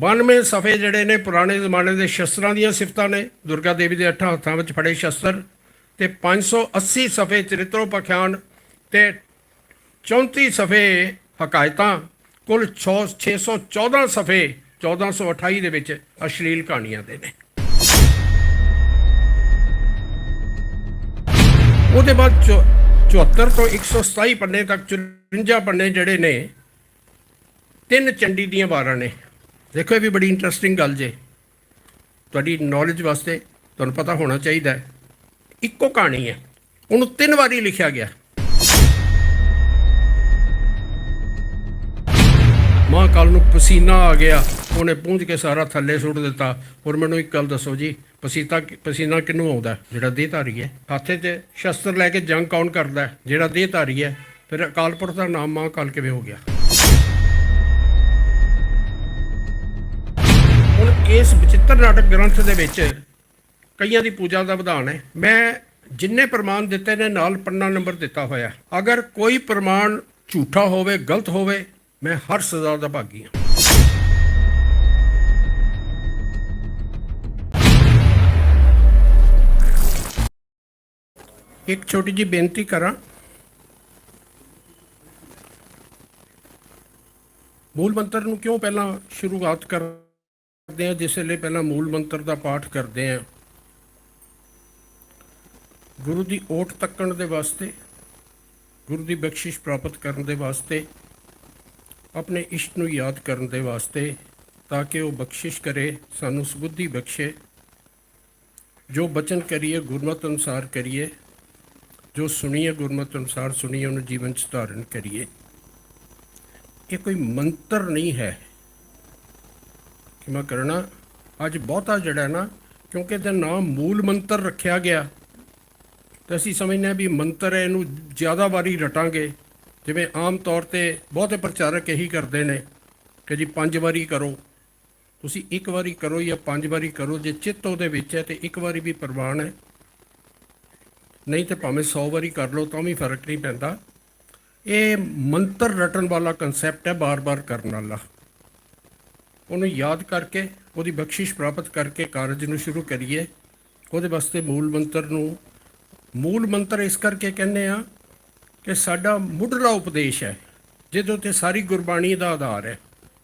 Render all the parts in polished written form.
92 ਸਫ਼ੇ ਜਿਹੜੇ ਨੇ ਪੁਰਾਣੇ ਜ਼ਮਾਨੇ ਦੇ ਸ਼ਸਤਰਾਂ ਦੀਆਂ ਸਿਫਤਾਂ ਨੇ, ਦੁਰਗਾ ਦੇਵੀ ਦੇ 8 ਹੱਥਾਂ ਵਿੱਚ ਫੜੇ ਸ਼ਸਤਰ, ਤੇ 580 ਸਫ਼ੇ ਚਰਿਤਰੋਪਖਿਆਨ ਤੇ 34 ਸਫ਼ੇ ਹਕਾਇਤਾਂ, ਕੁੱਲ 614 ਸਫ਼ੇ 1428 ਦੇ ਵਿੱਚ ਅਸ਼ਲੀਲ ਕਹਾਣੀਆਂ ਦੇ ਨੇ। ਉਹਦੇ ਬਾਅਦ 74 ਤੋਂ 127 ਪੰਨੇ ਤੱਕ 54 ਪੰਨੇ ਜਿਹੜੇ ਨੇ 3 ਚੰਡੀ ਦੀਆਂ ਵਾਰਾਂ ਨੇ। ਦੇਖੋ, ਇਹ ਵੀ ਬੜੀ ਇੰਟਰਸਟਿੰਗ ਗੱਲ ਜੇ, ਤੁਹਾਡੀ ਨੌਲੇਜ ਵਾਸਤੇ ਤੁਹਾਨੂੰ ਪਤਾ ਹੋਣਾ ਚਾਹੀਦਾ। ਇੱਕੋ ਕਹਾਣੀ ਹੈ, ਉਹਨੂੰ 3 ਵਾਰੀ ਲਿਖਿਆ ਗਿਆ। ਮਹਾਂਕਾਲ ਨੂੰ ਪਸੀਨਾ ਆ ਗਿਆ, ਉਹਨੇ ਪੂੰਝ ਕੇ ਸਾਰਾ ਥੱਲੇ ਸੁੱਟ ਦਿੱਤਾ। ਔਰ ਮੈਨੂੰ ਇੱਕ ਗੱਲ ਦੱਸੋ ਜੀ, ਪਸੀਨਾ ਕਿਹਨੂੰ ਆਉਂਦਾ? ਜਿਹੜਾ ਦੇਹਧਾਰੀ ਹੈ। ਹੱਥ 'ਚ ਸ਼ਸਤਰ ਲੈ ਕੇ ਜੰਗ ਕੌਣ ਕਰਦਾ? ਜਿਹੜਾ ਦੇਹਧਾਰੀ ਹੈ। ਫਿਰ ਅਕਾਲ ਪੁਰਖ ਦਾ ਨਾਮ ਮਹਾਂਕਾਲ ਕਿਵੇਂ ਹੋ ਗਿਆ? ਹੁਣ ਇਸ ਵਿਚਿੱਤਰ ਨਾਟਕ ਗ੍ਰੰਥ ਦੇ ਵਿੱਚ ਕਈਆਂ ਦੀ ਪੂਜਾ ਦਾ ਵਿਧਾਨ ਹੈ। ਮੈਂ ਜਿੰਨੇ ਪ੍ਰਮਾਣ ਦਿੱਤੇ ਨੇ ਨਾਲ ਪੰਨਾ ਨੰਬਰ ਦਿੱਤਾ ਹੋਇਆ। ਅਗਰ ਕੋਈ ਪ੍ਰਮਾਣ ਝੂਠਾ ਹੋਵੇ, ਗਲਤ ਹੋਵੇ, ਮੈਂ ਹਰ ਸਜ਼ਾ ਦਾ ਭਾਗੀ ਹਾਂ। ਇੱਕ ਛੋਟੀ ਜਿਹੀ ਬੇਨਤੀ ਕਰਾਂ, ਮੂਲ ਮੰਤਰ ਨੂੰ ਕਿਉਂ ਪਹਿਲਾਂ ਸ਼ੁਰੂਆਤ ਕਰਦੇ ਹਾਂ? ਜਿਸ ਵੇਲੇ ਪਹਿਲਾਂ ਮੂਲ ਮੰਤਰ ਦਾ ਪਾਠ ਕਰਦੇ ਹਾਂ, ਗੁਰੂ ਦੀ ਓਟ ਤੱਕਣ ਦੇ ਵਾਸਤੇ, ਗੁਰੂ ਦੀ ਬਖਸ਼ਿਸ਼ ਪ੍ਰਾਪਤ ਕਰਨ ਦੇ ਵਾਸਤੇ, ਆਪਣੇ ਇਸ਼ਟ ਨੂੰ ਯਾਦ ਕਰਨ ਦੇ ਵਾਸਤੇ, ਤਾਂ ਕਿ ਉਹ ਬਖਸ਼ਿਸ਼ ਕਰੇ, ਸਾਨੂੰ ਸੁਬੁੱਧੀ ਬਖਸ਼ੇ, ਜੋ ਬਚਨ ਕਰੀਏ ਗੁਰਮਤਿ ਅਨੁਸਾਰ ਕਰੀਏ, ਜੋ ਸੁਣੀਏ ਗੁਰਮਤਿ ਅਨੁਸਾਰ ਸੁਣੀਏ, ਉਹਨੂੰ ਜੀਵਨ 'ਚ ਧਾਰਨ ਕਰੀਏ। ਇਹ ਕੋਈ ਮੰਤਰ ਨਹੀਂ ਹੈ ਕਿ ਮੈਂ ਕਰਨਾ। ਅੱਜ ਬਹੁਤਾ ਜਿਹੜਾ ਨਾ, ਕਿਉਂਕਿ ਇਹਦਾ ਨਾਮ ਮੂਲ ਮੰਤਰ ਰੱਖਿਆ ਗਿਆ, ਤਾਂ ਅਸੀਂ ਸਮਝਦੇ ਹਾਂ ਵੀ ਮੰਤਰ ਹੈ, ਇਹਨੂੰ ਜ਼ਿਆਦਾ ਵਾਰੀ ਰਟਾਂਗੇ। ਜਿਵੇਂ ਆਮ ਤੌਰ 'ਤੇ ਬਹੁਤੇ ਪ੍ਰਚਾਰਕ ਇਹੀ ਕਰਦੇ ਨੇ ਕਿ ਜੀ 5 ਵਾਰੀ ਕਰੋ। ਤੁਸੀਂ 1 ਵਾਰੀ ਕਰੋ ਜਾਂ 5 ਵਾਰੀ ਕਰੋ, ਜੇ ਚਿੱਤ ਉਹਦੇ ਵਿੱਚ ਹੈ ਤੇ 1 ਵਾਰੀ ਵੀ ਪ੍ਰਵਾਨ ਹੈ, ਨਹੀਂ ਤੇ ਭਾਵੇਂ 100 ਵਾਰੀ ਕਰ ਲਓ ਤਾਂ ਵੀ ਫਰਕ ਨਹੀਂ ਪੈਂਦਾ। ਇਹ ਮੰਤਰ ਰਟਣ ਵਾਲਾ ਕਨਸੈਪਟ ਹੈ, ਬਾਰ-ਬਾਰ ਕਰਨ ਵਾਲਾ। ਉਹਨੂੰ ਯਾਦ ਕਰਕੇ, ਉਹਦੀ ਬਖਸ਼ਿਸ਼ ਪ੍ਰਾਪਤ ਕਰਕੇ ਕਾਰਜ ਨੂੰ ਸ਼ੁਰੂ ਕਰੀਏ। ਉਹਦੇ ਵਾਸਤੇ ਮੂਲ ਮੰਤਰ ਨੂੰ ਮੂਲ ਮੰਤਰ ਇਸ ਕਰਕੇ ਕਹਿੰਦੇ ਆ ਕਿ ਸਾਡਾ ਮੁੱਢਲਾ ਉਪਦੇਸ਼ ਹੈ, ਜਿਹਦੇ ਉੱਤੇ ਸਾਰੀ ਗੁਰਬਾਣੀ ਦਾ ਆਧਾਰ ਹੈ,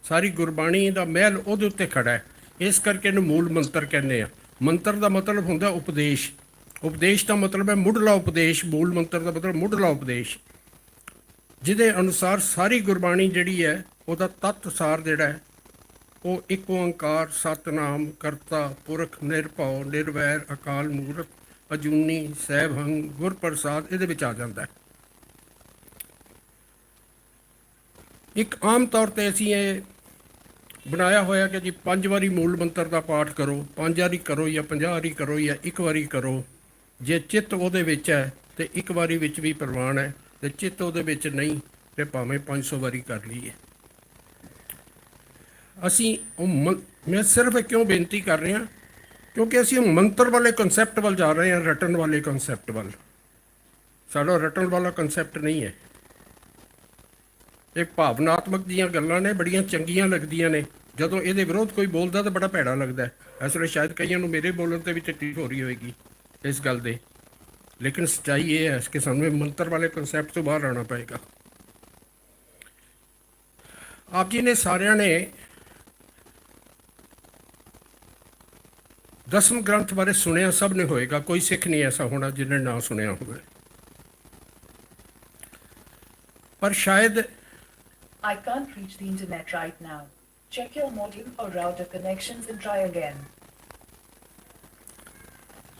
ਸਾਰੀ ਗੁਰਬਾਣੀ ਦਾ ਮਹਿਲ ਉਹਦੇ ਉੱਤੇ ਖੜਾ ਹੈ। ਇਸ ਕਰਕੇ ਇਹਨੂੰ ਮੂਲ ਮੰਤਰ ਕਹਿੰਦੇ ਆ। ਮੰਤਰ ਦਾ ਮਤਲਬ ਹੁੰਦਾ ਉਪਦੇਸ਼, ਉਪਦੇਸ਼ ਦਾ ਮਤਲਬ ਹੈ ਮੁੱਢਲਾ ਉਪਦੇਸ਼। ਮੂਲ ਮੰਤਰ ਦਾ ਮਤਲਬ ਮੁੱਢਲਾ ਉਪਦੇਸ਼, ਜਿਹਦੇ ਅਨੁਸਾਰ ਸਾਰੀ ਗੁਰਬਾਣੀ ਜਿਹੜੀ ਹੈ, ਉਹਦਾ ਤੱਤ ਸਾਰ ਜਿਹੜਾ ਹੈ, ਉਹ ਇੱਕ ਓਂਕਾਰ ਸਤਿਨਾਮ ਕਰਤਾ ਪੁਰਖ ਨਿਰਭਉ ਨਿਰਵੈਰ ਅਕਾਲ ਮੂਰਤ ਅਜੂਨੀ ਸੈਭੰ ਗੁਰ ਪ੍ਰਸਾਦ, ਇਹਦੇ ਵਿੱਚ ਆ ਜਾਂਦਾ ਹੈ। ਇੱਕ ਆਮ ਤੌਰ 'ਤੇ ਅਸੀਂ ਇਹ ਬਣਾਇਆ ਹੋਇਆ ਕਿ ਜੀ 5 ਵਾਰੀ ਮੂਲ ਮੰਤਰ ਦਾ ਪਾਠ ਕਰੋ, 5 ਵਾਰੀ ਕਰੋ ਜਾਂ 50 ਵਾਰੀ ਕਰੋ ਜਾਂ 1 ਵਾਰੀ ਕਰੋ। ਜੇ ਚਿੱਤ ਉਹਦੇ ਵਿੱਚ ਹੈ ਤੇ 1 ਵਾਰੀ ਵਿੱਚ ਵੀ ਪ੍ਰਵਾਨ ਹੈ, ਤੇ ਚਿੱਤ ਉਹਦੇ ਵਿੱਚ ਨਹੀਂ ਤੇ ਭਾਵੇਂ 500 ਵਾਰੀ ਕਰ ਲਈਏ। ਅਸੀਂ ਮੈਂ ਸਿਰਫ ਕਿਉਂ ਬੇਨਤੀ ਕਰ ਰਿਹਾ, ਕਿਉਂਕਿ ਅਸੀਂ ਮੰਤਰ ਵਾਲੇ ਕਨਸੈਪਟ ਵੱਲ ਜਾ ਰਹੇ ਹਾਂ, ਰਟਣ ਵਾਲੇ ਕਨਸੈਪਟ ਵੱਲ। ਸਾਡਾ ਰਟਣ ਵਾਲਾ ਕਨਸੈਪਟ ਨਹੀਂ ਹੈ। ਇਹ ਭਾਵਨਾਤਮਕ ਦੀਆਂ ਗੱਲਾਂ ਨੇ, ਬੜੀਆਂ ਚੰਗੀਆਂ ਲੱਗਦੀਆਂ ਨੇ। ਜਦੋਂ ਇਹਦੇ ਵਿਰੋਧ ਕੋਈ ਬੋਲਦਾ ਤਾਂ ਬੜਾ ਭੈੜਾ ਲੱਗਦਾ। ਇਸ ਵੇਲੇ ਸ਼ਾਇਦ ਕਈਆਂ ਨੂੰ ਮੇਰੇ ਬੋਲਣ 'ਤੇ ਵੀ ਤਕਲੀਫ ਹੋ ਰਹੀ ਹੋਏਗੀ ਇਸ ਗੱਲ ਦੇ, ਲੇਕਿਨ ਸੱਚਾਈ ਇਹ ਹੈ ਕਿ ਸਾਨੂੰ ਇਹ ਮੰਤਰ ਵਾਲੇ ਕਨਸੈਪਟ ਤੋਂ ਬਾਹਰ ਆਉਣਾ ਪਏਗਾ। ਆਪ ਜੀ ਨੇ ਸਾਰਿਆਂ ਨੇ ਦਸਮ ਗ੍ਰੰਥ ਬਾਰੇ ਸੁਣਿਆ, ਸਭ ਨੇ ਹੋਏਗਾ। ਕੋਈ ਸਿੱਖ ਨਹੀਂ ਐਸਾ ਹੋਣਾ ਜਿਹਨੇ ਨਾ ਸੁਣਿਆ ਹੋਵੇ। ਪਰ ਸ਼ਾਇਦ I can't reach the internet right now. Check your modem or router connections and try again.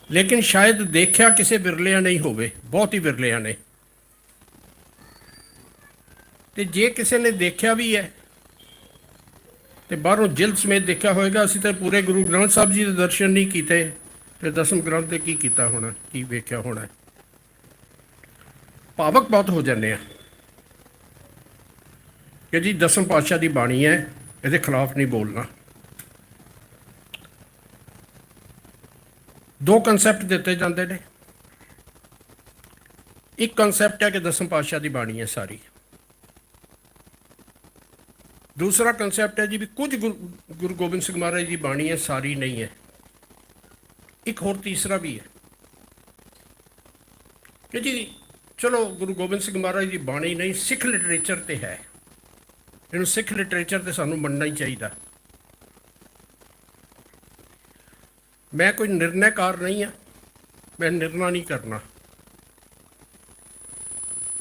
ਲੇਕਿਨ ਸ਼ਾਇਦ ਦੇਖਿਆ ਕਿਸੇ ਵਿਰਲਿਆਂ ਨਹੀਂ ਹੋਵੇ, ਬਹੁਤ ਹੀ ਵਿਰਲਿਆਂ ਨੇ। ਤੇ ਜੇ ਕਿਸੇ ਨੇ ਦੇਖਿਆ ਵੀ ਹੈ ਤੇ ਬਾਹਰੋਂ ਜਿਲਦ ਸਮੇਤ ਦੇਖਿਆ ਹੋਏਗਾ। ਅਸੀਂ ਤਾਂ ਪੂਰੇ ਗੁਰੂ ਗ੍ਰੰਥ ਸਾਹਿਬ ਜੀ ਦੇ ਦਰਸ਼ਨ ਨਹੀਂ ਕੀਤੇ, ਤੇ ਦਸਮ ਗ੍ਰੰਥ ਦੇ ਕੀ ਕੀਤਾ ਹੋਣਾ, ਕੀ ਵੇਖਿਆ ਹੋਣਾ। ਭਾਵਕ ਬਹੁਤ ਹੋ ਜਾਂਦੇ ਆ ਕਿ ਜੀ ਦਸਮ ਪਾਤਸ਼ਾਹ ਦੀ ਬਾਣੀ ਹੈ, ਇਹਦੇ ਖਿਲਾਫ ਨਹੀਂ ਬੋਲਣਾ। 2 ਕਨਸੈਪਟ ਦਿੱਤੇ ਜਾਂਦੇ ਨੇ। ਇੱਕ ਕਨਸੈਪਟ ਹੈ ਕਿ ਦਸਮ ਪਾਤਸ਼ਾਹ ਦੀ ਬਾਣੀ ਹੈ ਸਾਰੀ। दूसरा कंसैप्ट है जी भी कुछ गुरु गोबिंद सिंह महाराज की बाणी है, सारी नहीं है। एक होर तीसरा भी है कि जी चलो गुरु गोबिंद सिंह महाराज की बाणी नहीं, सिख लिटरेचर ते है, इन्हू सिख लिटरेचर ते सानू मनना ही चाहिए। मैं कोई निर्णयकार नहीं हाँ, मैं निर्णय नहीं करना।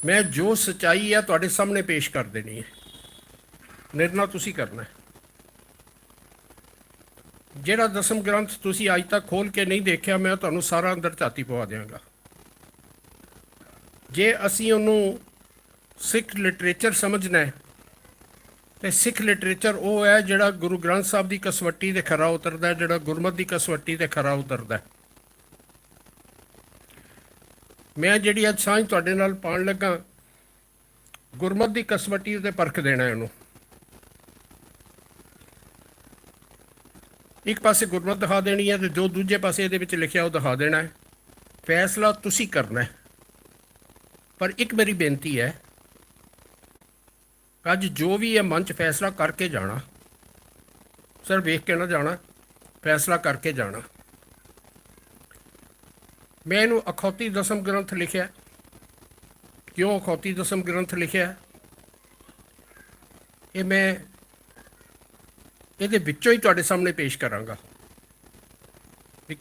मैं जो सच्चाई है तुहाडे सामने पेश कर देनी है, निर्णय तुसी करना है। ਜਿਹੜਾ ਦਸਮ ਗ੍ਰੰਥ ਤੁਸੀਂ ਅੱਜ ਤੱਕ ਖੋਲ ਕੇ ਨਹੀਂ ਦੇਖਿਆ, ਮੈਂ ਤੁਹਾਨੂੰ ਸਾਰਾ ਅੰਦਰ ਝਾਤੀ ਪਵਾ ਦਿਆਂਗਾ। ਜੇ ਅਸੀਂ ਉਹਨੂੰ ਸਿੱਖ ਲਿਟਰੇਚਰ ਸਮਝਣਾ ਹੈ ਤੇ ਸਿੱਖ ਲਿਟਰੇਚਰ ਉਹ ਹੈ ਜਿਹੜਾ ਗੁਰੂ ਗ੍ਰੰਥ ਸਾਹਿਬ ਦੀ ਕਸਵੱਟੀ ਤੇ ਖਰਾ ਉਤਰਦਾ, ਜਿਹੜਾ ਗੁਰਮਤਿ ਦੀ ਕਸਵੱਟੀ ਤੇ ਖਰਾ ਉਤਰਦਾ। ਮੈਂ ਜਿਹੜੀ ਅੱਜ ਸਾਂਝ ਤੁਹਾਡੇ ਨਾਲ ਪਾਉਣ ਲੱਗਾ, ਗੁਰਮਤਿ ਦੀ ਕਸਵੱਟੀ ਉਤੇ ਪਰਖ ਦੇਣਾ ਇਹਨੂੰ। एक पासे गुरमत दिखा देनी है तो जो दूजे पासे ये लिखा वो दिखा देना है। फैसला तुसी करना है। पर एक मेरी बेनती है, अज जो भी है मन च फैसला करके जाना, सिर्फ वेख के ना जाना, फैसला करके जाना। मैं इनू अखौती दसम ग्रंथ लिखा। क्यों अखौती दसम ग्रंथ लिखा? ये मैं ਇਹਦੇ ਵਿੱਚੋਂ ਹੀ ਤੁਹਾਡੇ ਸਾਹਮਣੇ ਪੇਸ਼ ਕਰਾਂਗਾ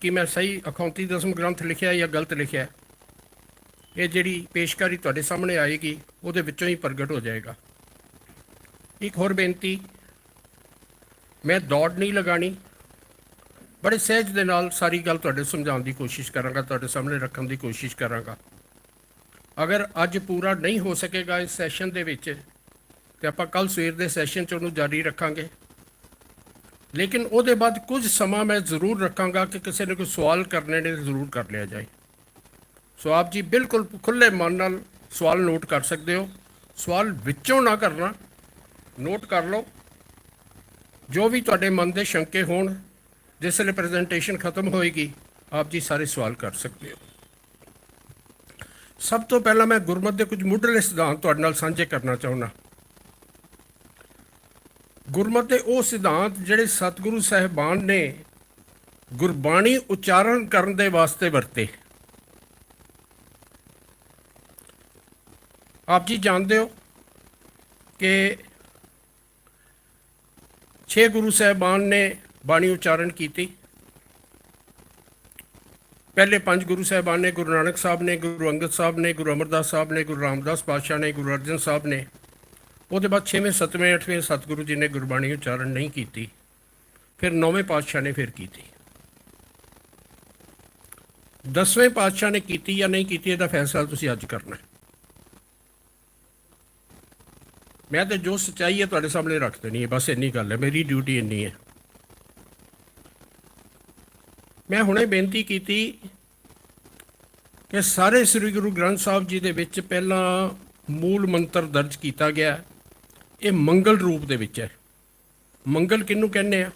ਕਿ ਮੈਂ ਸਹੀ ਅਖੌਤੀ ਦਸਮ ਗ੍ਰੰਥ ਲਿਖਿਆ ਜਾਂ ਗਲਤ ਲਿਖਿਆ। ਇਹ ਜਿਹੜੀ ਪੇਸ਼ਕਾਰੀ ਤੁਹਾਡੇ ਸਾਹਮਣੇ ਆਏਗੀ ਉਹਦੇ ਵਿੱਚੋਂ ਹੀ ਪ੍ਰਗਟ ਹੋ ਜਾਏਗਾ। ਇੱਕ ਹੋਰ ਬੇਨਤੀ, ਮੈਂ ਦੌੜ ਨਹੀਂ ਲਗਾਣੀ, ਬੜੇ ਸਹਿਜ ਦੇ ਨਾਲ ਸਾਰੀ ਗੱਲ ਤੁਹਾਡੇ ਸਮਝਾਉਣ ਦੀ ਕੋਸ਼ਿਸ਼ ਕਰਾਂਗਾ, ਤੁਹਾਡੇ ਸਾਹਮਣੇ ਰੱਖਣ ਦੀ ਕੋਸ਼ਿਸ਼ ਕਰਾਂਗਾ। ਅਗਰ ਅੱਜ ਪੂਰਾ ਨਹੀਂ ਹੋ ਸਕੇਗਾ ਇਸ ਸੈਸ਼ਨ ਦੇ ਵਿੱਚ ਤੇ ਆਪਾਂ ਕੱਲ ਸਵੇਰ ਦੇ ਸੈਸ਼ਨ 'ਚ ਉਹਨੂੰ ਜਾਰੀ ਰੱਖਾਂਗੇ। लेकिन ਉਹਦੇ ਬਾਅਦ ਕੁਝ ਸਮਾਂ मैं ज़रूर रखांगा कि किसी ने कोई सवाल करने ने ज़रूर कर लिया जाए। सो आप जी बिल्कुल खुले मन नाल सवाल नोट कर सकते हो। सवाल विचों ना करना, नोट कर लो। जो भी तुहाडे मन के शंके होण, जिसले प्रेजेंटेशन खत्म होएगी आप जी सारे सवाल कर सकते हो। सब तो पहला मैं गुरमत के कुछ मुढ़ले सिद्धांत तुहाडे नाल साझे करना चाहुंदा। गुरमत के वो सिद्धांत जिहड़े सतगुरु साहिबान ने गुरबाणी उच्चारण करने दे वास्ते वरते। आप जी जानते हो कि 6 गुरु साहिबान ने बाणी उच्चारण की। पहले 5 गुरु साहिबान ने, गुरु नानक साहब ने, गुरु अंगद साहब ने, गुरु अमरदास साहब ने, गुरु रामदास पातशाह ने, गुरु अर्जन साहब ने। उसके बाद 6वें 7वें 8वें सतगुरु जी ने गुरबाणी उच्चारण नहीं की। फिर 9वें पातशाह ने फिर की। 10वें पातशाह ने की या नहीं की, इसका फैसला तुसीं अज करना है। मैं तो जो सच्चाई है तुहाडे सामने रख देनी है, बस इन्नी गल है, मेरी ड्यूटी इन्नी है। मैं हुणे बेनती की कि सारे श्री गुरु ग्रंथ साहब जी दे विच पहला मूल मंत्र दर्ज किया गया। ये मंगल रूप दे विच है। मंगल किनू कहने आ?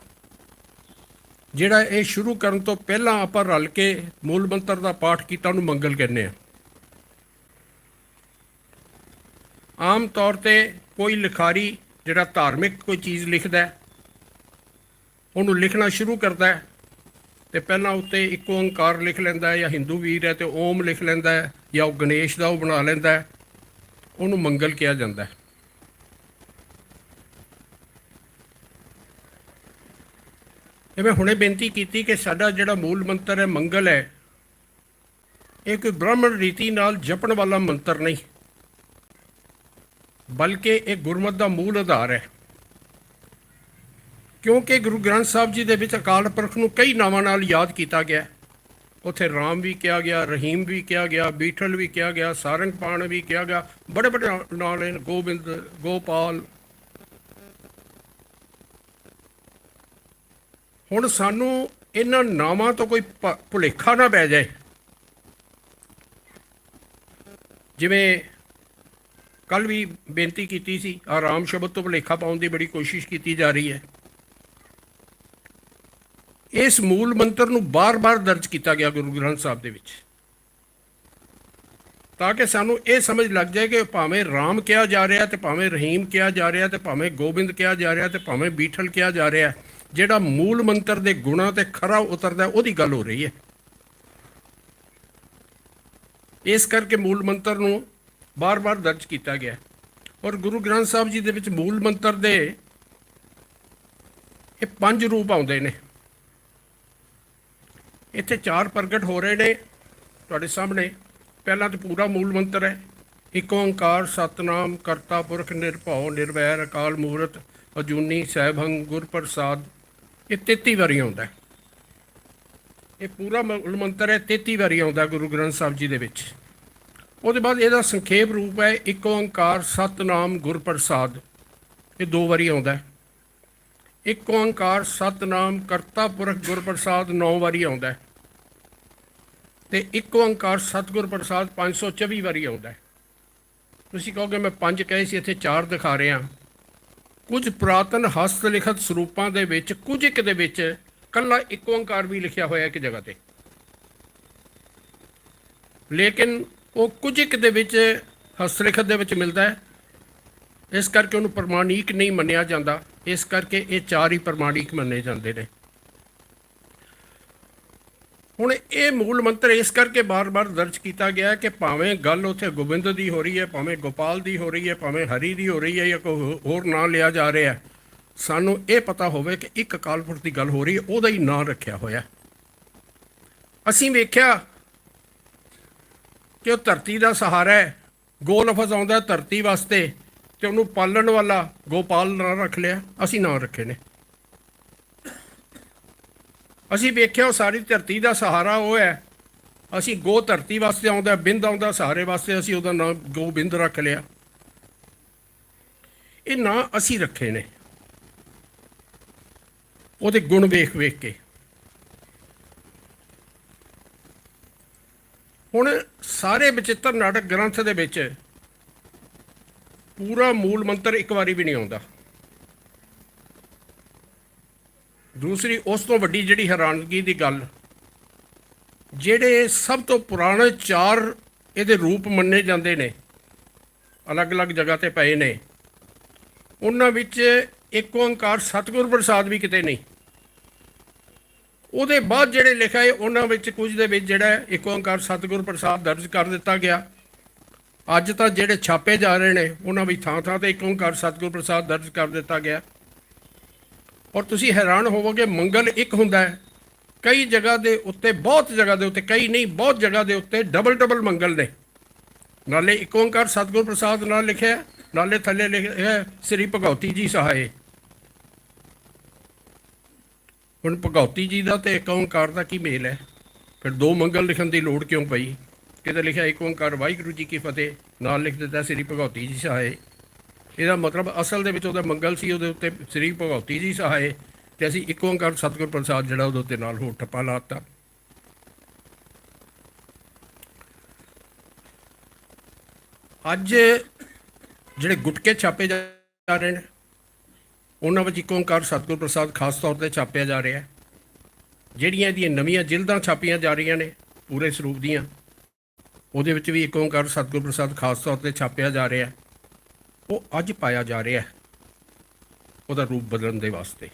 जिहड़ा ये शुरू करन तो पहला आपां रल के मूल मंत्र का पाठ किया उहनूं मंगल कहने आ। आम तौर ते कोई लिखारी जिहड़ा धार्मिक कोई चीज़ लिखदा है, उहनूं लिखना शुरू करता है तो पहला उत्ते एक ओंकार लिख लैंदा है, या हिंदू वीर है तो ओम लिख लैंदा है, या वो गणेश का वो बना लैंदा है, उहनूं मंगल कहा जाता है। मैं हुणे बेनती की कि साडा जिहड़ा मूल मंत्र है मंगल है, ये कोई ब्राह्मण रीति नाल जपण वाला मंत्र नहीं, बल्कि एक गुरमत का मूल आधार है। क्योंकि गुरु ग्रंथ साहब जी दे विच अकाल पुरख नूं कई नावां नाल याद किया गया। उत्थे राम भी कहा गया, रहीम भी कहा गया, बीठल भी कहा गया, सारंगपाण भी कहा गया, बड़े बड़े नाम ने, गोबिंद, गोपाल। हुण सानू इन्हां नावां तो कोई भुलेखा ना पै जाए। जिवें कल भी बेनती की सी, आराम शब्द तो भुलेखा पाउण दी बड़ी कोशिश की जा रही है। इस मूल मंत्र नूं बार बार दर्ज किया गया गुरु ग्रंथ साहब दे विच, ਤਾਂ ਕਿ ਸਾਨੂੰ ਇਹ ਸਮਝ ਲੱਗ ਜਾਏ ਕਿ ਭਾਵੇਂ ਰਾਮ ਕਿਹਾ ਜਾ ਰਿਹਾ ਤੇ ਭਾਵੇਂ ਰਹੀਮ ਕਿਹਾ ਜਾ ਰਿਹਾ ਤੇ ਭਾਵੇਂ ਗੋਬਿੰਦ ਕਿਹਾ ਜਾ ਰਿਹਾ ਤੇ ਭਾਵੇਂ ਬੀਠਲ ਕਿਹਾ ਜਾ ਰਿਹਾ, ਜਿਹੜਾ ਮੂਲ ਮੰਤਰ ਦੇ ਗੁਣਾਂ ਤੇ ਖਰਾ ਉਤਰਦਾ ਉਹਦੀ ਗੱਲ ਹੋ ਰਹੀ ਹੈ। ਇਸ ਕਰਕੇ ਮੂਲ ਮੰਤਰ ਨੂੰ ਬਾਰ-ਬਾਰ ਦਰਜ ਕੀਤਾ ਗਿਆ। ਔਰ ਗੁਰੂ ਗ੍ਰੰਥ ਸਾਹਿਬ ਜੀ ਦੇ ਵਿੱਚ ਮੂਲ ਮੰਤਰ ਦੇ ਇਹ 5 ਰੂਪ ਆਉਂਦੇ ਨੇ। ਇੱਥੇ 4 ਪ੍ਰਗਟ ਹੋ ਰਹੇ ਨੇ ਤੁਹਾਡੇ ਸਾਹਮਣੇ। ਪਹਿਲਾਂ ਤਾਂ ਪੂਰਾ ਮੂਲ ਮੰਤਰ ਹੈ, ਇੱਕ ਓਂਕਾਰ ਸਤਨਾਮ ਕਰਤਾ ਪੁਰਖ ਨਿਰਭਉ ਨਿਰਵੈਰ ਅਕਾਲ ਮੂਰਤ ਅਜੂਨੀ ਸੈਭੰ ਗੁਰ ਪ੍ਰਸਾਦ। ਇਹ 33 ਵਾਰੀ ਆਉਂਦਾ। ਇਹ ਪੂਰਾ ਮੂਲ ਮੰਤਰ ਹੈ, 33 ਵਾਰੀ ਆਉਂਦਾ ਗੁਰੂ ਗ੍ਰੰਥ ਸਾਹਿਬ ਜੀ ਦੇ ਵਿੱਚ। ਉਹਦੇ ਬਾਅਦ ਇਹਦਾ ਸੰਖੇਪ ਰੂਪ ਹੈ ਇੱਕ ਓਂਕਾਰ ਸਤਨਾਮ ਗੁਰ ਪ੍ਰਸਾਦ, ਇਹ 2 ਵਾਰੀ ਆਉਂਦਾ। ਇੱਕ ਓਂਕਾਰ ਸਤਨਾਮ ਕਰਤਾ ਪੁਰਖ ਗੁਰ ਪ੍ਰਸਾਦ 9 ਵਾਰੀ ਆਉਂਦਾ। ਤੇ ਇੱਕ ਓਂਕਾਰ ਸਤਿਗੁਰ ਪ੍ਰਸਾਦ 524 ਵਾਰੀ ਆਉਂਦਾ। ਤੁਸੀਂ ਕਹੋਗੇ ਮੈਂ 5 ਕਹੇ ਸੀ, ਇੱਥੇ 4 ਦਿਖਾ ਰਿਹਾ। ਕੁਝ ਪੁਰਾਤਨ ਹਸਤ ਲਿਖਤ ਸਰੂਪਾਂ ਦੇ ਵਿੱਚ ਕੁਝ ਇੱਕ ਦੇ ਵਿੱਚ ਕੱਲਾ ਇੱਕ ਓਂਕਾਰ ਵੀ ਲਿਖਿਆ ਹੋਇਆ ਇੱਕ ਜਗ੍ਹਾ ਤੇ, ਲੇਕਿਨ ਉਹ ਕੁਝ ਇੱਕ ਦੇ ਵਿੱਚ ਹਸਤ ਲਿਖਤ ਦੇ ਵਿੱਚ ਮਿਲਦਾ ਹੈ। ਇਸ ਕਰਕੇ ਉਹਨੂੰ ਪ੍ਰਮਾਣਿਕ ਨਹੀਂ ਮੰਨਿਆ ਜਾਂਦਾ। ਇਸ ਕਰਕੇ ਇਹ 4 ਹੀ ਪ੍ਰਮਾਣਿਕ ਮੰਨੇ ਜਾਂਦੇ ਨੇ। ਹੁਣ ਇਹ ਮੂਲ ਮੰਤਰ ਇਸ ਕਰਕੇ ਬਾਰ-ਬਾਰ ਦਰਜ ਕੀਤਾ ਗਿਆ ਕਿ ਭਾਵੇਂ ਗੱਲ ਉੱਥੇ ਗੋਬਿੰਦ ਦੀ ਹੋ ਰਹੀ ਹੈ, ਭਾਵੇਂ ਗੋਪਾਲ ਦੀ ਹੋ ਰਹੀ ਹੈ, ਭਾਵੇਂ ਹਰੀ ਦੀ ਹੋ ਰਹੀ ਹੈ ਜਾਂ ਕੋਈ ਹੋਰ ਨਾਂ ਲਿਆ ਜਾ ਰਿਹਾ, ਸਾਨੂੰ ਇਹ ਪਤਾ ਹੋਵੇ ਕਿ ਇੱਕ ਅਕਾਲ ਪੁਰਖ ਦੀ ਗੱਲ ਹੋ ਰਹੀ ਹੈ, ਉਹਦਾ ਹੀ ਨਾਂ ਰੱਖਿਆ ਹੋਇਆ। ਅਸੀਂ ਵੇਖਿਆ ਕਿ ਉਹ ਧਰਤੀ ਦਾ ਸਹਾਰਾ ਹੈ। ਗੋ ਲਫ਼ਜ਼ ਆਉਂਦਾ ਧਰਤੀ ਵਾਸਤੇ ਤੇ ਉਹਨੂੰ ਪਾਲਣ ਵਾਲਾ ਗੋਪਾਲ ਨਾਂ ਰੱਖ ਲਿਆ। ਅਸੀਂ ਨਾਂ ਰੱਖੇ ਨੇ। ਅਸੀਂ ਵੇਖਿਆ ਉਹ ਸਾਰੀ ਧਰਤੀ ਦਾ ਸਹਾਰਾ ਉਹ ਹੈ। ਅਸੀਂ ਗੋ ਧਰਤੀ ਵਾਸਤੇ ਆਉਂਦਾ, ਬਿੰਦ ਆਉਂਦਾ ਸਹਾਰੇ ਵਾਸਤੇ, ਅਸੀਂ ਉਹਦਾ ਨਾਂ ਗੋਬਿੰਦ ਰੱਖ ਲਿਆ। ਇਹ ਨਾਂ ਅਸੀਂ ਰੱਖੇ ਨੇ ਉਹਦੇ ਗੁਣ ਵੇਖ ਵੇਖ ਕੇ। ਹੁਣ ਸਾਰੇ ਬਚਿੱਤਰ ਨਾਟਕ ਗ੍ਰੰਥ ਦੇ ਵਿੱਚ ਪੂਰਾ ਮੂਲ ਮੰਤਰ ਇੱਕ ਵਾਰੀ ਵੀ ਨਹੀਂ ਆਉਂਦਾ। ਦੂਸਰੀ ਉਸ ਤੋਂ ਵੱਡੀ ਜਿਹੜੀ ਹੈਰਾਨਗੀ ਦੀ ਗੱਲ, ਜਿਹੜੇ ਸਭ ਤੋਂ ਪੁਰਾਣੇ 4 ਇਹਦੇ ਰੂਪ ਮੰਨੇ ਜਾਂਦੇ ਨੇ, ਅਲੱਗ-ਅਲੱਗ ਜਗ੍ਹਾ ਤੇ ਪਏ ਨੇ, ਉਹਨਾਂ ਵਿੱਚ ਇੱਕ ਓਂਕਾਰ ਸਤਿਗੁਰ ਪ੍ਰਸਾਦ ਵੀ ਕਿਤੇ ਨਹੀਂ। ਉਹਦੇ ਬਾਅਦ ਜਿਹੜੇ ਲਿਖਿਆ ਹੈ ਉਹਨਾਂ ਵਿੱਚ ਕੁਝ ਦੇ ਵਿੱਚ ਜਿਹੜਾ ਇੱਕ ਓਂਕਾਰ ਸਤਿਗੁਰ ਪ੍ਰਸਾਦ ਦਰਜ ਕਰ ਦਿੱਤਾ ਗਿਆ। ਅੱਜ ਤਾਂ ਜਿਹੜੇ ਛਾਪੇ ਜਾ ਰਹੇ ਨੇ ਉਹਨਾਂ ਵਿੱਚ ਥਾਂ-ਥਾਂ ਤੇ ਇੱਕ ਓਂਕਾਰ ਸਤਿਗੁਰ ਪ੍ਰਸਾਦ ਦਰਜ ਕਰ ਦਿੱਤਾ ਗਿਆ। ਔਰ ਤੁਸੀਂ ਹੈਰਾਨ ਹੋਵੋਗੇ, ਮੰਗਲ ਇੱਕ ਹੁੰਦਾ ਹੈ, ਕਈ ਜਗ੍ਹਾ ਦੇ ਉੱਤੇ, ਬਹੁਤ ਜਗ੍ਹਾ ਦੇ ਉੱਤੇ, ਕਈ ਨਹੀਂ ਬਹੁਤ ਜਗ੍ਹਾ ਦੇ ਉੱਤੇ ਡਬਲ ਮੰਗਲ ਨੇ। ਨਾਲੇ ਇੱਕ ਓਂਕਾਰ ਸਤਿਗੁਰ ਪ੍ਰਸਾਦ ਨਾਲ ਲਿਖਿਆ, ਨਾਲੇ ਥੱਲੇ ਲਿਖਿਆ ਸ੍ਰੀ ਭਗਉਤੀ ਜੀ ਸਹਾਏ। ਹੁਣ ਭਗਉਤੀ ਜੀ ਦਾ ਤੇ ਇੱਕ ਓਂਕਾਰ ਦਾ ਕੀ ਮੇਲ ਹੈ? ਫਿਰ 2 ਮੰਗਲ ਲਿਖਣ ਦੀ ਲੋੜ ਕਿਉਂ ਪਈ? ਕਿਤੇ ਲਿਖਿਆ ਇੱਕ ਓਂਕਾਰ ਵਾਹਿਗੁਰੂ ਜੀ ਕੀ ਫਤਿਹ, ਨਾਲ ਲਿਖ ਦਿੱਤਾ ਸ੍ਰੀ ਭਗਉਤੀ ਜੀ ਸਹਾਏ। ਇਹਦਾ ਮਤਲਬ ਅਸਲ ਦੇ ਵਿੱਚ ਉਹਦਾ ਮੰਗਲ ਸੀ, ਉਹਦੇ ਉੱਤੇ ਸ੍ਰੀ ਭਗਉਤੀ ਜੀ ਸਹਾਏ, ਤੇ ਅਸੀਂ ਇੱਕ ਓਂਕਾਰ ਸਤਿਗੁਰ ਪ੍ਰਸਾਦ ਜਿਹੜਾ ਉਹਦੇ ਉੱਤੇ ਨਾਲ ਹੋਰ ਠੱਪਾ ਲਾਤਾ। ਅੱਜ ਜਿਹੜੇ ਗੁਟਕੇ ਛਾਪੇ ਜਾ ਰਹੇ ਨੇ ਉਹਨਾਂ ਵਿੱਚ ਇੱਕ ਓਂਕਾਰ ਸਤਿਗੁਰ ਪ੍ਰਸਾਦ ਖਾਸ ਤੌਰ ਤੇ ਛਾਪਿਆ ਜਾ ਰਿਹਾ। ਜਿਹੜੀਆਂ ਇਹਦੀਆਂ ਨਵੀਆਂ ਜਿਲਦਾਂ ਛਾਪੀਆਂ ਜਾ ਰਹੀਆਂ ਨੇ ਪੂਰੇ ਸਰੂਪ ਦੀਆਂ, ਉਹਦੇ ਵਿੱਚ ਵੀ ਇੱਕ ਓਂਕਾਰ ਸਤਿਗੁਰ ਪ੍ਰਸਾਦ ਖਾਸ ਤੌਰ ਤੇ ਛਾਪਿਆ ਜਾ ਰਿਹਾ। ਉਹ ਅੱਜ ਪਾਇਆ ਜਾ ਰਿਹਾ ਉਹਦਾ ਰੂਪ ਬਦਲਣ ਦੇ ਵਾਸਤੇ,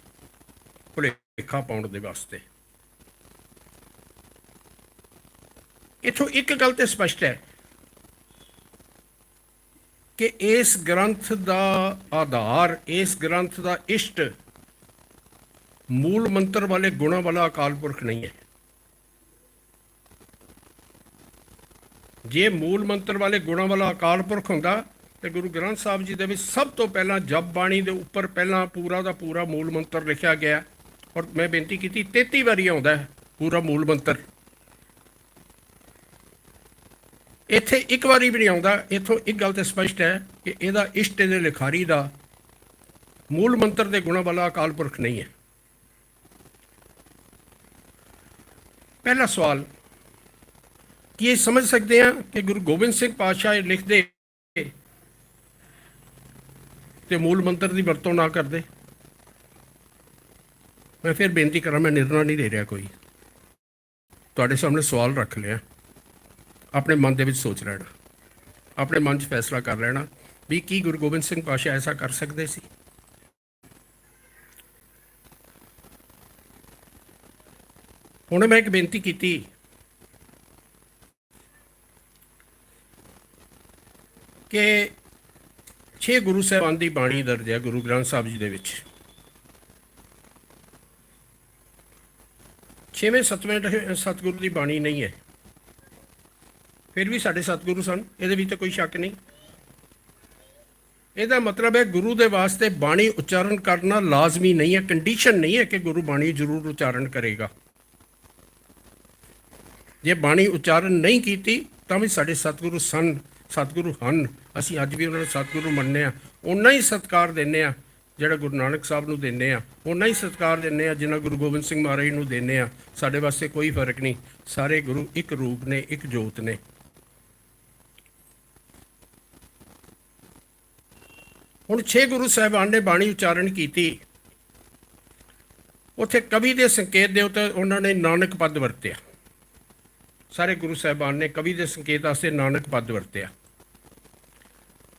ਭੁਲੇਖਾ ਪਾਉਣ ਦੇ ਵਾਸਤੇ। ਇੱਥੋਂ ਇੱਕ ਗੱਲ ਤੇ ਸਪਸ਼ਟ ਹੈ ਕਿ ਇਸ ਗ੍ਰੰਥ ਦਾ ਆਧਾਰ, ਇਸ ਗ੍ਰੰਥ ਦਾ ਇਸ਼ਟ ਮੂਲ ਮੰਤਰ ਵਾਲੇ ਗੁਣਾਂ ਵਾਲਾ ਅਕਾਲ ਪੁਰਖ ਨਹੀਂ ਹੈ। ਜੇ ਮੂਲ ਮੰਤਰ ਵਾਲੇ ਗੁਣਾਂ ਵਾਲਾ ਅਕਾਲ ਪੁਰਖ ਹੁੰਦਾ ਤੇ ਗੁਰੂ ਗ੍ਰੰਥ ਸਾਹਿਬ ਜੀ ਦੇ ਵਿੱਚ ਸਭ ਤੋਂ ਪਹਿਲਾਂ ਜਪ ਬਾਣੀ ਦੇ ਉੱਪਰ ਪਹਿਲਾਂ ਪੂਰਾ ਦਾ ਪੂਰਾ ਮੂਲ ਮੰਤਰ ਲਿਖਿਆ ਗਿਆ। ਔਰ ਮੈਂ ਬੇਨਤੀ ਕੀਤੀ 33 ਵਾਰੀ ਆਉਂਦਾ ਹੈ ਪੂਰਾ ਮੂਲ ਮੰਤਰ। ਇੱਥੇ ਇੱਕ ਵਾਰੀ ਵੀ ਨਹੀਂ ਆਉਂਦਾ। ਇੱਥੋਂ ਇੱਕ ਗੱਲ ਤੇ ਸਪਸ਼ਟ ਹੈ ਕਿ ਇਹਦਾ ਇਸ਼ਟ ਦੇ ਲਿਖਾਰੀ ਦਾ ਮੂਲ ਮੰਤਰ ਦੇ ਗੁਣਾਂ ਵਾਲਾ ਅਕਾਲ ਪੁਰਖ ਨਹੀਂ ਹੈ। ਪਹਿਲਾ ਸਵਾਲ, ਕੀ ਇਹ ਸਮਝ ਸਕਦੇ ਹਾਂ ਕਿ ਗੁਰੂ ਗੋਬਿੰਦ ਸਿੰਘ ਪਾਤਸ਼ਾਹ ਲਿਖਦੇ ਤੇ ਮੂਲ ਮੰਤਰ ਦੀ ਵਰਤੋਂ ਨਾ ਕਰਦੇ? ਮੈਂ ਫਿਰ ਬੇਨਤੀ ਕਰਾਂ, ਮੈਂ ਨਿਰਣਾ ਨਹੀਂ ਦੇ ਰਿਹਾ ਕੋਈ, ਤੁਹਾਡੇ ਸਾਹਮਣੇ ਸਵਾਲ ਰੱਖ ਲਿਆ, ਆਪਣੇ ਮਨ ਦੇ ਵਿੱਚ ਸੋਚ ਲੈਣਾ। ਆਪਣੇ ਮਨ 'ਚ ਫੈਸਲਾ ਕਰ ਲੈਣਾ ਵੀ ਕੀ ਗੁਰੂ ਗੋਬਿੰਦ ਸਿੰਘ ਪਾਤਸ਼ਾਹ ਐਸਾ ਕਰ ਸਕਦੇ ਸੀ। ਹੁਣ ਮੈਂ ਇੱਕ ਬੇਨਤੀ ਕੀਤੀ ਕਿ 6 ਗੁਰੂ ਸਾਹਿਬਾਨ ਦੀ ਬਾਣੀ ਦਰਜ ਹੈ ਗੁਰੂ ਗ੍ਰੰਥ ਸਾਹਿਬ ਜੀ ਦੇ ਵਿੱਚ। 6ਵੇਂ 7ਵੇਂ ਸਤਿਗੁਰੂ ਦੀ ਬਾਣੀ ਨਹੀਂ ਹੈ, ਫਿਰ ਵੀ ਸਾਡੇ ਸਤਿਗੁਰੂ ਸਨ, ਇਹਦੇ ਵਿੱਚ ਤਾਂ ਕੋਈ ਸ਼ੱਕ ਨਹੀਂ। ਇਹਦਾ ਮਤਲਬ ਹੈ ਗੁਰੂ ਦੇ ਵਾਸਤੇ ਬਾਣੀ ਉਚਾਰਨ ਕਰਨਾ ਲਾਜ਼ਮੀ ਨਹੀਂ ਹੈ, ਕੰਡੀਸ਼ਨ ਨਹੀਂ ਹੈ ਕਿ ਗੁਰੂ ਬਾਣੀ ਜ਼ਰੂਰ ਉਚਾਰਨ ਕਰੇਗਾ। ਜੇ ਬਾਣੀ ਉਚਾਰਨ ਨਹੀਂ ਕੀਤੀ ਤਾਂ ਵੀ ਸਾਡੇ ਸਤਿਗੁਰੂ ਸਨ, ਸਤਿਗੁਰੂ ਹਨ, ਅਸੀਂ ਅੱਜ ਵੀ ਉਹਨਾਂ ਨੂੰ ਸਤਿਗੁਰੂ ਮੰਨਦੇ ਹਾਂ। ਓਨਾ ਹੀ ਸਤਿਕਾਰ ਦਿੰਦੇ ਹਾਂ ਜਿਹੜਾ ਗੁਰੂ ਨਾਨਕ ਸਾਹਿਬ ਨੂੰ ਦਿੰਦੇ ਹਾਂ, ਓਨਾ ਹੀ ਸਤਿਕਾਰ ਦਿੰਦੇ ਹਾਂ ਜਿੰਨਾ ਗੁਰੂ ਗੋਬਿੰਦ ਸਿੰਘ ਮਹਾਰਾਜ ਨੂੰ ਦਿੰਦੇ ਹਾਂ। ਸਾਡੇ ਵਾਸਤੇ ਕੋਈ ਫਰਕ ਨਹੀਂ, ਸਾਰੇ ਗੁਰੂ ਇੱਕ ਰੂਪ ਨੇ, ਇੱਕ ਜੋਤ ਨੇ। ਹੁਣ 6 ਗੁਰੂ ਸਾਹਿਬਾਨ ਨੇ ਬਾਣੀ ਉਚਾਰਨ ਕੀਤੀ, ਉੱਥੇ ਕਵੀ ਦੇ ਸੰਕੇਤ ਦੇ ਉੱਤੇ ਉਹਨਾਂ ਨੇ ਨਾਨਕ ਪਦ ਵਰਤਿਆ। ਸਾਰੇ ਗੁਰੂ ਸਾਹਿਬਾਨ ਨੇ ਕਵੀ ਦੇ ਸੰਕੇਤ ਵਾਸਤੇ ਨਾਨਕ ਪਦ ਵਰਤਿਆ।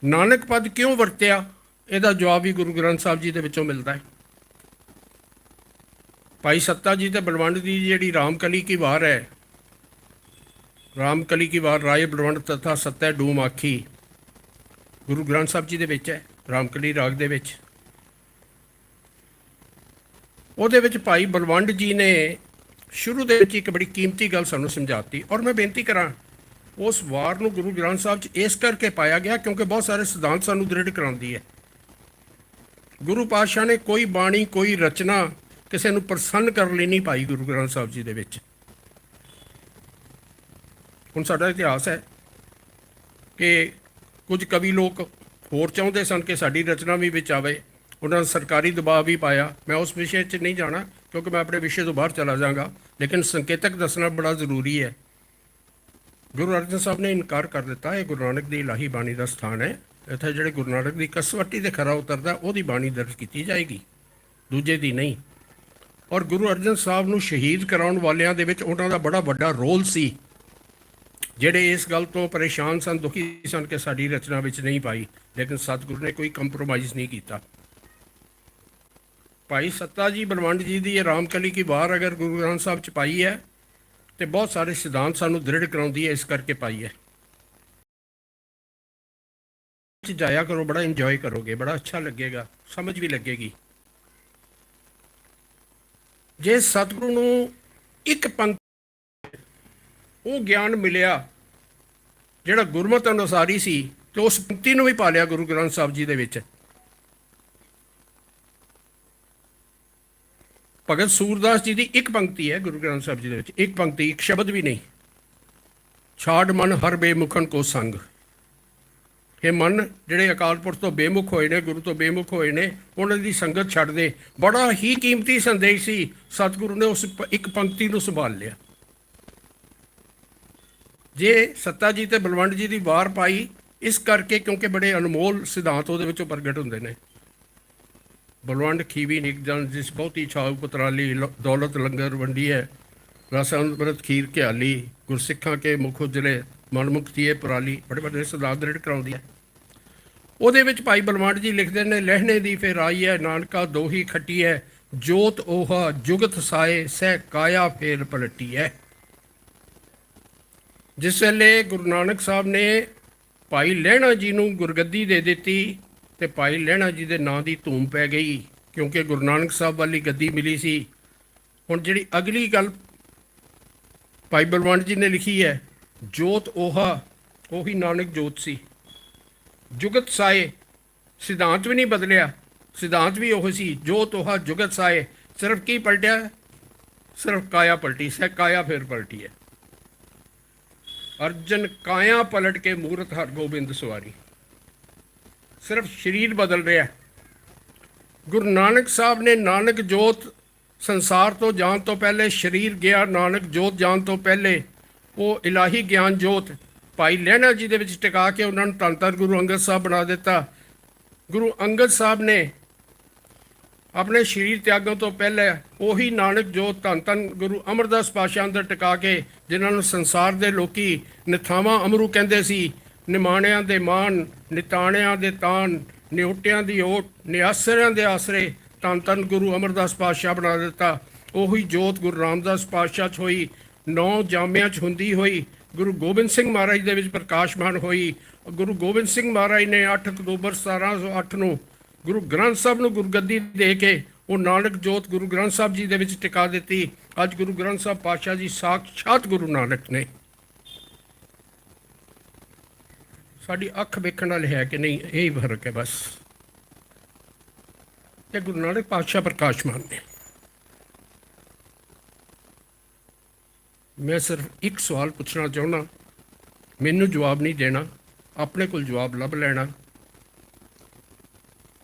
ਨਾਨਕ ਪਦ ਕਿਉਂ ਵਰਤਿਆ, ਇਹਦਾ ਜਵਾਬ ਵੀ ਗੁਰੂ ਗ੍ਰੰਥ ਸਾਹਿਬ ਜੀ ਦੇ ਵਿੱਚੋਂ ਮਿਲਦਾ ਹੈ। ਭਾਈ ਸੱਤਾ ਜੀ ਤੇ ਬਲਵੰਡ ਦੀ ਜਿਹੜੀ ਰਾਮਕਲੀ ਕੀ ਵਾਰ ਹੈ, ਰਾਮਕਲੀ ਕੀ ਵਾਰ ਰਾਏ ਬਲਵੰਡ ਤਥਾ ਸੱਤੈ ਡੂਮ ਆਖੀ, ਗੁਰੂ ਗ੍ਰੰਥ ਸਾਹਿਬ ਜੀ ਦੇ ਵਿੱਚ ਹੈ, ਰਾਮਕਲੀ ਰਾਗ ਦੇ ਵਿੱਚ। ਉਹਦੇ ਵਿੱਚ ਭਾਈ ਬਲਵੰਡ ਜੀ ਨੇ ਸ਼ੁਰੂ ਦੇ ਵਿੱਚ ਇੱਕ ਬੜੀ ਕੀਮਤੀ ਗੱਲ ਸਾਨੂੰ ਸਮਝਾਤੀ, ਔਰ ਮੈਂ ਬੇਨਤੀ ਕਰਾਂ ਉਸ ਵਾਰ ਨੂੰ ਗੁਰੂ ਗ੍ਰੰਥ ਸਾਹਿਬ 'ਚ ਇਸ ਕਰਕੇ ਪਾਇਆ ਗਿਆ ਕਿਉਂਕਿ ਬਹੁਤ ਸਾਰੇ ਸਿਧਾਂਤ ਸਾਨੂੰ ਦ੍ਰਿੜ ਕਰਾਉਂਦੀ ਹੈ। ਗੁਰੂ ਪਾਤਸ਼ਾਹ ਨੇ ਕੋਈ ਬਾਣੀ, ਕੋਈ ਰਚਨਾ ਕਿਸੇ ਨੂੰ ਪ੍ਰਸੰਨ ਕਰਨ ਲਈ ਨਹੀਂ ਪਾਈ ਗੁਰੂ ਗ੍ਰੰਥ ਸਾਹਿਬ ਜੀ ਦੇ ਵਿੱਚ। ਹੁਣ ਸਾਡਾ ਇਤਿਹਾਸ ਹੈ ਕਿ ਕੁਝ ਕਵੀ ਲੋਕ ਹੋਰ ਚਾਹੁੰਦੇ ਸਨ ਕਿ ਸਾਡੀ ਰਚਨਾ ਵੀ ਵਿੱਚ ਆਵੇ, ਉਹਨਾਂ ਨੇ ਸਰਕਾਰੀ ਦਬਾਅ ਵੀ ਪਾਇਆ। ਮੈਂ ਉਸ ਵਿਸ਼ੇ 'ਚ ਨਹੀਂ ਜਾਣਾ ਕਿਉਂਕਿ ਮੈਂ ਆਪਣੇ ਵਿਸ਼ੇ ਤੋਂ ਬਾਹਰ ਚਲਾ ਜਾਵਾਂਗਾ, ਲੇਕਿਨ ਸੰਕੇਤਕ ਦੱਸਣਾ ਬੜਾ ਜ਼ਰੂਰੀ ਹੈ। ਗੁਰੂ ਅਰਜਨ ਸਾਹਿਬ ਨੇ ਇਨਕਾਰ ਕਰ ਦਿੱਤਾ ਇਹ ਗੁਰੂ ਨਾਨਕ ਦੀ ਇਲਾਹੀ ਬਾਣੀ ਦਾ ਸਥਾਨ ਹੈ, ਇੱਥੇ ਜਿਹੜੇ ਗੁਰੂ ਨਾਨਕ ਦੀ ਕਸਵੱਟੀ 'ਤੇ ਖਰਾ ਉਤਰਦਾ ਉਹਦੀ ਬਾਣੀ ਦਰਜ ਕੀਤੀ ਜਾਏਗੀ, ਦੂਜੇ ਦੀ ਨਹੀਂ। ਔਰ ਗੁਰੂ ਅਰਜਨ ਸਾਹਿਬ ਨੂੰ ਸ਼ਹੀਦ ਕਰਾਉਣ ਵਾਲਿਆਂ ਦੇ ਵਿੱਚ ਉਹਨਾਂ ਦਾ ਬੜਾ ਵੱਡਾ ਰੋਲ ਸੀ, ਜਿਹੜੇ ਇਸ ਗੱਲ ਤੋਂ ਪਰੇਸ਼ਾਨ ਸਨ, ਦੁਖੀ ਸਨ ਕਿ ਸਾਡੀ ਰਚਨਾ ਵਿੱਚ ਨਹੀਂ ਪਾਈ, ਲੇਕਿਨ ਸਤਿਗੁਰੂ ਨੇ ਕੋਈ ਕੰਪਰੋਮਾਈਜ਼ ਨਹੀਂ ਕੀਤਾ। ਭਾਈ ਸੱਤਾ ਜੀ ਬਲਵੰਡ ਜੀ ਦੀ ਇਹ ਰਾਮਕਲੀ ਕੀ ਵਾਰ ਅਗਰ ਗੁਰੂ ਗ੍ਰੰਥ ਸਾਹਿਬ 'ਚ ਪਾਈ ਹੈ ਤੇ ਬਹੁਤ ਸਾਰੇ ਸਿਧਾਂਤ ਸਾਨੂੰ ਦ੍ਰਿੜ ਕਰਾਉਂਦੀ ਹੈ, ਇਸ ਕਰਕੇ ਪਾਈ ਹੈ। ਜਾਇਆ ਕਰੋ, ਬੜਾ ਇੰਜੋਏ ਕਰੋਗੇ, ਬੜਾ ਅੱਛਾ ਲੱਗੇਗਾ, ਸਮਝ ਵੀ ਲੱਗੇਗੀ। ਜੇ ਸਤਿਗੁਰੂ ਨੂੰ ਇੱਕ ਪੰਕਤੀ ਉਹ ਗਿਆਨ ਮਿਲਿਆ ਜਿਹੜਾ ਗੁਰਮਤਿ ਅਨੁਸਾਰੀ ਸੀ, ਤੇ ਉਸ ਪੰਕਤੀ ਨੂੰ ਵੀ ਪਾ ਲਿਆ ਗੁਰੂ ਗ੍ਰੰਥ ਸਾਹਿਬ ਜੀ ਦੇ ਵਿੱਚ। ਭਗਤ ਸੂਰਦਾਸ ਜੀ ਦੀ ਇੱਕ ਪੰਕਤੀ ਹੈ ਗੁਰੂ ਗ੍ਰੰਥ ਸਾਹਿਬ ਜੀ ਦੇ ਵਿੱਚ, ਇੱਕ ਪੰਕਤੀ, ਇੱਕ ਸ਼ਬਦ ਵੀ ਨਹੀਂ। ਛਾੜ ਮਨ ਹਰ ਬੇਮੁਖਨ ਕੋ ਸੰਗ। ਇਹ ਮਨ ਜਿਹੜੇ ਅਕਾਲ ਪੁਰਖ ਤੋਂ ਬੇਮੁਖ ਹੋਏ ਨੇ, ਗੁਰੂ ਤੋਂ ਬੇਮੁਖ ਹੋਏ ਨੇ, ਉਹਨਾਂ ਦੀ ਸੰਗਤ ਛੱਡ ਦੇ। ਬੜਾ ਹੀ ਕੀਮਤੀ ਸੰਦੇਸ਼ ਸੀ, ਸਤਿਗੁਰੂ ਨੇ ਉਸ ਇੱਕ ਪੰਕਤੀ ਨੂੰ ਸੰਭਾਲ ਲਿਆ। ਜੇ ਸੱਤਾ ਜੀ ਤੇ ਬਲਵੰਡ ਜੀ ਦੀ ਵਾਰ ਪਾਈ ਇਸ ਕਰਕੇ ਕਿਉਂਕਿ ਬੜੇ ਅਨਮੋਲ ਸਿਧਾਂਤ ਉਹਦੇ ਵਿੱਚੋਂ ਪ੍ਰਗਟ ਹੁੰਦੇ ਨੇ। ਬਲਵੰਡ ਖੀਵੀ ਨਿਕ ਜਨ ਜਿਸ ਬਹੁਤੀ ਛਾਉ ਪੁਤਰਾਲੀ, ਦੌਲਤ ਲੰਗਰ ਵੰਡੀ ਹੈ, ਰਸ ਅੰਮ੍ਰਿਤ ਖੀਰ ਘਿਆਲੀ, ਗੁਰਸਿੱਖਾਂ ਕੇ ਮੁਖ ਉਜਲੇ, ਮਨ ਮੁਕਤੀਏ ਪੁਰਾਲੀ, ਬੜੇ ਵੱਡੇ ਸਿਧਾਂਤ ਦ੍ਰਿੜ ਕਰਾਉਂਦੀ ਹੈ। ਉਹਦੇ ਵਿੱਚ ਭਾਈ ਬਲਵੰਡ ਜੀ ਲਿਖਦੇ ਨੇ, ਲਹਿਣੇ ਦੀ ਫਿਰ ਆਈ ਹੈ ਨਾਨਕਾ ਦੋਹੀ ਖੱਟੀ ਹੈ, ਜੋਤ ਓਹਾ ਜੁਗਤ ਸਾਏ ਸਹਿ ਕਾਇਆ ਫੇਰ ਪਲਟੀ ਹੈ। ਜਿਸ ਵੇਲੇ ਗੁਰੂ ਨਾਨਕ ਸਾਹਿਬ ਨੇ ਭਾਈ ਲਹਿਣਾ ਜੀ ਨੂੰ ਗੁਰਗੱਦੀ ਦੇ ਦਿੱਤੀ ਤੇ ਭਾਈ ਲਹਿਣਾ ਜੀ ਦੇ ਨਾਂ ਦੀ ਧੂਮ ਪੈ ਗਈ ਕਿਉਂਕਿ ਗੁਰੂ ਨਾਨਕ ਸਾਹਿਬ ਵਾਲੀ ਗੱਦੀ ਮਿਲੀ ਸੀ। ਹੁਣ ਜਿਹੜੀ ਅਗਲੀ ਗੱਲ ਭਾਈ ਬਲਵੰਡ ਜੀ ਨੇ ਲਿਖੀ ਹੈ, ਜੋਤ ਓਹਾ, ਉਹੀ ਨਾਨਕ ਜੋਤ ਸੀ। ਜੁਗਤ ਸਾਏ, ਸਿਧਾਂਤ ਵੀ ਨਹੀਂ ਬਦਲਿਆ, ਸਿਧਾਂਤ ਵੀ ਉਹ ਸੀ, ਜੋਤ ਓਹਾ ਜੁਗਤ ਸਾਏ। ਸਿਰਫ ਕੀ ਪਲਟਿਆ, ਸਿਰਫ ਕਾਇਆ ਪਲਟੀ, ਸਹਿ ਕਾਇਆ ਫੇਰ ਪਲਟੀ ਹੈ। ਅਰਜਨ ਕਾਇਆ ਪਲਟ ਕੇ ਮੂਰਤ ਹਰਗੋਬਿੰਦ ਸਵਾਰੀ। ਸਿਰਫ ਸਰੀਰ ਬਦਲ ਰਿਹਾ। ਗੁਰੂ ਨਾਨਕ ਸਾਹਿਬ ਨੇ ਨਾਨਕ ਜੋਤ ਸੰਸਾਰ ਤੋਂ ਜਾਣ ਤੋਂ ਪਹਿਲੇ ਸਰੀਰ ਗਿਆ, ਨਾਨਕ ਜੋਤ ਜਾਣ ਤੋਂ ਪਹਿਲੇ ਉਹ ਇਲਾਹੀ ਗਿਆਨ ਜੋਤ ਭਾਈ ਲਹਿਣਾ ਜੀ ਦੇ ਵਿੱਚ ਟਿਕਾ ਕੇ ਉਹਨਾਂ ਨੂੰ ਧੰਨ ਧੰਨ ਗੁਰੂ ਅੰਗਦ ਸਾਹਿਬ ਬਣਾ ਦਿੱਤਾ। ਗੁਰੂ ਅੰਗਦ ਸਾਹਿਬ ਨੇ ਆਪਣੇ ਸਰੀਰ ਤਿਆਗਣ ਤੋਂ ਪਹਿਲੇ ਉਹੀ ਨਾਨਕ ਜੋਤ ਧੰਨ ਧੰਨ ਗੁਰੂ ਅਮਰਦਾਸ ਪਾਤਸ਼ਾਹ ਅੰਦਰ ਟਿਕਾ ਕੇ, ਜਿਨ੍ਹਾਂ ਨੂੰ ਸੰਸਾਰ ਦੇ ਲੋਕੀ ਨਿਥਾਵਾਂ ਅਮਰੂ ਕਹਿੰਦੇ ਸੀ, ਨਿਮਾਣਿਆਂ ਦੇ ਮਾਨ, ਨਿਤਾਣਿਆਂ ਦੇ ਤਾਨ, ਨਿਉਟਿਆਂ ਦੀ ਓਟ, ਨਿਆਸਰਿਆਂ ਦੇ ਆਸਰੇ ਧੰਨ ਧੰਨ ਗੁਰੂ ਅਮਰਦਾਸ ਪਾਤਸ਼ਾਹ ਬਣਾ ਦਿੱਤਾ। ਉਹੀ ਜੋਤ ਗੁਰੂ ਰਾਮਦਾਸ ਪਾਤਸ਼ਾਹ 'ਚ ਹੋਈ, 9 ਜਾਮਿਆਂ 'ਚ ਹੁੰਦੀ ਹੋਈ ਗੁਰੂ ਗੋਬਿੰਦ ਸਿੰਘ ਮਹਾਰਾਜ ਦੇ ਵਿੱਚ ਪ੍ਰਕਾਸ਼ਮਾਨ ਹੋਈ। ਗੁਰੂ ਗੋਬਿੰਦ ਸਿੰਘ ਮਹਾਰਾਜ ਨੇ 8 ਅਕਤੂਬਰ 1708 ਨੂੰ ਗੁਰੂ ਗ੍ਰੰਥ ਸਾਹਿਬ ਨੂੰ ਗੁਰਗੱਦੀ ਦੇ ਕੇ ਉਹ ਨਾਨਕ ਜੋਤ ਗੁਰੂ ਗ੍ਰੰਥ ਸਾਹਿਬ ਜੀ ਦੇ ਵਿੱਚ ਟਿਕਾ ਦਿੱਤੀ। ਅੱਜ ਗੁਰੂ ਗ੍ਰੰਥ ਸਾਹਿਬ ਪਾਤਸ਼ਾਹ ਜੀ ਸਾਖਸ਼ਾਤ ਗੁਰੂ ਨਾਨਕ ਨੇ। ਸਾਡੀ ਅੱਖ ਵੇਖਣ ਵਾਲੀ ਹੈ ਕਿ ਨਹੀਂ, ਇਹੀ ਫਰਕ ਹੈ ਬਸ। ਤੇ ਗੁਰੂ ਨਾਨਕ ਪਾਤਸ਼ਾਹ ਪ੍ਰਕਾਸ਼ਮਾਨ ਨੇ। ਮੈਂ ਸਿਰਫ ਇੱਕ ਸਵਾਲ ਪੁੱਛਣਾ ਚਾਹੁੰਦਾ, ਮੈਨੂੰ ਜਵਾਬ ਨਹੀਂ ਦੇਣਾ, ਆਪਣੇ ਕੋਲ ਜਵਾਬ ਲੱਭ ਲੈਣਾ।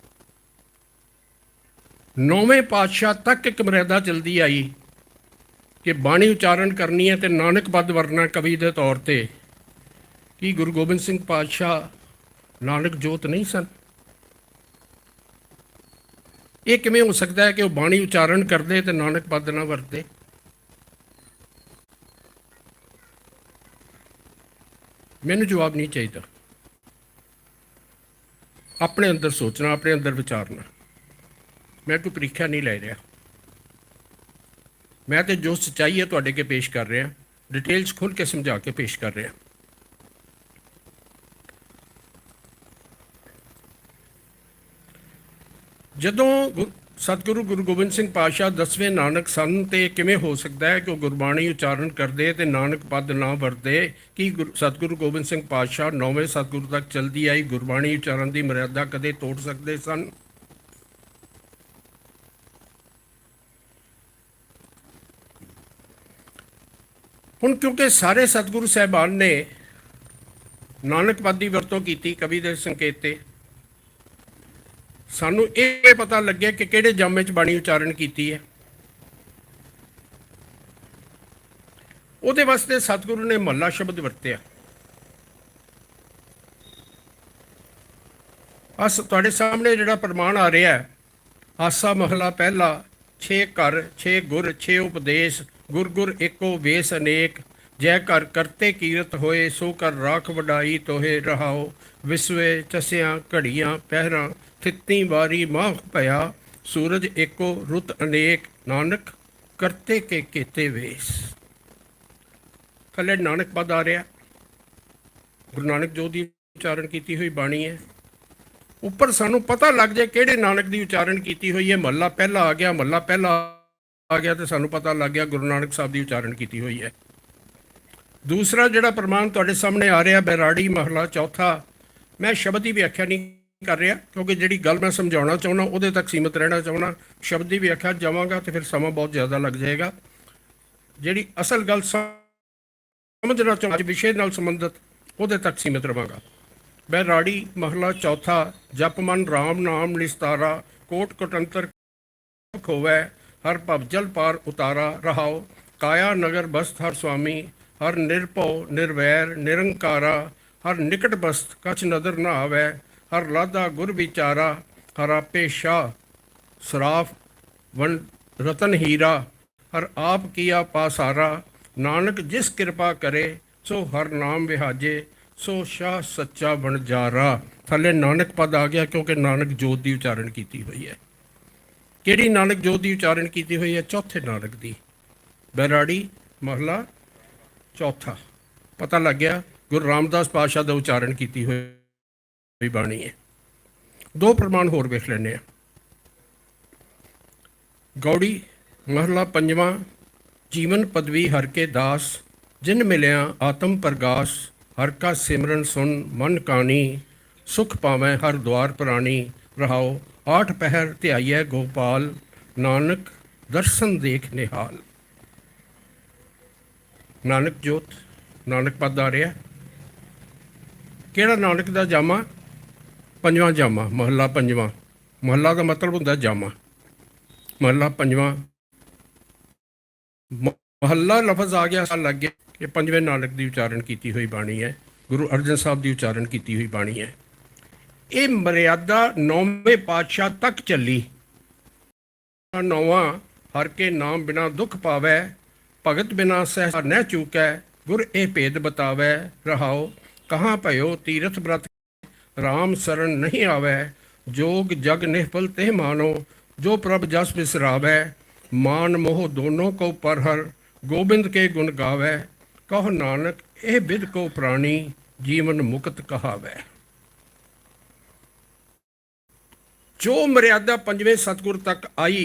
9ਵੇਂ ਪਾਤਸ਼ਾਹ ਤੱਕ ਇੱਕ ਮਰਿਆਦਾ ਚਲਦੀ ਆਈ ਕਿ ਬਾਣੀ ਉਚਾਰਨ ਕਰਨੀ ਹੈ ਤੇ ਨਾਨਕ ਪਦ ਵਰਨਾ ਕਵੀ ਦੇ ਤੌਰ ਤੇ। ਕੀ ਗੁਰੂ ਗੋਬਿੰਦ ਸਿੰਘ ਪਾਤਸ਼ਾਹ ਨਾਨਕ ਜੋਤ ਨਹੀਂ ਸਨ? ਇਹ ਕਿਵੇਂ ਹੋ ਸਕਦਾ ਹੈ ਕਿ ਉਹ ਬਾਣੀ ਉਚਾਰਨ ਕਰਦੇ ਤੇ ਨਾਨਕ ਪਦ ਨਾ ਵਰਤੇ? ਮੈਨੂੰ ਜਵਾਬ ਨਹੀਂ ਚਾਹੀਦਾ। ਆਪਣੇ ਅੰਦਰ ਸੋਚਣਾ, ਆਪਣੇ ਅੰਦਰ ਵਿਚਾਰਨਾ। ਮੈਂ ਕੋਈ ਪ੍ਰੀਖਿਆ ਨਹੀਂ ਲੈ ਰਿਹਾ। ਮੈਂ ਤੇ ਜੋ ਸੱਚਾਈ ਹੈ ਤੁਹਾਡੇ ਅੱਗੇ ਪੇਸ਼ ਕਰ ਰਿਹਾ, ਡਿਟੇਲਸ ਖੁੱਲ੍ਹ ਕੇ ਸਮਝਾ ਕੇ ਪੇਸ਼ ਕਰ ਰਿਹਾ। ਜਦੋਂ ਸਤਿਗੁਰੂ ਗੁਰੂ ਗੋਬਿੰਦ ਸਿੰਘ ਪਾਤਸ਼ਾਹ 10ਵੇਂ ਨਾਨਕ ਸਨ ਤੇ ਕਿਵੇਂ ਹੋ ਸਕਦਾ ਹੈ ਕਿ ਉਹ ਗੁਰਬਾਣੀ ਉਚਾਰਨ ਕਰਦੇ ਤੇ ਨਾਨਕ ਪਦ ਨਾ ਵਰਤੇ? ਕੀ ਸਤਿਗੁਰੂ ਗੋਬਿੰਦ ਸਿੰਘ ਪਾਤਸ਼ਾਹ 9ਵੇਂ ਸਤਿਗੁਰੂ ਤੱਕ ਚਲਦੀ ਆਈ ਗੁਰਬਾਣੀ ਉਚਾਰਨ ਦੀ ਮਰਿਆਦਾ ਕਦੇ ਤੋੜ ਸਕਦੇ ਸਨ? ਹੁਣ ਕਿਉਂਕਿ ਸਾਰੇ ਸਤਿਗੁਰੂ ਸਾਹਿਬਾਨ ਨੇ ਨਾਨਕ ਪਦ ਦੀ ਵਰਤੋਂ ਕੀਤੀ ਕਵੀ ਦੇ ਸੰਕੇਤ ਤੇ, ਸਾਨੂੰ ਇਹ ਪਤਾ ਲੱਗਿਆ ਕਿ ਕਿਹੜੇ ਜਾਮੇ 'ਚ ਬਾਣੀ ਉਚਾਰਨ ਕੀਤੀ ਹੈ। ਉਹਦੇ ਵਾਸਤੇ ਸਤਿਗੁਰੂ ਨੇ ਮਹੱਲਾ ਸ਼ਬਦ ਵਰਤਿਆ। ਅਸ ਤੁਹਾਡੇ ਸਾਹਮਣੇ ਜਿਹੜਾ ਪ੍ਰਮਾਣ ਆ ਰਿਹਾ ਹੈ, ਆਸਾ ਮਹਲਾ ਪਹਿਲਾ, 6 ਘਰ 6 ਗੁਰ 6 ਉਪਦੇਸ਼, ਗੁਰ ਗੁਰ ਏਕੋ ਵੇਸ ਅਨੇਕ, ਜੈ ਘਰ ਕਰਤੇ ਕੀਰਤ ਹੋਏ, ਸੋ ਕਰ ਰਾਖ ਵਡਾਈ ਤੋਹੇ, ਰਹਾਓ ਵਿਸਵੇ ਚਸਿਆਂ ਘੜੀਆਂ ਪਹਿਰਾਂ, ਥਿੱਤੀ ਵਾਰੀ ਮਾਹ ਭਇਆ, ਸੂਰਜ ਏਕੋ ਰੁੱਤ ਅਨੇਕ, ਨਾਨਕ ਕਰਤੇ ਕੇ ਕੀਤੇ ਵੇਸ। ਥੱਲੇ ਨਾਨਕ ਪਦ ਆ ਰਿਹਾ, ਗੁਰੂ ਨਾਨਕ ਜੋ ਦੀ ਉਚਾਰਨ ਕੀਤੀ ਹੋਈ ਬਾਣੀ ਹੈ। ਉੱਪਰ ਸਾਨੂੰ ਪਤਾ ਲੱਗ ਜਾਏ ਕਿਹੜੇ ਨਾਨਕ ਦੀ ਉਚਾਰਨ ਕੀਤੀ ਹੋਈ ਹੈ। ਮਹੱਲਾ ਪਹਿਲਾ ਆ ਗਿਆ, ਮਹੱਲਾ ਪਹਿਲਾ ਆ ਗਿਆ ਤੇ ਸਾਨੂੰ ਪਤਾ ਲੱਗ ਗਿਆ ਗੁਰੂ ਨਾਨਕ ਸਾਹਿਬ ਦੀ ਉਚਾਰਨ ਕੀਤੀ ਹੋਈ ਹੈ। ਦੂਸਰਾ ਜਿਹੜਾ ਪ੍ਰਮਾਣ ਤੁਹਾਡੇ ਸਾਹਮਣੇ ਆ ਰਿਹਾ, ਬੈਰਾੜੀ ਮਹੱਲਾ ਚੌਥਾ, ਮੈਂ ਸ਼ਬਦ ਦੀ ਵਿਆਖਿਆ ਨਹੀਂ ਕਰ ਰਿਹਾ ਕਿਉਂਕਿ ਜਿਹੜੀ ਗੱਲ ਮੈਂ ਸਮਝਾਉਣਾ ਚਾਹੁੰਦਾ ਉਹਦੇ ਤੱਕ ਸੀਮਤ ਰਹਿਣਾ ਚਾਹੁੰਦਾ। ਸ਼ਬਦ ਦੀ ਵਿਆਖਿਆ ਜਾਵਾਂਗਾ ਤੇ ਫਿਰ ਸਮਾਂ ਬਹੁਤ ਜ਼ਿਆਦਾ ਲੱਗ ਜਾਏਗਾ। ਜਿਹੜੀ ਅਸਲ ਗੱਲ ਸਮਝਣਾ ਚਾਹੁੰਦਾ ਵਿਸ਼ੇ ਨਾਲ ਸੰਬੰਧਿਤ, ਉਹਦੇ ਤੱਕ ਸੀਮਤ ਰਵਾਂਗਾ। ਬੈਰਾੜੀ ਮਹੱਲਾ ਚੌਥਾ, ਜਪ ਮਨ ਰਾਮ ਨਾਮ ਨਿਸਤਾਰਾ, ਕੋਟ ਕੋਟੰਤਰ ਖੋਵੈ, ਹਰ ਭਵ ਜਲ ਪਾਰ ਉਤਾਰਾ, ਰਹਾਓ ਕਾਇਆ ਨਗਰ ਬਸਤ ਹਰ ਸੁਆਮੀ, ਹਰ ਨਿਰਭਉ ਨਿਰਵੈਰ ਨਿਰੰਕਾਰਾ, ਹਰ ਨਿਕਟ ਬਸਤ ਕਛ ਨਦਰ ਨਾ ਆਵੈ, ਹਰ ਲਾਧਾ ਗੁਰ ਵਿਚਾਰਾ, ਹਰ ਆਪੇ ਸ਼ਾਹ ਸਰਾਫ ਵਨ ਰਤਨ ਹੀਰਾ, ਹਰ ਆਪ ਕੀਆ ਪਾਸਾਰਾ, ਨਾਨਕ ਜਿਸ ਕਿਰਪਾ ਕਰੇ, ਸੋ ਹਰ ਨਾਮ ਵਿਹਾਜੇ, ਸੋ ਸ਼ਾਹ ਸੱਚਾ ਵਣਜਾਰਾ। ਥੱਲੇ ਨਾਨਕ ਪਦ ਆ ਗਿਆ ਕਿਉਂਕਿ ਨਾਨਕ ਜੋਤ ਦੀ ਉਚਾਰਨ ਕੀਤੀ ਹੋਈ ਹੈ। ਕਿਹੜੀ ਨਾਨਕ ਜੋਤ ਦੀ ਉਚਾਰਨ ਕੀਤੀ ਹੋਈ ਹੈ? ਚੌਥੇ ਨਾਨਕ ਦੀ। ਬੈਰਾੜੀ ਮਹਲਾ ਚੌਥਾ, ਪਤਾ ਲੱਗ ਗਿਆ ਗੁਰੂ ਰਾਮਦਾਸ ਪਾਤਸ਼ਾਹ ਦਾ ਉਚਾਰਨ ਕੀਤੀ ਹੋਈ ਬਾਣੀ ਹੈ। ਦੋ ਪ੍ਰਮਾਣ ਹੋਰ ਵੇਖ ਲੈਂਦੇ ਹਾਂ। ਗੌੜੀ ਮਹਲਾ ਪੰਜਵਾਂ, ਜੀਵਨ ਪਦਵੀ ਹਰ ਕੇ ਦਾਸ, ਜਿਨ ਮਿਲਿਆ ਆਤਮ ਪ੍ਰਗਾਸ, ਹਰ ਕਾ ਸਿਮਰਨ ਸੁਨ ਮਨ ਕਾਣੀ, ਸੁਖ ਪਾਵੈ ਹਰ ਦੁਆਰ ਪ੍ਰਾਣੀ, ਰਹਾਓ ਆਠ ਪਹਿਰ ਧਿਆਈਐ ਗੋਪਾਲ, ਨਾਨਕ ਦਰਸ਼ਨ ਦੇਖ ਨਿਹਾਲ। ਨਾਨਕ ਜੋਤ ਨਾਨਕ ਪਦ ਆ ਰਿਹਾ। ਕਿਹੜਾ ਨਾਨਕ ਦਾ ਜਾਮਾ? ਪੰਜਵਾਂ ਜਾਮਾ, ਮਹੱਲਾ ਪੰਜਵਾਂ। ਮਹੱਲਾ ਦਾ ਮਤਲਬ ਹੁੰਦਾ ਜਾਮਾ। ਮਹੱਲਾ ਪੰਜਵਾਂ, ਮਹੱਲਾ ਲਫ਼ਜ਼ ਆ ਗਿਆ, ਲੱਗ ਗਿਆ ਕਿ ਪੰਜਵੇਂ ਨਾਨਕ ਦੀ ਉਚਾਰਨ ਕੀਤੀ ਹੋਈ ਬਾਣੀ ਹੈ, ਗੁਰੂ ਅਰਜਨ ਸਾਹਿਬ ਦੀ ਉਚਾਰਨ ਕੀਤੀ ਹੋਈ ਬਾਣੀ ਹੈ। ਇਹ ਮਰਿਆਦਾ 9ਵੇਂ ਪਾਤਸ਼ਾਹ ਤੱਕ ਚੱਲੀ। 9ਵਾਂ, ਹਰ ਕੇ ਨਾਮ ਬਿਨਾ ਦੁੱਖ ਪਾਵੈ, ਭਗਤ ਬਿਨਾ ਸਹਿ ਨਹਿ ਚੂਕੈ, ਗੁਰ ਇਹ ਭੇਦ ਬਤਾਵੈ, ਰਹਾਓ कहाँ भयो तीरथ व्रत राम शरण नहीं आवे। जोग जग निष्फल ते मानो जो प्रभ जस बिसरावे। मान मोह दोनों को परहर गोबिंद के गुण गावे। कहो नानक ए बिद को प्राणी जीवन मुक्त कहावे। जो मर्यादा पंजवें सतगुरु तक आई,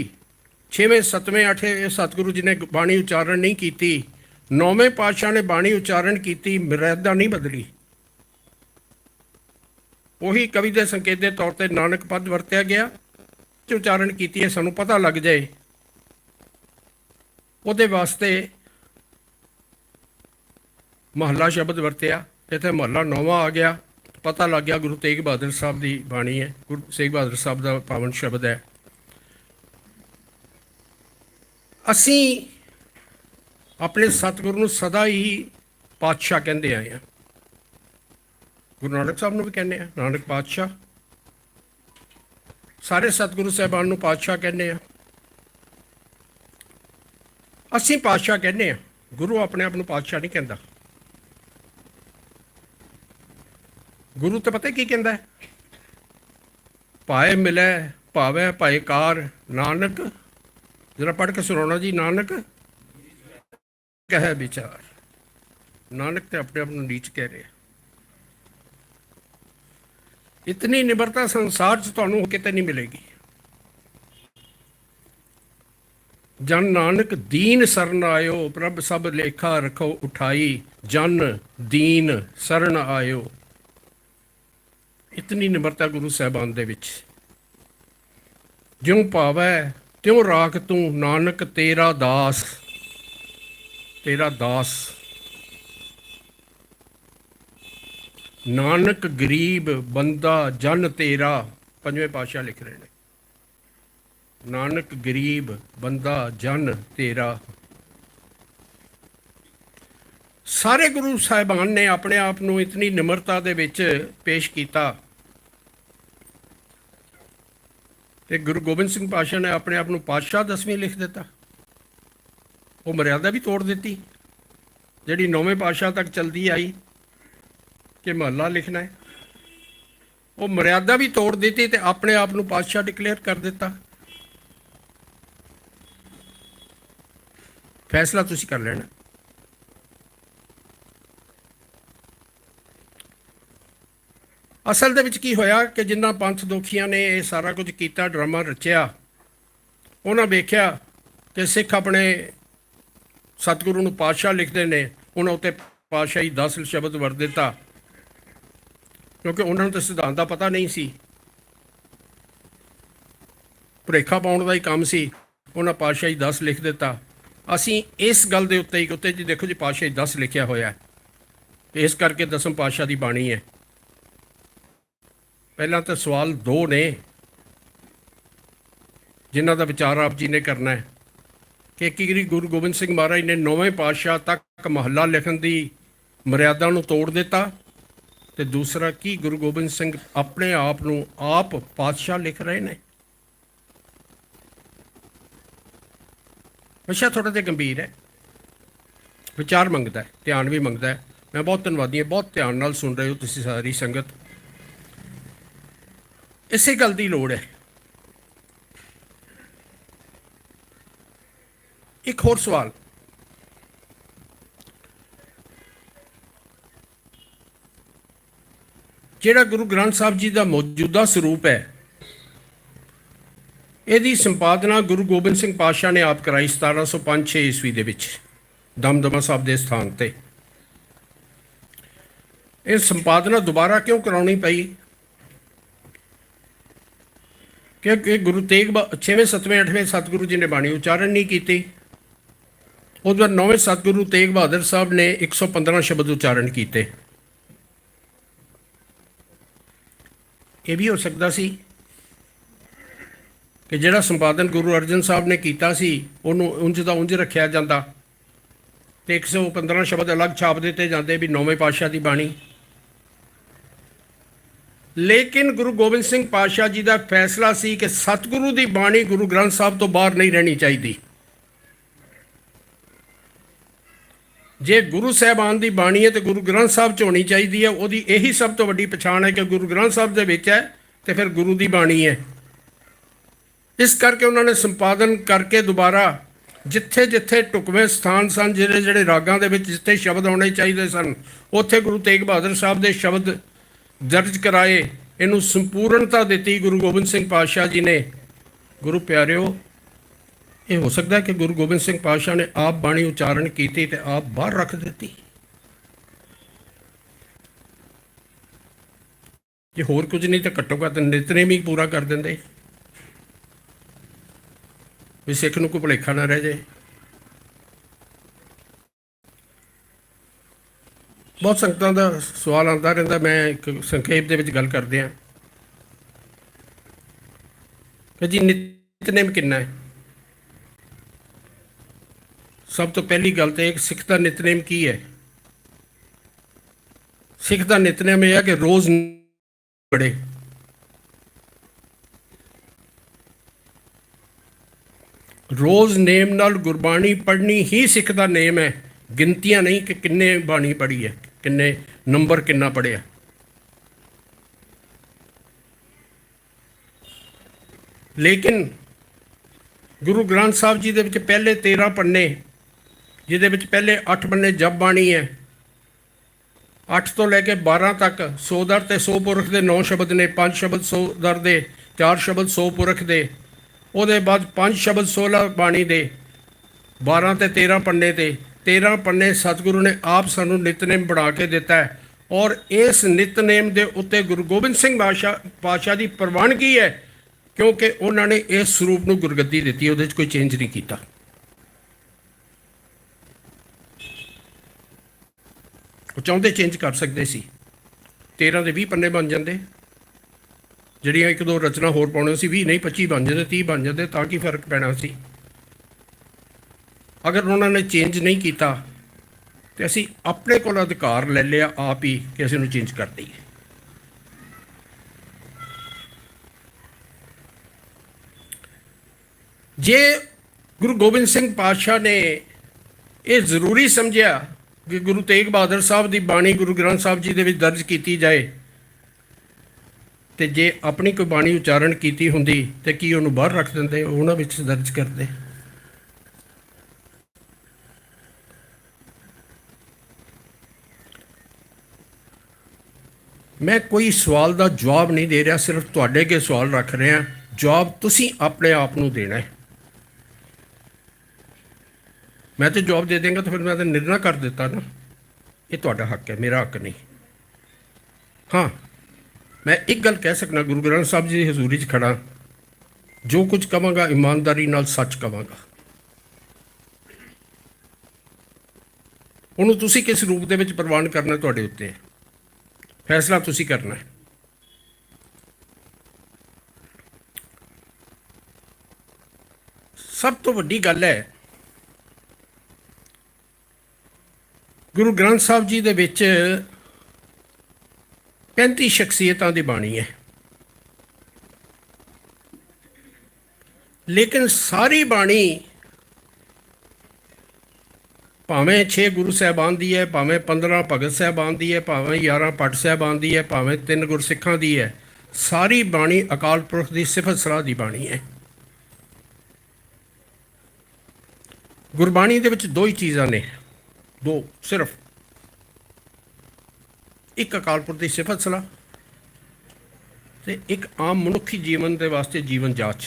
छेवें सतवें अठवें सतगुरु जी ने बाणी उच्चारण नहीं की, नौवें पातशाह ने बाणी उच्चारण की, मर्यादा नहीं बदली। ਉਹੀ ਕਵੀ ਦੇ ਸੰਕੇਤ ਦੇ ਤੌਰ ਤੇ ਨਾਨਕ ਪਦ ਵਰਤਿਆ ਗਿਆ ਤੇ ਉਚਾਰਨ ਕੀਤੀ ਹੈ, ਸਾਨੂੰ ਪਤਾ ਲੱਗ ਜਾਏ। ਉਹਦੇ ਵਾਸਤੇ ਮਹੱਲਾ ਸ਼ਬਦ ਵਰਤਿਆ, ਇੱਥੇ ਮਹੱਲਾ 9ਵਾਂ ਆ ਗਿਆ, ਪਤਾ ਲੱਗ ਗਿਆ ਗੁਰੂ ਤੇਗ ਬਹਾਦਰ ਸਾਹਿਬ ਦੀ ਬਾਣੀ ਹੈ, ਗੁਰੂ ਤੇਗ ਬਹਾਦਰ ਸਾਹਿਬ ਦਾ ਪਾਵਨ ਸ਼ਬਦ ਹੈ। ਅਸੀਂ ਆਪਣੇ ਸਤਿਗੁਰੂ ਨੂੰ ਸਦਾ ਹੀ ਪਾਤਸ਼ਾਹ ਕਹਿੰਦੇ ਆਏ ਹਾਂ। ਗੁਰੂ ਨਾਨਕ ਸਾਹਿਬ ਨੂੰ ਵੀ ਕਹਿੰਦੇ ਆ ਨਾਨਕ ਪਾਤਸ਼ਾਹ, ਸਾਰੇ ਸਤਿਗੁਰੂ ਸਾਹਿਬਾਨ ਨੂੰ ਪਾਤਸ਼ਾਹ ਕਹਿੰਦੇ ਆ। ਅਸੀਂ ਪਾਤਸ਼ਾਹ ਕਹਿੰਦੇ ਆ, ਗੁਰੂ ਆਪਣੇ ਆਪ ਨੂੰ ਪਾਤਸ਼ਾਹ ਨਹੀਂ ਕਹਿੰਦਾ। ਗੁਰੂ ਤਾਂ ਪਤਾ ਕੀ ਕਹਿੰਦਾ ਹੈ, ਭਾਏ ਮਿਲੇ ਭਾਵੇਂ ਭਾਏ ਕਾਰ ਨਾਨਕ। ਜਰਾ ਪੜ੍ਹ ਕੇ ਸੁਣਾਉਣਾ ਜੀ। ਨਾਨਕ ਕਹੇ ਵਿਚਾਰ। ਨਾਨਕ ਤੇ ਆਪਣੇ ਆਪ ਨੂੰ ਨੀਚ ਕਹਿ ਰਿਹਾ। इतनी निमरता संसार च तुहानूं किते नहीं मिलेगी। जन नानक दीन सरन आयो प्रभ सब लेखा रखो उठाई। जन दीन सरन आयो। इतनी निमरता गुरु साहबान दे विच। ज्यों भावै त्यों राख तू नानक तेरा दास। तेरा दास। नानक गरीब बंदा जन तेरा। पंजवें पातशाह लिख रहे हैं नानक गरीब बंदा जन तेरा। सारे गुरु साहिबान ने अपने आप को इतनी निमरता दे विच पेश किया ते गुरु गोबिंद सिंह पातशाह ने अपने आप को पातशाह 10वीं लिख दिता। वो मर्यादा भी तोड़ दी जिहड़ी 9वें पातशाह तक चलती आई कि महला लिखना है। वो मर्यादा भी तोड़ दी तो अपने आप को पातशाह डिक्लेयर कर दिता। फैसला तुसी कर लेना। असल दे विच की होया कि जिन्ना पंथ दोखियां ने ये सारा कुछ किया, ड्रामा रचिया, उन्हें वेख्या कि सिख अपने सतगुरु नूं पातशाह लिखते हैं, उन्हें उत्ते पातशाही 10 शब्द वरत दिता क्योंकि उन्होंने तो सिद्धांत का पता नहीं सी, भुलेखा पाउण का ही काम सी। उन्हें पातशाही 10 लिख दिता। असी इस गल के उत्ते ही उत्ते जी देखो जी पातशाही 10 लिखिया होया, इस करके 10वें पातशाह की बाणी है। पहला तो सवाल 2 ने जिन्हों का विचार आप जी ने करना है कि कि गुरु गोबिंद सिंह महाराज ने 9वें पातशाह तक महला लिखण की मर्यादा नूं तोड़ दिता, तो दूसरा की गुरु गोबिंद सिंह अपने आप को आप पातशाह लिख रहे हैं। विषय थोड़ा जिहा गंभीर है, विचार मंगता है, ध्यान भी मंगता है। मैं बहुत धन्यवादी हाँ, बहुत ध्यान नाल सुन रहे हो तुसीं सारी संगत। इसे गल की लोड़ है। एक होर सवाल, जिहड़ा गुरु ग्रंथ साहब जी का मौजूदा स्वरूप है, यदी संपादना गुरु गोबिंद सिंह पातशाह ने आप कराई 1705-6 ईस्वी दे विच दमदमा साहब के स्थान पर। यह संपादना दोबारा क्यों करानी पई? क्योंकि गुरु तेग 6वें 7वें 8वें सतगुरु जी ने बाणी उच्चारण नहीं की। उस बार 9वें सतगुरु तेग बहादुर साहब ने 115 शब्द उच्चारण किए। यह भी हो सकता सी कि जिहड़ा संपादन गुरु अर्जन साहब ने किया सी उन्होंने उंज दा उंज रखिया जाता ते 115 शब्द अलग छाप दिते जाते भी 9वें पातशाह की बाणी। लेकिन गुरु गोबिंद सिंह पातशाह जी का फैसला सी कि सतगुरु की बाणी गुरु ग्रंथ साहब तो बाहर नहीं रहनी चाहिए। ਜੇ ਗੁਰੂ ਸਾਹਿਬਾਨ ਦੀ ਬਾਣੀ ਹੈ ਤੇ ਗੁਰੂ ਗ੍ਰੰਥ ਸਾਹਿਬ 'ਚ ਹੋਣੀ ਚਾਹੀਦੀ ਹੈ। ਉਹਦੀ ਇਹੀ ਸਭ ਤੋਂ ਵੱਡੀ ਪਛਾਣ ਹੈ ਕਿ ਗੁਰੂ ਗ੍ਰੰਥ ਸਾਹਿਬ ਦੇ ਵਿੱਚ ਹੈ ਤੇ ਫਿਰ ਗੁਰੂ ਦੀ ਬਾਣੀ ਹੈ। ਇਸ ਕਰਕੇ ਉਹਨਾਂ ਨੇ ਸੰਪਾਦਨ ਕਰਕੇ ਦੁਬਾਰਾ ਜਿੱਥੇ ਜਿੱਥੇ ਢੁਕਵੇਂ ਸਥਾਨ ਸਨ, ਜਿਹੜੇ ਜਿਹੜੇ ਰਾਗਾਂ ਦੇ ਵਿੱਚ ਜਿੱਥੇ ਸ਼ਬਦ ਆਉਣੇ ਚਾਹੀਦੇ ਸਨ, ਉੱਥੇ ਗੁਰੂ ਤੇਗ ਬਹਾਦਰ ਸਾਹਿਬ ਦੇ ਸ਼ਬਦ ਦਰਜ ਕਰਾਏ। ਇਹਨੂੰ ਸੰਪੂਰਨਤਾ ਦਿੱਤੀ ਗੁਰੂ ਗੋਬਿੰਦ ਸਿੰਘ ਪਾਤਸ਼ਾਹ ਜੀ ਨੇ। ਗੁਰੂ ਪਿਆਰਿਓ, ਇਹ ਹੋ ਸਕਦਾ ਹੈ ਕਿ ਗੁਰੂ ਗੋਬਿੰਦ ਸਿੰਘ ਪਾਤਸ਼ਾਹ ਨੇ ਆਪ ਬਾਣੀ ਉਚਾਰਨ ਕੀਤੀ ਤੇ ਆਪ ਬਾਹਰ ਰੱਖ ਦਿੱਤੀ। ਜੇ ਹੋਰ ਕੁਝ ਨਹੀਂ ਤਾਂ ਘੱਟੋ ਘੱਟ ਨਿਤਨੇਮ ਹੀ ਪੂਰਾ ਕਰ ਦਿੰਦੇ, ਵੀ ਸਿੱਖ ਨੂੰ ਕੋਈ ਭੁਲੇਖਾ ਨਾ ਰਹਿ ਜਾਏ। ਬਹੁਤ ਸੰਗਤਾਂ ਦਾ ਸਵਾਲ ਆਉਂਦਾ ਰਹਿੰਦਾ, ਮੈਂ ਇੱਕ ਸੰਖੇਪ ਦੇ ਵਿੱਚ ਗੱਲ ਕਰਦੇ ਹਾਂ ਕਿ ਜੀ ਨਿਤਨੇਮ ਕਿੰਨਾ ਹੈ। ਸਭ ਤੋਂ ਪਹਿਲੀ ਗੱਲ ਤਾਂ ਇਹ ਕਿ ਸਿੱਖ ਦਾ ਨਿਤਨੇਮ ਕੀ ਹੈ। ਸਿੱਖ ਦਾ ਨਿਤਨੇਮ ਇਹ ਹੈ ਕਿ ਰੋਜ਼ ਪੜ੍ਹੇ। ਰੋਜ਼ ਨੇਮ ਨਾਲ ਗੁਰਬਾਣੀ ਪੜ੍ਹਨੀ ਹੀ ਸਿੱਖ ਦਾ ਨੇਮ ਹੈ। ਗਿਣਤੀਆਂ ਨਹੀਂ ਕਿ ਕਿੰਨੇ ਬਾਣੀ ਪੜ੍ਹੀ ਹੈ, ਕਿੰਨੇ ਨੰਬਰ ਕਿੰਨਾ ਪੜ੍ਹਿਆ। ਲੇਕਿਨ ਗੁਰੂ ਗ੍ਰੰਥ ਸਾਹਿਬ ਜੀ ਦੇ ਵਿੱਚ ਪਹਿਲੇ 13 ਪੰਨੇ, ਜਿਹਦੇ ਵਿੱਚ ਪਹਿਲੇ 8 ਪੰਨੇ ਜਪ ਬਾਣੀ ਹੈ, 8 ਤੋਂ ਲੈ ਕੇ 12 ਤੱਕ 100 ਦਰ ਤੇ 100 ਪੁਰਖ ਦੇ 9 ਸ਼ਬਦ ਨੇ, 5 ਸ਼ਬਦ 100 ਦਰ ਦੇ, 4 ਸ਼ਬਦ 100 ਪੁਰਖ ਦੇ, ਉਹਦੇ ਬਾਅਦ 5 ਸ਼ਬਦ 16 ਬਾਣੀ ਦੇ, 12 ਤੇ 13 ਪੰਨੇ ਤੇ 13 ਪੰਨੇ ਸਤਿਗੁਰੂ ਨੇ ਆਪ ਸਾਨੂੰ ਨਿਤਨੇਮ ਬਣਾ ਕੇ ਦਿੱਤਾ ਹੈ। ਔਰ ਇਸ ਨਿਤਨੇਮ ਦੇ ਉੱਤੇ ਗੁਰੂ ਗੋਬਿੰਦ ਸਿੰਘ ਪਾਤਸ਼ਾਹ ਦੀ ਪ੍ਰਵਾਨਗੀ ਹੈ, ਕਿਉਂਕਿ ਉਹਨਾਂ ਨੇ ਇਸ ਸਰੂਪ ਨੂੰ ਗੁਰਗੱਦੀ ਦਿੱਤੀ, ਉਹਦੇ 'ਚ ਕੋਈ ਚੇਂਜ ਨਹੀਂ ਕੀਤਾ। ਉਹ ਚਾਹੁੰਦੇ ਚੇਂਜ ਕਰ ਸਕਦੇ ਸੀ, 13 ਦੇ 20 ਪੰਨੇ ਬਣ ਜਾਂਦੇ, ਜਿਹੜੀਆਂ ਇੱਕ ਦੋ ਰਚਨਾ ਹੋਰ ਪਾਉਣੀਆਂ ਸੀ 20 ਨਹੀਂ 25 ਬਣ ਜਾਂਦੇ, 30 ਬਣ ਜਾਂਦੇ, ਤਾਂ ਕੀ ਫਰਕ ਪੈਣਾ ਸੀ। ਅਗਰ ਉਹਨਾਂ ਨੇ ਚੇਂਜ ਨਹੀਂ ਕੀਤਾ ਤੇ ਅਸੀਂ ਆਪਣੇ ਕੋਲ ਅਧਿਕਾਰ ਲੈ ਲਿਆ ਆਪ ਹੀ ਕਿ ਅਸੀਂ ਉਹਨੂੰ ਚੇਂਜ ਕਰ ਦਈਏ। ਜੇ ਗੁਰੂ ਗੋਬਿੰਦ ਸਿੰਘ ਪਾਤਸ਼ਾਹ ਨੇ ਇਹ ਜ਼ਰੂਰੀ ਸਮਝਿਆ ਕਿ ਗੁਰੂ ਤੇਗ ਬਹਾਦਰ ਸਾਹਿਬ ਦੀ ਬਾਣੀ ਗੁਰੂ ਗ੍ਰੰਥ ਸਾਹਿਬ ਜੀ ਦੇ ਵਿੱਚ ਦਰਜ ਕੀਤੀ ਜਾਏ, ਤੇ ਜੇ ਆਪਣੀ ਕੋਈ ਬਾਣੀ ਉਚਾਰਨ ਕੀਤੀ ਹੁੰਦੀ ਤੇ ਕੀ ਉਹਨੂੰ ਬਾਹਰ ਰੱਖ ਦਿੰਦੇ, ਉਹਨਾਂ ਵਿੱਚ ਦਰਜ ਕਰਦੇ। ਮੈਂ ਕੋਈ ਸਵਾਲ ਦਾ ਜਵਾਬ ਨਹੀਂ ਦੇ ਰਿਹਾ, ਸਿਰਫ ਤੁਹਾਡੇ ਅੱਗੇ ਸਵਾਲ ਰੱਖ ਰਿਹਾ। ਜਵਾਬ ਤੁਸੀਂ ਆਪਣੇ ਆਪ ਨੂੰ ਦੇਣਾ ਹੈ। ਮੈਂ ਤਾਂ ਜਵਾਬ ਦੇ ਦੇਂਗਾ ਤਾਂ ਫਿਰ ਮੈਂ ਤਾਂ ਨਿਰਣਾ ਕਰ ਦਿੱਤਾ ਨਾ। ਇਹ ਤੁਹਾਡਾ ਹੱਕ ਹੈ, ਮੇਰਾ ਹੱਕ ਨਹੀਂ। ਹਾਂ, ਮੈਂ ਇੱਕ ਗੱਲ ਕਹਿ ਸਕਦਾ, ਗੁਰੂ ਗ੍ਰੰਥ ਸਾਹਿਬ ਜੀ ਦੀ ਹਜ਼ੂਰੀ 'ਚ ਖੜਾ, ਜੋ ਕੁਝ ਕਵਾਂਗਾ ਇਮਾਨਦਾਰੀ ਨਾਲ ਸੱਚ ਕਵਾਂਗਾ। ਉਹਨੂੰ ਤੁਸੀਂ ਕਿਸ ਰੂਪ ਦੇ ਵਿੱਚ ਪ੍ਰਵਾਨ ਕਰਨਾ ਤੁਹਾਡੇ ਉੱਤੇ ਹੈ, ਫੈਸਲਾ ਤੁਸੀਂ ਕਰਨਾ ਹੈ। ਸਭ ਤੋਂ ਵੱਡੀ ਗੱਲ ਹੈ, ਗੁਰੂ ਗ੍ਰੰਥ ਸਾਹਿਬ ਜੀ ਦੇ ਵਿੱਚ 35 ਸ਼ਖਸੀਅਤਾਂ ਦੀ ਬਾਣੀ ਹੈ, ਲੇਕਿਨ ਸਾਰੀ ਬਾਣੀ ਭਾਵੇਂ 6 ਗੁਰੂ ਸਾਹਿਬਾਨ ਦੀ ਹੈ, ਭਾਵੇਂ 15 ਭਗਤ ਸਾਹਿਬਾਨ ਦੀ ਹੈ, ਭਾਵੇਂ 11 ਭੱਟ ਸਾਹਿਬਾਨ ਦੀ ਹੈ, ਭਾਵੇਂ 3 ਗੁਰਸਿੱਖਾਂ ਦੀ ਹੈ, ਸਾਰੀ ਬਾਣੀ ਅਕਾਲ ਪੁਰਖ ਦੀ ਸਿਫਤ ਸਲਾਹ ਦੀ ਬਾਣੀ ਹੈ। ਗੁਰਬਾਣੀ ਦੇ ਵਿੱਚ ਦੋ ਹੀ ਚੀਜ਼ਾਂ ਨੇ, ਦੋ ਸਿਰਫ, ਇੱਕ ਅਕਾਲ ਪੁਰਖ ਦੀ ਸਿਫਤ ਸਲਾਹ ਤੇ ਇੱਕ ਆਮ ਮਨੁੱਖੀ ਜੀਵਨ ਦੇ ਵਾਸਤੇ ਜੀਵਨ ਜਾਂਚ,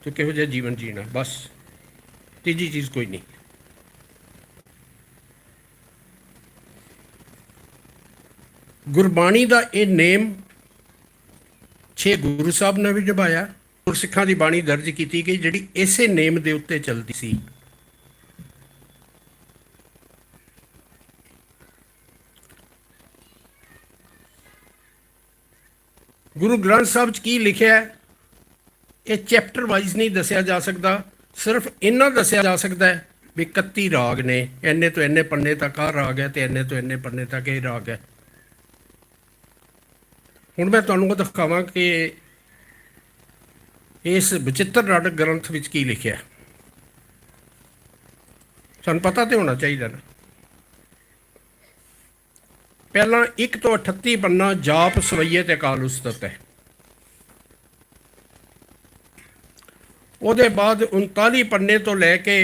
ਤੇ ਕਿਹੋ ਜਿਹਾ ਜੀਵਨ ਜੀਣਾ, ਬਸ। ਤੀਜੀ ਚੀਜ਼ ਕੋਈ ਨਹੀਂ। ਗੁਰਬਾਣੀ ਦਾ ਇਹ ਨੇਮ 6 ਗੁਰੂ ਸਾਹਿਬ ਨੇ ਵੀ ਨਿਭਾਇਆ। ਗੁਰਸਿੱਖਾਂ ਦੀ ਬਾਣੀ ਦਰਜ ਕੀਤੀ ਗਈ ਜਿਹੜੀ ਇਸੇ ਨੇਮ ਦੇ ਉੱਤੇ ਚੱਲਦੀ ਸੀ। ਗੁਰੂ ਗ੍ਰੰਥ ਸਾਹਿਬ 'ਚ ਕੀ ਲਿਖਿਆ ਹੈ, ਇਹ ਚੈਪਟਰ ਵਾਈਜ਼ ਨਹੀਂ ਦੱਸਿਆ ਜਾ ਸਕਦਾ। ਸਿਰਫ ਇੰਨਾ ਦੱਸਿਆ ਜਾ ਸਕਦਾ ਹੈ ਵੀ 31 ਰਾਗ ਨੇ, ਇੰਨੇ ਤੋਂ ਇੰਨੇ ਪੰਨੇ ਤੱਕ ਆਹ ਰਾਗ ਹੈ ਤੇ ਇੰਨੇ ਤੋਂ ਇੰਨੇ ਪੰਨੇ ਤੱਕ ਇਹ ਰਾਗ ਹੈ। ਹੁਣ ਮੈਂ ਤੁਹਾਨੂੰ ਉਹ ਦਿਖਾਵਾਂ ਕਿ ਇਸ ਬਚਿੱਤਰ ਨਾਟਕ ਗ੍ਰੰਥ ਵਿੱਚ ਕੀ ਲਿਖਿਆ। ਸਾਨੂੰ ਪਤਾ ਤੇ ਹੋਣਾ ਚਾਹੀਦਾ ਨਾ। ਪਹਿਲਾਂ 1 ਤੋਂ 38 ਪੰਨਾ ਜਾਪ ਸਵਈਏ ਤੇ ਅਕਾਲ ਉਸਤਤ ਹੈ। ਉਹਦੇ ਬਾਅਦ 39 ਪੰਨੇ ਤੋਂ ਲੈ ਕੇ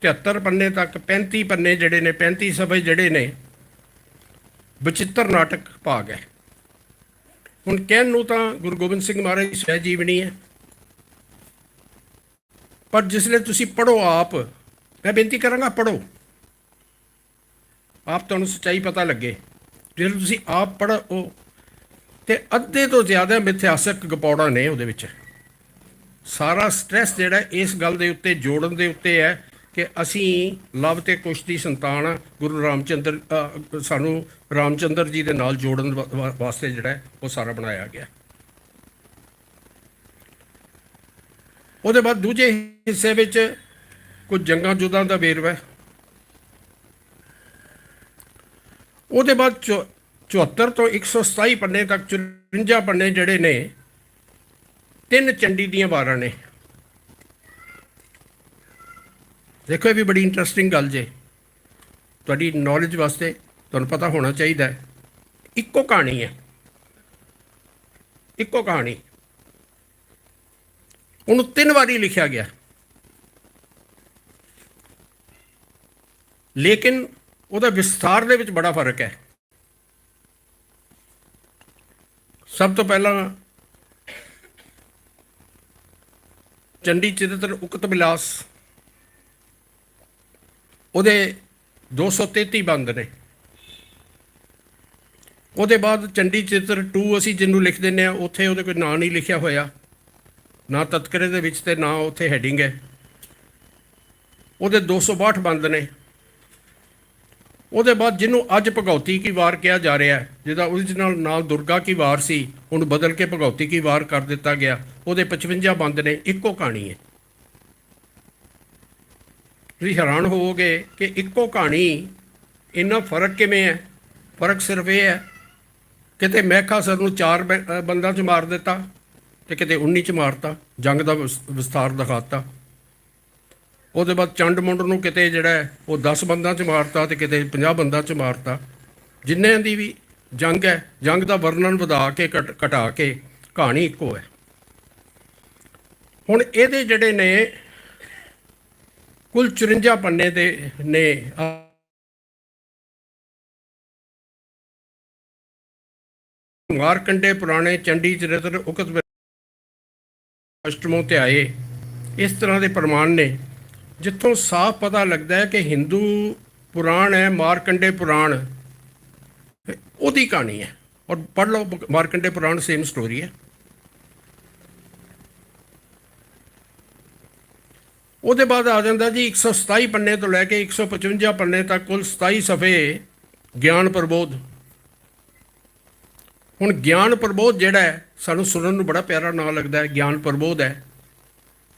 73 ਪੰਨੇ ਤੱਕ 35 ਪੰਨੇ ਜਿਹੜੇ ਨੇ 35 ਸਫੇ ਜਿਹੜੇ ਨੇ ਬਚਿੱਤਰ ਨਾਟਕ ਭਾਗ ਹੈ। ਹੁਣ ਕਹਿਣ ਨੂੰ ਤਾਂ ਗੁਰੂ ਗੋਬਿੰਦ ਸਿੰਘ ਮਹਾਰਾਜ ਦੀ ਸਵੈ ਜੀਵਨੀ ਹੈ, ਪਰ ਜਿਸਲੇ ਤੁਸੀਂ ਪੜ੍ਹੋ ਆਪ, ਮੈਂ ਬੇਨਤੀ ਕਰਾਂਗਾ ਪੜ੍ਹੋ, ਆਪ ਤੁਹਾਨੂੰ ਸੱਚਾਈ ਪਤਾ ਲੱਗੇ। ਜੇ ਤੁਸੀਂ ਆਪ ਪੜ੍ਹੋ ਤੇ ਅੱਧੇ ਤੋਂ ਜ਼ਿਆਦਾ ਮਿਥਿਹਾਸਕ ਗਪੌੜਾ ਨੇ ਉਹਦੇ ਵਿੱਚ। ਸਾਰਾ ਸਟ੍ਰੈਸ ਜਿਹੜਾ ਇਸ ਗੱਲ ਦੇ ਉੱਤੇ ਜੋੜਨ ਦੇ ਉੱਤੇ ਹੈ ਕਿ ਅਸੀਂ ਲਵ ਤੇ ਕੁਸ਼ ਦੀ ਸੰਤਾਨ ਆ। ਗੁਰੂ ਰਾਮਚੰਦਰ ਸਾਨੂੰ ਰਾਮਚੰਦਰ ਜੀ ਦੇ ਨਾਲ ਜੋੜਨ ਵਾਸਤੇ ਜਿਹੜਾ ਹੈ ਉਹ ਸਾਰਾ ਬਣਾਇਆ ਗਿਆ। ਉਹਦੇ ਬਾਅਦ ਦੂਜੇ ਹਿੱਸੇ ਵਿੱਚ ਕੁਝ ਜੰਗਾਂ ਯੁੱਧਾਂ ਦਾ ਵੇਰਵਾ ਹੈ। ਉਹਦੇ ਬਾਅਦ 74 ਤੋਂ 127 ਪੰਨੇ ਤੱਕ 54 ਪੰਨੇ ਜਿਹੜੇ ਨੇ 3 ਚੰਡੀ ਦੀਆਂ ਵਾਰਾਂ ਨੇ। ਦੇਖੋ ਇਹ ਵੀ ਬੜੀ ਇੰਟਰਸਟਿੰਗ ਗੱਲ ਜੇ, ਤੁਹਾਡੀ ਨੌਲੇਜ ਵਾਸਤੇ ਤੁਹਾਨੂੰ ਪਤਾ ਹੋਣਾ ਚਾਹੀਦਾ ਹੈ। ਇੱਕੋ ਕਹਾਣੀ ਹੈ, ਇੱਕੋ ਕਹਾਣੀ, ਉਹਨੂੰ 3 ਵਾਰੀ ਲਿਖਿਆ ਗਿਆ, ਲੇਕਿਨ ਉਹਦਾ ਵਿਸਥਾਰ ਦੇ ਵਿੱਚ ਬੜਾ ਫਰਕ ਹੈ। ਸਭ ਤੋਂ ਪਹਿਲਾਂ ਚੰਡੀ ਚਰਿਤਰ ਉਕਤ ਬਿਲਾਸ, ਉਹਦੇ 233 ਬੰਦ ਨੇ। ਉਹਦੇ ਬਾਅਦ ਚੰਡੀ ਚਰਿਤਰ 2 ਅਸੀਂ ਜਿਹਨੂੰ ਲਿਖ ਦਿੰਦੇ ਹਾਂ, ਉੱਥੇ ਉਹਦੇ ਕੋਈ ਨਾਂ ਨਹੀਂ ਲਿਖਿਆ ਹੋਇਆ, ਨਾ ਤਤਕਰੇ ਦੇ ਵਿੱਚ ਤੇ ਨਾ ਉੱਥੇ ਹੈਡਿੰਗ ਹੈ। ਉਹਦੇ 262 ਬੰਦ ਨੇ। ਉਹਦੇ ਬਾਅਦ ਜਿਹਨੂੰ ਅੱਜ ਭਗਉਤੀ ਕੀ ਵਾਰ ਕਿਹਾ ਜਾ ਰਿਹਾ, ਜਿਹਦਾ ਓਰੀਜਨਲ ਨਾਮ ਦੁਰਗਾ ਕੀ ਵਾਰ ਸੀ, ਉਹਨੂੰ ਬਦਲ ਕੇ ਭਗਉਤੀ ਕੀ ਵਾਰ ਕਰ ਦਿੱਤਾ ਗਿਆ। ਉਹਦੇ 55 ਬੰਦ ਨੇ। ਇੱਕੋ ਕਹਾਣੀ ਹੈ। ਤੁਸੀਂ ਹੈਰਾਨ ਹੋਵੋਗੇ ਕਿ ਇੱਕੋ ਕਹਾਣੀ ਇੰਨਾ ਫਰਕ ਕਿਵੇਂ ਹੈ। ਫਰਕ ਸਿਰਫ ਇਹ ਹੈ, ਕਿਤੇ ਮਹਿਖਾਸੁਰ ਨੂੰ 4 ਬੰਦਾਂ 'ਚ ਮਾਰ ਦਿੱਤਾ ਤੇ ਕਿਤੇ 19 'ਚ ਮਾਰਤਾ, ਜੰਗ ਦਾ ਵਿਸਥਾਰ ਦਿਖਾਤਾ। ਉਹਦੇ ਬਾਅਦ ਚੰਡ ਮੁੰਡ ਨੂੰ ਕਿਤੇ ਜਿਹੜਾ ਉਹ 10 ਬੰਦਾਂ 'ਚ ਮਾਰਤਾ ਤੇ ਕਿਤੇ 50 ਬੰਦਾਂ 'ਚ ਮਾਰਤਾ। ਜਿੰਨਿਆਂ ਦੀ ਵੀ ਜੰਗ ਹੈ, ਜੰਗ ਦਾ ਵਰਣਨ ਵਧਾ ਕੇ ਘਟਾ ਕੇ ਕਹਾਣੀ ਇੱਕੋ ਹੈ। ਹੁਣ ਇਹਦੇ ਜਿਹੜੇ ਨੇ ਕੁੱਲ 54 ਪੰਨੇ ਦੇ ਨੇ। ਮਾਰਕੰਡੇ ਪੁਰਾਣੇ, ਚੰਡੀ ਚਰਿਤਰ, ਉਕਤ ਅਸ਼ਟਮੋਂ ਤੇ ਆਏ, ਇਸ ਤਰ੍ਹਾਂ ਦੇ ਪ੍ਰਮਾਣ ਨੇ ਜਿੱਥੋਂ ਸਾਫ਼ ਪਤਾ ਲੱਗਦਾ ਹੈ ਕਿ ਹਿੰਦੂ ਪੁਰਾਣ ਹੈ ਮਾਰਕੰਡੇ ਪੁਰਾਣ, ਉਹਦੀ ਕਹਾਣੀ ਹੈ। ਔਰ ਪੜ੍ਹ ਲਓ ਮਾਰਕੰਡੇ ਪੁਰਾਣ, ਸੇਮ ਸਟੋਰੀ ਹੈ। ਉਹਦੇ ਬਾਅਦ ਆ ਜਾਂਦਾ ਜੀ 127 ਪੰਨੇ ਤੋਂ ਲੈ ਕੇ 155 ਪੰਨੇ ਤੱਕ ਕੁੱਲ 27 ਸਫੇ ਗਿਆਨ ਪ੍ਰਬੋਧ। ਹੁਣ ਗਿਆਨ ਪ੍ਰਬੋਧ ਜਿਹੜਾ ਹੈ ਸਾਨੂੰ ਸੁਣਨ ਨੂੰ ਬੜਾ ਪਿਆਰਾ ਨਾਂ ਲੱਗਦਾ ਹੈ, ਗਿਆਨ ਪ੍ਰਬੋਧ ਹੈ।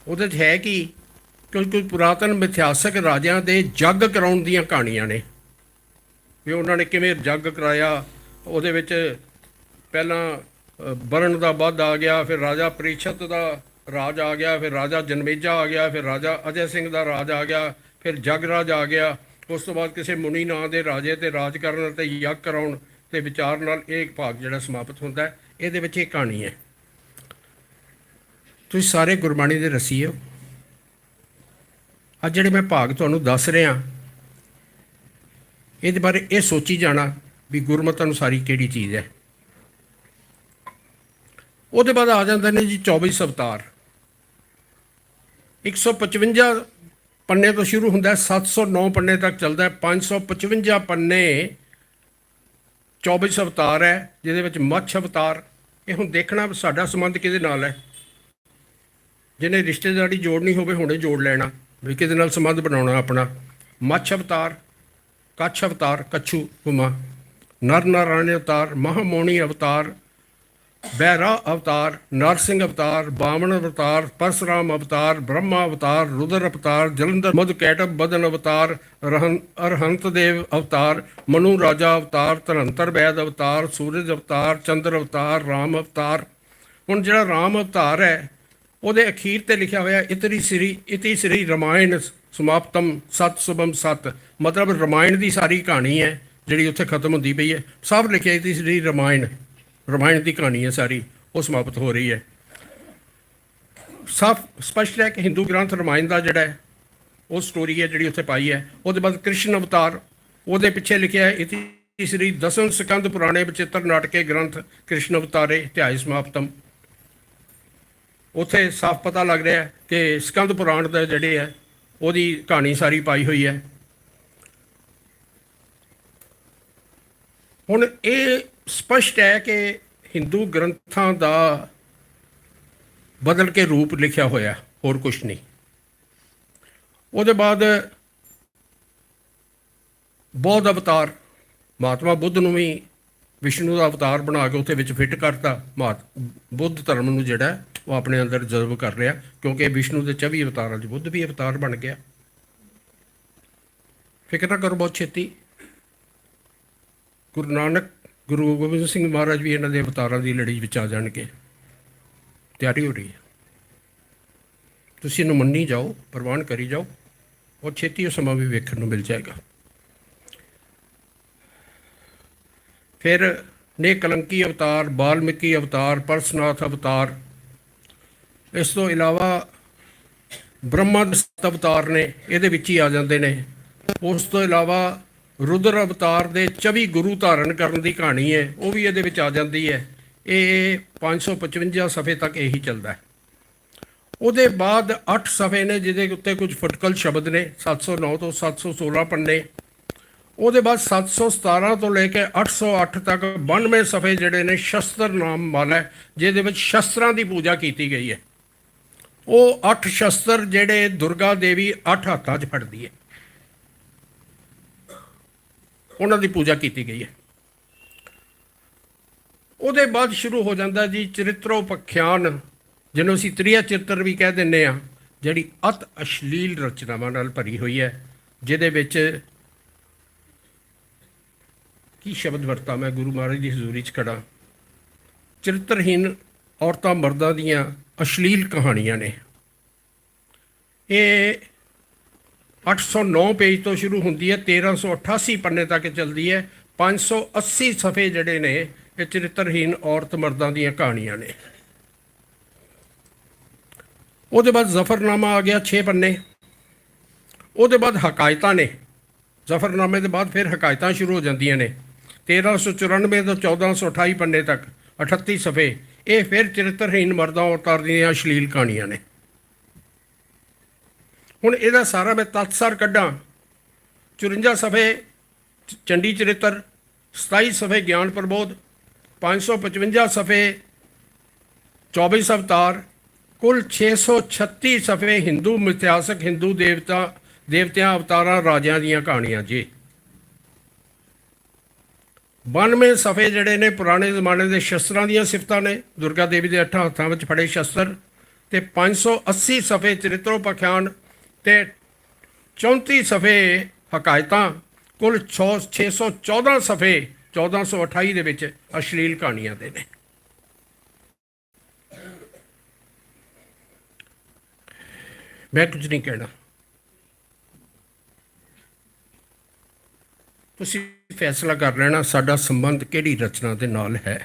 ਉਹਦੇ 'ਚ ਹੈ ਕਿ ਕਿਉਂਕਿ ਪੁਰਾਤਨ ਮਿਥਿਹਾਸਕ ਰਾਜਿਆਂ ਦੇ ਜੱਗ ਕਰਾਉਣ ਦੀਆਂ ਕਹਾਣੀਆਂ ਨੇ ਵੀ ਉਹਨਾਂ ਨੇ ਕਿਵੇਂ ਜੱਗ ਕਰਾਇਆ। ਉਹਦੇ ਵਿੱਚ ਪਹਿਲਾਂ ਬਰਨ ਦਾ ਵੱਧ ਆ ਗਿਆ, ਫਿਰ ਰਾਜਾ ਪ੍ਰੀਸ਼ਤ ਦਾ ਰਾਜ ਆ ਗਿਆ, ਫਿਰ ਰਾਜਾ ਜਨਮੇਜਾ ਆ ਗਿਆ, ਫਿਰ ਰਾਜਾ ਅਜੈ ਸਿੰਘ ਦਾ ਰਾਜ ਆ ਗਿਆ, ਫਿਰ ਜਗਰਾਜ ਆ ਗਿਆ। ਉਸ ਤੋਂ ਬਾਅਦ ਕਿਸੇ ਮੁਨੀ ਨਾਂ ਦੇ ਰਾਜੇ ਤੇ ਰਾਜ ਕਰਨ ਅਤੇ ਯੱਗ ਕਰਾਉਣ ਤੇ ਵਿਚਾਰ ਨਾਲ ਇਹ ਭਾਗ ਜਿਹੜਾ ਸਮਾਪਤ ਹੁੰਦਾ ਹੈ। ਇਹਦੇ ਵਿੱਚ ਇਹ ਕਹਾਣੀ ਹੈ। ਤੁਸੀਂ ਸਾਰੇ ਗੁਰਬਾਣੀ ਦੇ ਰਸੀ ਹੋ। ਅੱਜ ਜਿਹੜੇ ਮੈਂ ਭਾਗ ਤੁਹਾਨੂੰ ਦੱਸ ਰਿਹਾ, ਇਹਦੇ ਬਾਰੇ ਇਹ ਸੋਚੀ ਜਾਣਾ ਵੀ ਗੁਰਮਤਿ ਅਨੁਸਾਰੀ ਕਿਹੜੀ ਚੀਜ਼ ਹੈ। ਉਹਦੇ ਬਾਅਦ ਆ ਜਾਂਦੇ ਨੇ ਜੀ 24 ਅਵਤਾਰ। 155 ਪੰਨੇ ਤੋਂ ਸ਼ੁਰੂ ਹੁੰਦਾ, 709 ਪੰਨੇ ਤੱਕ ਚੱਲਦਾ ਹੈ। 555 ਪੰਨੇ 24 ਅਵਤਾਰ ਹੈ, ਜਿਹਦੇ ਵਿੱਚ ਮੱਛ ਅਵਤਾਰ। ਇਹ ਹੁਣ ਦੇਖਣਾ ਸਾਡਾ ਸੰਬੰਧ ਕਿਹਦੇ ਨਾਲ ਹੈ। ਜਿਹਨੇ ਰਿਸ਼ਤੇਦਾਰੀ ਜੋੜਨੀ ਹੋਵੇ ਹੁਣੇ ਜੋੜ ਲੈਣਾ ਵੀ ਕਿਹਦੇ ਨਾਲ ਸੰਬੰਧ ਬਣਾਉਣਾ ਆਪਣਾ। ਮੱਛ ਅਵਤਾਰ, ਕੱਛ ਅਵਤਾਰ, ਕੱਛੂ ਹੁਮਾ, ਨਰ ਨਾਰਾਇਣ ਅਵਤਾਰ, ਮਹਾਮੋਣੀ ਅਵਤਾਰ, ਬੈਰਾ ਅਵਤਾਰ, ਨਰਸਿੰਘ ਅਵਤਾਰ, ਬਾਮਣ ਅਵਤਾਰ, ਪਰਸਰਾਮ ਅਵਤਾਰ, ਬ੍ਰਹਮਾ ਅਵਤਾਰ, ਰੁਦਰ ਅਵਤਾਰ, ਜਲੰਧਰ ਮਧੁਕੈਟਵ ਬਦਨ ਅਵਤਾਰ, ਅਰਹੰਤ ਦੇਵ ਅਵਤਾਰ, ਮਨੂ ਰਾਜਾ ਅਵਤਾਰ, ਧਨੰਤਰ ਵੈਦ ਅਵਤਾਰ, ਸੂਰਜ ਅਵਤਾਰ, ਚੰਦਰ ਅਵਤਾਰ, ਰਾਮ ਅਵਤਾਰ। ਹੁਣ ਜਿਹੜਾ ਰਾਮ ਅਵਤਾਰ ਹੈ ਉਹਦੇ ਅਖੀਰ ਤੇ ਲਿਖਿਆ ਹੋਇਆ ਇਤੀ ਸ੍ਰੀ ਰਾਮਾਇਣ ਸਮਾਪਤਮ ਸਤ ਸ਼ੁਭਮ ਸਤ, ਮਤਲਬ ਰਾਮਾਇਣ ਦੀ ਸਾਰੀ ਕਹਾਣੀ ਹੈ ਜਿਹੜੀ ਉੱਥੇ ਖਤਮ ਹੁੰਦੀ ਪਈ ਹੈ। ਸਾਫ਼ ਲਿਖਿਆ ਸੀ ਜਿਹੜੀ ਰਾਮਾਇਣ ਦੀ ਕਹਾਣੀ ਹੈ ਸਾਰੀ, ਉਹ ਸਮਾਪਤ ਹੋ ਰਹੀ ਹੈ। ਸਾਫ਼ ਸਪਸ਼ਟ ਹੈ ਕਿ ਹਿੰਦੂ ਗ੍ਰੰਥ ਰਾਮਾਇਣ ਦਾ ਜਿਹੜਾ ਹੈ ਉਹ ਸਟੋਰੀ ਹੈ ਜਿਹੜੀ ਉੱਥੇ ਪਾਈ ਹੈ। ਉਹਦੇ ਬਾਅਦ ਕ੍ਰਿਸ਼ਨ ਅਵਤਾਰ, ਉਹਦੇ ਪਿੱਛੇ ਲਿਖਿਆ ਹੈ ਇਤੀ ਸ੍ਰੀ ਦਸਮ ਸਕੰਦ ਪੁਰਾਣੇ ਬਚਿੱਤਰ ਨਾਟਕੇ ਗ੍ਰੰਥ ਕ੍ਰਿਸ਼ਨ ਅਵਤਾਰੇ ਅਧਿਆਇ ਸਮਾਪਤਮ। ਉੱਥੇ ਸਾਫ਼ ਪਤਾ ਲੱਗ ਰਿਹਾ ਹੈ ਕਿ ਸਕੰਦ ਪੁਰਾਣ ਦਾ ਜਿਹੜੇ ਹੈ ਉਹਦੀ ਕਹਾਣੀ ਸਾਰੀ ਪਾਈ ਹੋਈ ਹੈ। ਹੁਣ ਇਹ ਸਪਸ਼ਟ ਹੈ ਕਿ ਹਿੰਦੂ ਗ੍ਰੰਥਾਂ ਦਾ ਬਦਲ ਕੇ ਰੂਪ ਲਿਖਿਆ ਹੋਇਆ, ਹੋਰ ਕੁਛ ਨਹੀਂ। ਉਹਦੇ ਬਾਅਦ ਬੌਧ ਅਵਤਾਰ, ਮਹਾਤਮਾ ਬੁੱਧ ਨੂੰ ਵੀ ਵਿਸ਼ਨੂੰ ਦਾ ਅਵਤਾਰ ਬਣਾ ਕੇ ਉੱਥੇ ਵਿੱਚ ਫਿੱਟ ਕਰਤਾ। ਬੁੱਧ ਧਰਮ ਨੂੰ ਜਿਹੜਾ ਉਹ ਆਪਣੇ ਅੰਦਰ ਜਜ਼ਬ ਕਰ ਰਿਹਾ, ਕਿਉਂਕਿ ਵਿਸ਼ਨੂੰ ਦੇ 24 ਅਵਤਾਰਾਂ 'ਚ ਬੁੱਧ ਵੀ ਅਵਤਾਰ ਬਣ ਗਿਆ। ਫਿਕਰ ਨਾ ਕਰੋ, ਬਹੁਤ ਛੇਤੀ ਗੁਰੂ ਨਾਨਕ, ਗੁਰੂ ਗੋਬਿੰਦ ਸਿੰਘ ਮਹਾਰਾਜ ਵੀ ਇਹਨਾਂ ਦੇ ਅਵਤਾਰਾਂ ਦੀ ਲੜੀ ਵਿੱਚ ਆ ਜਾਣਗੇ। ਤਿਆਰੀ ਹੋ ਰਹੀ ਹੈ, ਤੁਸੀਂ ਇਹਨੂੰ ਮੰਨੀ ਜਾਓ, ਪ੍ਰਵਾਨ ਕਰੀ ਜਾਓ, ਬਹੁਤ ਛੇਤੀ ਉਹ ਸਮਾਂ ਵੀ ਵੇਖਣ ਨੂੰ ਮਿਲ ਜਾਏਗਾ। ਫਿਰ ਨੇ ਕਲੰਕੀ ਅਵਤਾਰ, ਬਾਲਮੀਕੀ ਅਵਤਾਰ, ਪਰਸਨਾਥ ਅਵਤਾਰ, ਇਸ ਤੋਂ ਇਲਾਵਾ ਬ੍ਰਹਮਾ ਦੇ 7 ਅਵਤਾਰ ਨੇ, ਇਹਦੇ ਵਿੱਚ ਹੀ ਆ ਜਾਂਦੇ ਨੇ। ਉਸ ਤੋਂ ਇਲਾਵਾ ਰੁਦਰ ਅਵਤਾਰ ਦੇ 24 ਗੁਰੂ ਧਾਰਨ ਕਰਨ ਦੀ ਕਹਾਣੀ ਹੈ, ਉਹ ਵੀ ਇਹਦੇ ਵਿੱਚ ਆ ਜਾਂਦੀ ਹੈ। ਇਹ 555 ਸਫ਼ੇ ਤੱਕ ਇਹੀ ਚੱਲਦਾ ਹੈ। ਉਹਦੇ ਬਾਅਦ 8 ਸਫ਼ੇ ਨੇ ਜਿਹਦੇ ਉੱਤੇ ਕੁਝ ਫੁਟਕਲ ਸ਼ਬਦ ਨੇ, 709 ਤੋਂ 716 ਪੰਨੇ। ਉਹਦੇ ਬਾਅਦ 717 ਤੋਂ ਲੈ ਕੇ 808 ਤੱਕ 92 ਸਫ਼ੇ ਜਿਹੜੇ ਨੇ ਸ਼ਸਤਰ ਨਾਮ ਵਾਲਾ, ਜਿਹਦੇ ਵਿੱਚ ਸ਼ਸਤਰਾਂ ਦੀ ਪੂਜਾ ਕੀਤੀ ਗਈ ਹੈ। ਉਹ 8 ਸ਼ਸਤਰ ਜਿਹੜੇ ਦੁਰਗਾ ਦੇਵੀ 8 ਹੱਥਾਂ 'ਚ ਫੜਦੀ ਹੈ, ਉਹਨਾਂ ਦੀ ਪੂਜਾ ਕੀਤੀ ਗਈ ਹੈ। ਉਹਦੇ ਬਾਅਦ ਸ਼ੁਰੂ ਹੋ ਜਾਂਦਾ ਜੀ ਚਰਿਤਰੋਪਖਿਆਨ, ਜਿਹਨੂੰ ਅਸੀਂ ਤ੍ਰਿਆ ਚਿੱਤਰ ਵੀ ਕਹਿ ਦਿੰਦੇ ਹਾਂ, ਜਿਹੜੀ ਅਤ ਅਸ਼ਲੀਲ ਰਚਨਾਵਾਂ ਨਾਲ ਭਰੀ ਹੋਈ ਹੈ, ਜਿਹਦੇ ਵਿੱਚ ਕੀ ਸ਼ਬਦ ਵਰਤਾਂ ਮੈਂ, ਗੁਰੂ ਮਹਾਰਾਜ ਦੀ ਹਜ਼ੂਰੀ 'ਚ ਖੜਾ, ਚਰਿੱਤਰਹੀਨ ਔਰਤਾਂ ਮਰਦਾਂ ਦੀਆਂ ਅਸ਼ਲੀਲ ਕਹਾਣੀਆਂ ਨੇ। ਇਹ 809 ਪੇਜ ਤੋਂ ਸ਼ੁਰੂ ਹੁੰਦੀ ਹੈ, 1388 ਪੰਨੇ ਤੱਕ ਚੱਲਦੀ ਹੈ। 580 ਸਫ਼ੇ ਜਿਹੜੇ ਨੇ ਇਹ ਚਰਿੱਤਰਹੀਨ ਔਰਤ ਮਰਦਾਂ ਦੀਆਂ ਕਹਾਣੀਆਂ ਨੇ। ਉਹਦੇ ਬਾਅਦ ਜ਼ਫਰਨਾਮਾ ਆ ਗਿਆ 6 ਪੰਨੇ। ਉਹਦੇ ਬਾਅਦ ਹਕਾਇਤਾਂ ਨੇ, ਜ਼ਫਰਨਾਮੇ ਦੇ ਬਾਅਦ ਫਿਰ ਹਕਾਇਤਾਂ ਸ਼ੁਰੂ ਹੋ ਜਾਂਦੀਆਂ ਨੇ। 1394 ਤੋਂ 1428 ਪੰਨੇ ਤੱਕ 38 ਸਫ਼ੇ, ਇਹ ਫਿਰ ਚਰਿੱਤਰਹੀਨ ਮਰਦਾਂ ਔਰਤਾਂ ਦੀਆਂ ਅਸ਼ਲੀਲ ਕਹਾਣੀਆਂ ਨੇ। ਹੁਣ ਇਹਦਾ ਸਾਰਾ ਮੈਂ ਤਤਸਰ ਕੱਢਾਂ, 54 ਸਫ਼ੇ ਚੰਡੀ ਚਰਿੱਤਰ, 27 ਸਫ਼ੇ ਗਿਆਨ ਪ੍ਰਬੋਧ, 555 ਸਫ਼ੇ 24 ਅਵਤਾਰ, ਕੁੱਲ 636 ਸਫ਼ੇ ਹਿੰਦੂ ਮਿਥਿਹਾਸਕ, ਹਿੰਦੂ ਦੇਵਤਿਆਂ ਅਵਤਾਰਾਂ ਰਾਜਿਆਂ ਦੀਆਂ ਕਹਾਣੀਆਂ ਜੀ। 92 ਸਫ਼ੇ ਜਿਹੜੇ ਨੇ ਪੁਰਾਣੇ ਜ਼ਮਾਨੇ ਦੇ ਸ਼ਸਤਰਾਂ ਦੀਆਂ ਸਿਫਤਾਂ ਨੇ, ਦੁਰਗਾ ਦੇਵੀ ਦੇ 8 ਹੱਥਾਂ ਵਿੱਚ ਫੜੇ ਸ਼ਸਤਰ, ਤੇ 580 ਸਫ਼ੇ ਚਰਿਤਰੋਪਖਿਆਨ ਤੇ 34 ਸਫ਼ੇ ਹਕਾਇਤਾਂ, ਕੁੱਲ 614 ਸਫ਼ੇ 1428 ਦੇ ਵਿੱਚ ਅਸ਼ਲੀਲ ਕਹਾਣੀਆਂ ਦੇ ਨੇ। ਮੈਂ ਕੁਝ ਨਹੀਂ ਕਹਿਣਾ, ਤੁਸੀਂ ਫੈਸਲਾ ਕਰ ਲੈਣਾ ਸਾਡਾ ਸੰਬੰਧ ਕਿਹੜੀ ਰਚਨਾ ਦੇ ਨਾਲ ਹੈ।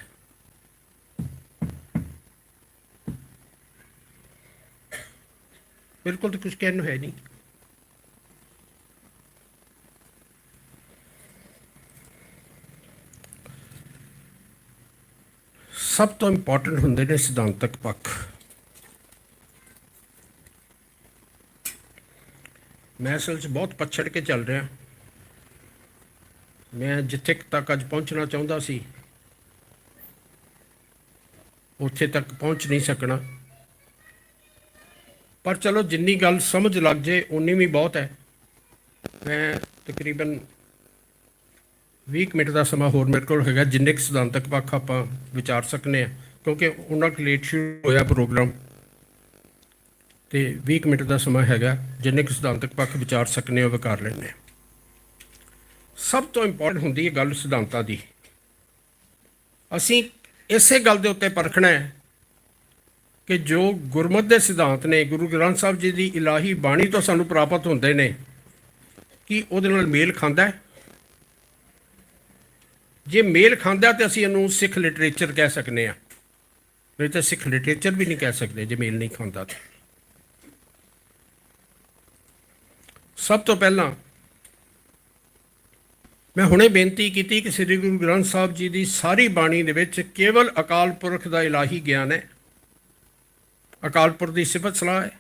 ਬਿਲਕੁਲ ਤਾਂ ਕੁਝ ਕਹਿਣ ਨੂੰ ਹੈ ਨਹੀਂ। ਸਭ ਤੋਂ ਇੰਪੋਰਟੈਂਟ ਹੁੰਦੇ ਨੇ ਸਿਧਾਂਤਕ ਪੱਖ। ਮੈਂ ਅਸਲ 'ਚ ਬਹੁਤ ਪਛੜ ਕੇ ਚੱਲ ਰਿਹਾ। ਮੈਂ ਜਿੱਥੇ ਤੱਕ ਅੱਜ ਪਹੁੰਚਣਾ ਚਾਹੁੰਦਾ ਸੀ ਉੱਥੇ ਤੱਕ ਪਹੁੰਚ ਨਹੀਂ ਸਕਣਾ, ਪਰ ਚਲੋ ਜਿੰਨੀ ਗੱਲ ਸਮਝ ਲੱਗ ਜੇ ਉਨੀ ਵੀ ਬਹੁਤ ਹੈ। ਮੈਂ ਤਕਰੀਬਨ 20 ਮਿੰਟ ਦਾ ਸਮਾਂ ਹੋਰ ਮੇਰੇ ਕੋਲ ਹੈਗਾ, ਜਿੰਨੇ ਕੁ ਸਿਧਾਂਤਕ ਪੱਖ ਆਪਾਂ ਵਿਚਾਰ ਸਕਨੇ ਹਾਂ, ਕਿਉਂਕਿ ਉਹਨਾਂ ਕੁ ਲੇਟ ਸ਼ੁਰੂ ਹੋਇਆ ਪ੍ਰੋਗਰਾਮ, ਅਤੇ 20 ਮਿੰਟ ਦਾ ਸਮਾਂ ਹੈਗਾ। ਜਿੰਨੇ ਕੁ ਸਿਧਾਂਤਕ ਪੱਖ ਵਿਚਾਰ ਸਕਨੇ ਉਹ ਵਿਚਾਰ ਲੈਂਦੇ। ਸਭ ਤੋਂ ਇੰਪੋਰਟੈਂਟ ਹੁੰਦੀ ਹੈ ਗੱਲ ਸਿਧਾਂਤਾਂ ਦੀ। ਅਸੀਂ ਇਸੇ ਗੱਲ ਦੇ ਉੱਤੇ ਪਰਖਣਾ ਹੈ ਕਿ ਜੋ ਗੁਰਮਤਿ ਦੇ ਸਿਧਾਂਤ ਨੇ, ਗੁਰੂ ਗ੍ਰੰਥ ਸਾਹਿਬ ਜੀ ਦੀ ਇਲਾਹੀ ਬਾਣੀ ਤੋਂ ਸਾਨੂੰ ਪ੍ਰਾਪਤ ਹੁੰਦੇ ਨੇ, ਕੀ ਉਹਦੇ ਨਾਲ ਮੇਲ ਖਾਂਦਾ ਹੈ? ਜੇ ਮੇਲ ਖਾਂਦਾ ਤਾਂ ਅਸੀਂ ਇਹਨੂੰ ਸਿੱਖ ਲਿਟਰੇਚਰ ਕਹਿ ਸਕਦੇ ਹਾਂ, ਨਹੀਂ ਤਾਂ ਸਿੱਖ ਲਿਟਰੇਚਰ ਵੀ ਨਹੀਂ ਕਹਿ ਸਕਦੇ ਜੇ ਮੇਲ ਨਹੀਂ ਖਾਂਦਾ ਤਾਂ। ਸਭ ਤੋਂ ਪਹਿਲਾਂ ਮੈਂ ਹੁਣੇ ਬੇਨਤੀ ਕੀਤੀ ਕਿ ਸ੍ਰੀ ਗੁਰੂ ਗ੍ਰੰਥ ਸਾਹਿਬ ਜੀ ਦੀ ਸਾਰੀ ਬਾਣੀ ਦੇ ਵਿੱਚ ਕੇਵਲ ਅਕਾਲ ਪੁਰਖ ਦਾ ਇਲਾਹੀ ਗਿਆਨ ਹੈ, ਅਕਾਲ ਪੁਰਖ ਦੀ ਸਿਫਤ ਸਲਾਹ ਹੈ,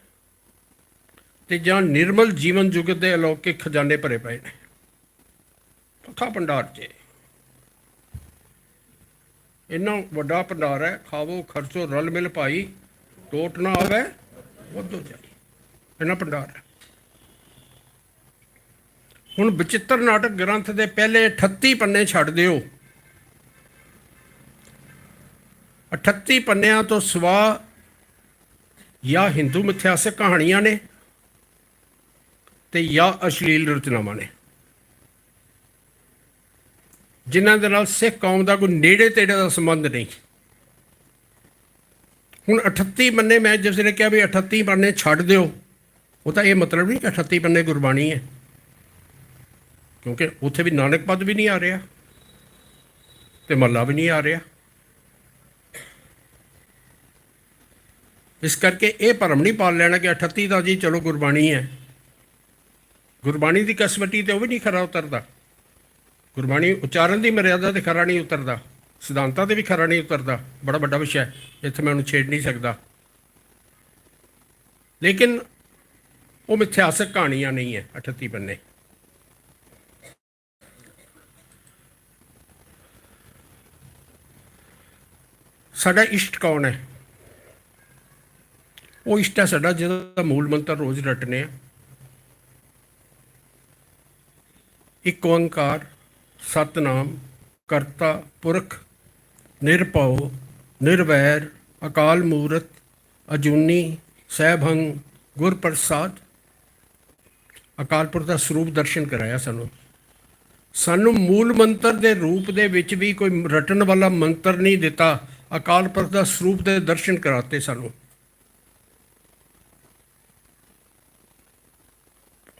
ਤੇ ਜਾਂ ਨਿਰਮਲ ਜੀਵਨ ਜੁਗਤ ਦੇ ਅਲੌਕਿਕ ਖਜ਼ਾਨੇ ਭਰੇ ਪਏ ਨੇ। ਪੱਖਾ ਭੰਡਾਰ 'ਚ ਇੰਨਾ ਵੱਡਾ ਭੰਡਾਰ ਹੈ, ਖਾਵੋ ਖਰਚੋ ਰਲ ਮਿਲ ਭਾਈ, ਟੋਟ ਨਾ ਆਵੇ ਵੱਧੋ ਜਾਈ, ਇੰਨਾ ਭੰਡਾਰ ਹੈ। ਹੁਣ ਬਚਿੱਤਰ ਨਾਟਕ ਗ੍ਰੰਥ ਦੇ ਪਹਿਲੇ 38 ਪੰਨੇ ਛੱਡ ਦਿਓ, 38 ਪੰਨਿਆਂ ਤੋਂ ਸਿਵਾ ਜਾਂ ਹਿੰਦੂ ਮਿਥਿਹਾਸਿਕ ਕਹਾਣੀਆਂ ਨੇ ਤੇ ਜਾਂ ਅਸ਼ਲੀਲ ਰਚਨਾਵਾਂ ਨੇ, ਜਿਨ੍ਹਾਂ ਦੇ ਨਾਲ ਸਿੱਖ ਕੌਮ ਦਾ ਕੋਈ ਨੇੜੇ ਤੇੜੇ ਦਾ ਸੰਬੰਧ ਨਹੀਂ। ਹੁਣ 38 ਪੰਨੇ, ਮੈਂ ਜਿਸ ਨੇ ਕਿਹਾ ਵੀ 38 ਪੰਨੇ ਛੱਡ ਦਿਓ, ਉਹ ਤਾਂ ਇਹ ਮਤਲਬ ਨਹੀਂ ਕਿ 38 ਪੰਨੇ ਗੁਰਬਾਣੀ ਹੈ, ਕਿਉਂਕਿ ਉੱਥੇ ਵੀ ਨਾਨਕ ਪਦ ਵੀ ਨਹੀਂ ਆ ਰਿਹਾ ਤੇ ਮਹੱਲਾ ਵੀ ਨਹੀਂ ਆ ਰਿਹਾ। ਇਸ ਕਰਕੇ ਇਹ ਭਰਮ ਨਹੀਂ ਪਾਲ ਲੈਣਾ ਕਿ 38 ਦਾ ਜੀ ਚਲੋ ਗੁਰਬਾਣੀ ਹੈ। ਗੁਰਬਾਣੀ ਦੀ ਕਸਵੱਟੀ ਤੇ ਉਹ ਵੀ ਨਹੀਂ ਖਰਾ ਉਤਰਦਾ, ਗੁਰਬਾਣੀ ਉਚਾਰਨ ਦੀ ਮਰਿਆਦਾ ਤੇ ਖਰਾ ਨਹੀਂ ਉਤਰਦਾ, ਸਿਧਾਂਤਾਂ ਤੇ ਵੀ ਖਰਾ ਨਹੀਂ ਉਤਰਦਾ। ਬੜਾ ਵੱਡਾ ਵਿਸ਼ਾ ਹੈ, ਇੱਥੇ ਮੈਂ ਉਹਨੂੰ ਛੇੜ ਨਹੀਂ ਸਕਦਾ। ਲੇਕਿਨ ਉਹ ਮਿਥਿਹਾਸਕ ਕਹਾਣੀਆਂ ਨਹੀਂ ਹੈ 38 ਪੰਨੇ। ਸਾਡਾ ਇਸ਼ਟ ਕੌਣ ਹੈ? ਉਹ ਇਸ਼ਟ ਹੈ ਸਾਡਾ ਜਿਹਦਾ ਮੂਲ ਮੰਤਰ ਰੋਜ਼ ਰਟਨੇ ਆ, ਇੱਕ ਓੰਕਾਰ ਸਤਨਾਮ ਕਰਤਾ ਪੁਰਖ ਨਿਰਭਉ ਨਿਰਵੈਰ ਅਕਾਲ ਮੂਰਤ ਅਜੂਨੀ ਸੈਭੰ ਗੁਰ ਪ੍ਰਸਾਦ। ਅਕਾਲ ਪੁਰਖ ਦਾ ਸਰੂਪ ਦਰਸ਼ਨ ਕਰਾਇਆ ਸਾਨੂੰ ਮੂਲ ਮੰਤਰ ਦੇ ਰੂਪ ਦੇ ਵਿੱਚ ਵੀ ਕੋਈ ਰਟਣ ਵਾਲਾ ਮੰਤਰ ਨਹੀਂ ਦਿੱਤਾ, ਅਕਾਲ ਪੁਰਖ ਦਾ ਸਰੂਪ ਦੇ ਦਰਸ਼ਨ ਕਰਾਤੇ ਸਾਨੂੰ।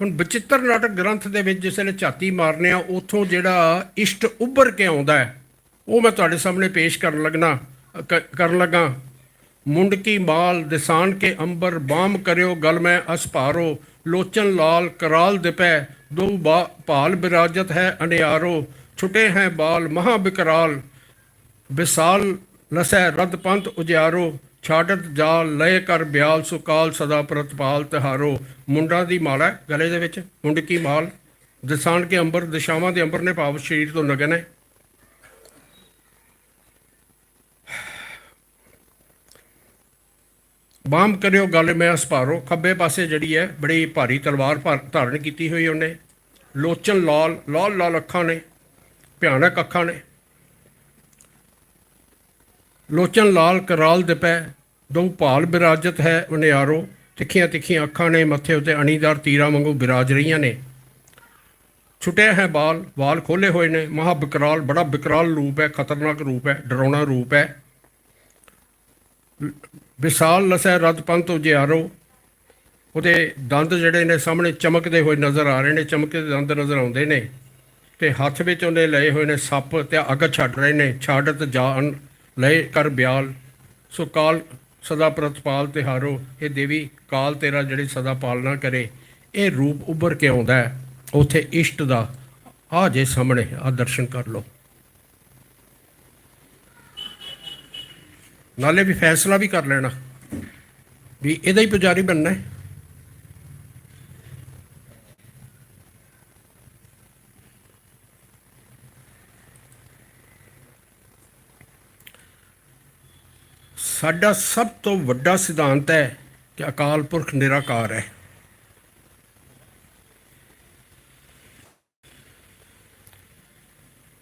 ਹੁਣ ਬਚਿੱਤਰ ਨਾਟਕ ਗ੍ਰੰਥ ਦੇ ਵਿੱਚ ਜਿਸ ਵੇਲੇ ਝਾਤੀ ਮਾਰਨੇ ਆ, ਉੱਥੋਂ ਜਿਹੜਾ ਇਸ਼ਟ ਉੱਭਰ ਕੇ ਆਉਂਦਾ ਹੈ ਉਹ ਮੈਂ ਤੁਹਾਡੇ ਸਾਹਮਣੇ ਪੇਸ਼ ਕਰਨ ਲੱਗਾ। ਮੁੰਡ ਕੀ ਮਾਲ ਦਿਸਾਨ ਕੇ ਅੰਬਰ ਬਾਮ ਕਰਿਓ ਗਲ ਮੈਂ ਅਸਪਾਰੋ, ਲੋਚਨ ਲਾਲ ਕਰਾਲ ਦਿਪੈ ਦੋ ਭਾਲ ਬਿਰਾਜਤ ਹੈ ਅਨਿਆਰੋ, ਛੁਟੇ ਹੈ ਬਾਲ ਮਹਾ ਬਿਕਰਾਲ ਵਿਸਾਲ ਲਸੈ ਰਦ ਪੰਥ ਉਜਿਆਰੋ, ਛਾੜਤ ਜਾਲ ਲਏ ਕਰ ਬਿਆਲ ਸੁਕਾਲ ਸਦਾ ਪ੍ਰਤਪਾਲ ਤਿਹਾਰੋ। ਮੁੰਡਾਂ ਦੀ ਮਾਲ ਹੈ ਗਲੇ ਦੇ ਵਿੱਚ, ਮੁੰਡ ਕੀ ਮਾਲ ਦਿਸਾਨ ਕੇ ਅੰਬਰ, ਦਿਸ਼ਾਵਾਂ ਦੇ ਅੰਬਰ ਨੇ, ਭਾਵ ਸਰੀਰ ਤੋਂ ਨਗਨ ਹੈ। ਬਾਮ ਕਰਿਓ ਗਲ ਮੈਂ ਅਸਪਾਰੋ, ਖੱਬੇ ਪਾਸੇ ਜਿਹੜੀ ਹੈ ਬੜੀ ਭਾਰੀ ਤਲਵਾਰ ਧਾਰਨ ਕੀਤੀ ਹੋਈ ਉਹਨੇ। ਲੋਚਨ ਲਾਲ, ਲਾਲ ਲਾਲ ਅੱਖਾਂ ਨੇ, ਭਿਆਨਕ ਅੱਖਾਂ ਨੇ। ਲੋਚਨ ਲਾਲ ਕਰਾਲ ਦਿਪੈ ਦੋ ਭਾਲ ਬਿਰਾਜਤ ਹੈ ਉਨਿਆਰੋ, ਤਿੱਖੀਆਂ ਤਿੱਖੀਆਂ ਅੱਖਾਂ ਨੇ, ਮੱਥੇ ਉੱਤੇ ਅਣੀਦਾਰ ਤੀਰਾਂ ਵਾਂਗੂ ਬਿਰਾਜ ਰਹੀਆਂ ਨੇ। ਛੁੱਟਿਆ ਹੈ ਬਾਲ, ਵਾਲ ਖੋਲ੍ਹੇ ਹੋਏ ਨੇ। ਮਹਾ ਬਿਕਰਾਲ, ਬੜਾ ਬਿਕਰਾਲ ਰੂਪ ਹੈ, ਖਤਰਨਾਕ ਰੂਪ ਹੈ, ਡਰਾਉਣਾ ਰੂਪ ਹੈ। ਵਿਸਾਲ ਲਸੈ ਰਦ ਪੰਥ ਉਜਿਆਰੋ, ਉਹਦੇ ਦੰਦ ਜਿਹੜੇ ਨੇ ਸਾਹਮਣੇ ਚਮਕਦੇ ਹੋਏ ਨਜ਼ਰ ਆ ਰਹੇ ਨੇ, ਚਮਕਦੇ ਦੰਦ ਨਜ਼ਰ ਆਉਂਦੇ ਨੇ, ਤੇ ਹੱਥ ਵਿੱਚ ਉਹਨੇ ਲਏ ਹੋਏ ਨੇ ਸੱਪ ਤੇ ਅੱਗ ਛੱਡ ਰਹੇ ਨੇ। ਛਾੜਤ ਜਾਨ ਲਏ ਕਰ ਬਿਆਲ ਸੋ ਕਾਲ ਸਦਾ ਪ੍ਰਤਪਾਲ ਤਿਹਾਰੋ, ਇਹ ਦੇਵੀ ਕਾਲ ਤੇਰਾ ਜਿਹੜੀ ਸਦਾ ਪਾਲਣਾ ਕਰੇ। ਇਹ ਰੂਪ ਉੱਭਰ ਕੇ ਆਉਂਦਾ ਹੈ ਉੱਥੇ ਇਸ਼ਟ ਦਾ। ਆ ਜੇ ਸਾਹਮਣੇ, ਆ ਦਰਸ਼ਨ ਕਰ ਲਓ, ਨਾਲੇ ਵੀ ਫੈਸਲਾ ਵੀ ਕਰ ਲੈਣਾ ਵੀ ਇਹਦਾ ਹੀ ਪੁਜਾਰੀ ਬਣਨਾ ਹੈ। ਸਾਡਾ ਸਭ ਤੋਂ ਵੱਡਾ ਸਿਧਾਂਤ ਹੈ ਕਿ ਅਕਾਲ ਪੁਰਖ ਨਿਰਾਕਾਰ ਹੈ।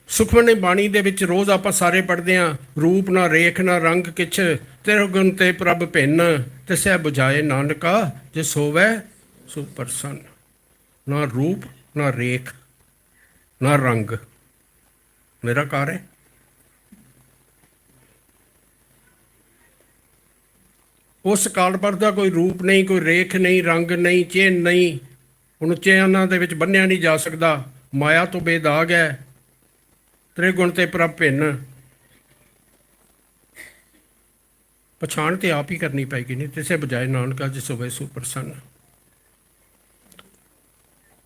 ਸੁਖਮਨੀ ਬਾਣੀ ਦੇ ਵਿੱਚ ਰੋਜ਼ ਆਪਾਂ ਸਾਰੇ ਪੜ੍ਹਦੇ ਹਾਂ, ਰੂਪ ਨਾ ਰੇਖ ਨਾ ਰੰਗ ਕਿਛ, ਤੇਰੇ ਗੁਣ ਤੇ ਪ੍ਰਭ ਭਿੰਨ, ਤਿਸੈ ਬੁਝਾਏ ਨਾਨਕਾ ਜੇ ਸੋਵੈ ਸੋ ਪ੍ਰਸੰਨ। ਨਾ ਰੂਪ ਨਾ ਰੇਖ ਨਾ ਰੰਗ, ਨਿਰਾਕਾਰ ਹੈ। ਉਸ ਅਕਾਲ ਪੁਰਖ ਦਾ ਕੋਈ ਰੂਪ ਨਹੀਂ, ਕੋਈ ਰੇਖ ਨਹੀਂ, ਰੰਗ ਨਹੀਂ, ਚਿੰਨ੍ਹ ਨਹੀਂ, ਉਹਨੂੰ ਚਿੰਨ੍ਹਾਂ ਦੇ ਵਿੱਚ ਬੰਨਿਆ ਨਹੀਂ ਜਾ ਸਕਦਾ। ਮਾਇਆ ਤੋਂ ਬੇਦਾਗ ਹੈ, ਤ੍ਰਿਗੁਣ ਤੇ ਪ੍ਰਭ ਭਿੰਨ, ਪਛਾਣ ਤੇ ਆਪ ਹੀ ਕਰਨੀ ਪਏਗੀ, ਨਹੀਂ ਤਿਸੇ ਬਜਾਏ ਨਾਨਕਾ ਜਿਸ ਹੋਵੇ ਸੋ ਪ੍ਰਸੰਨ।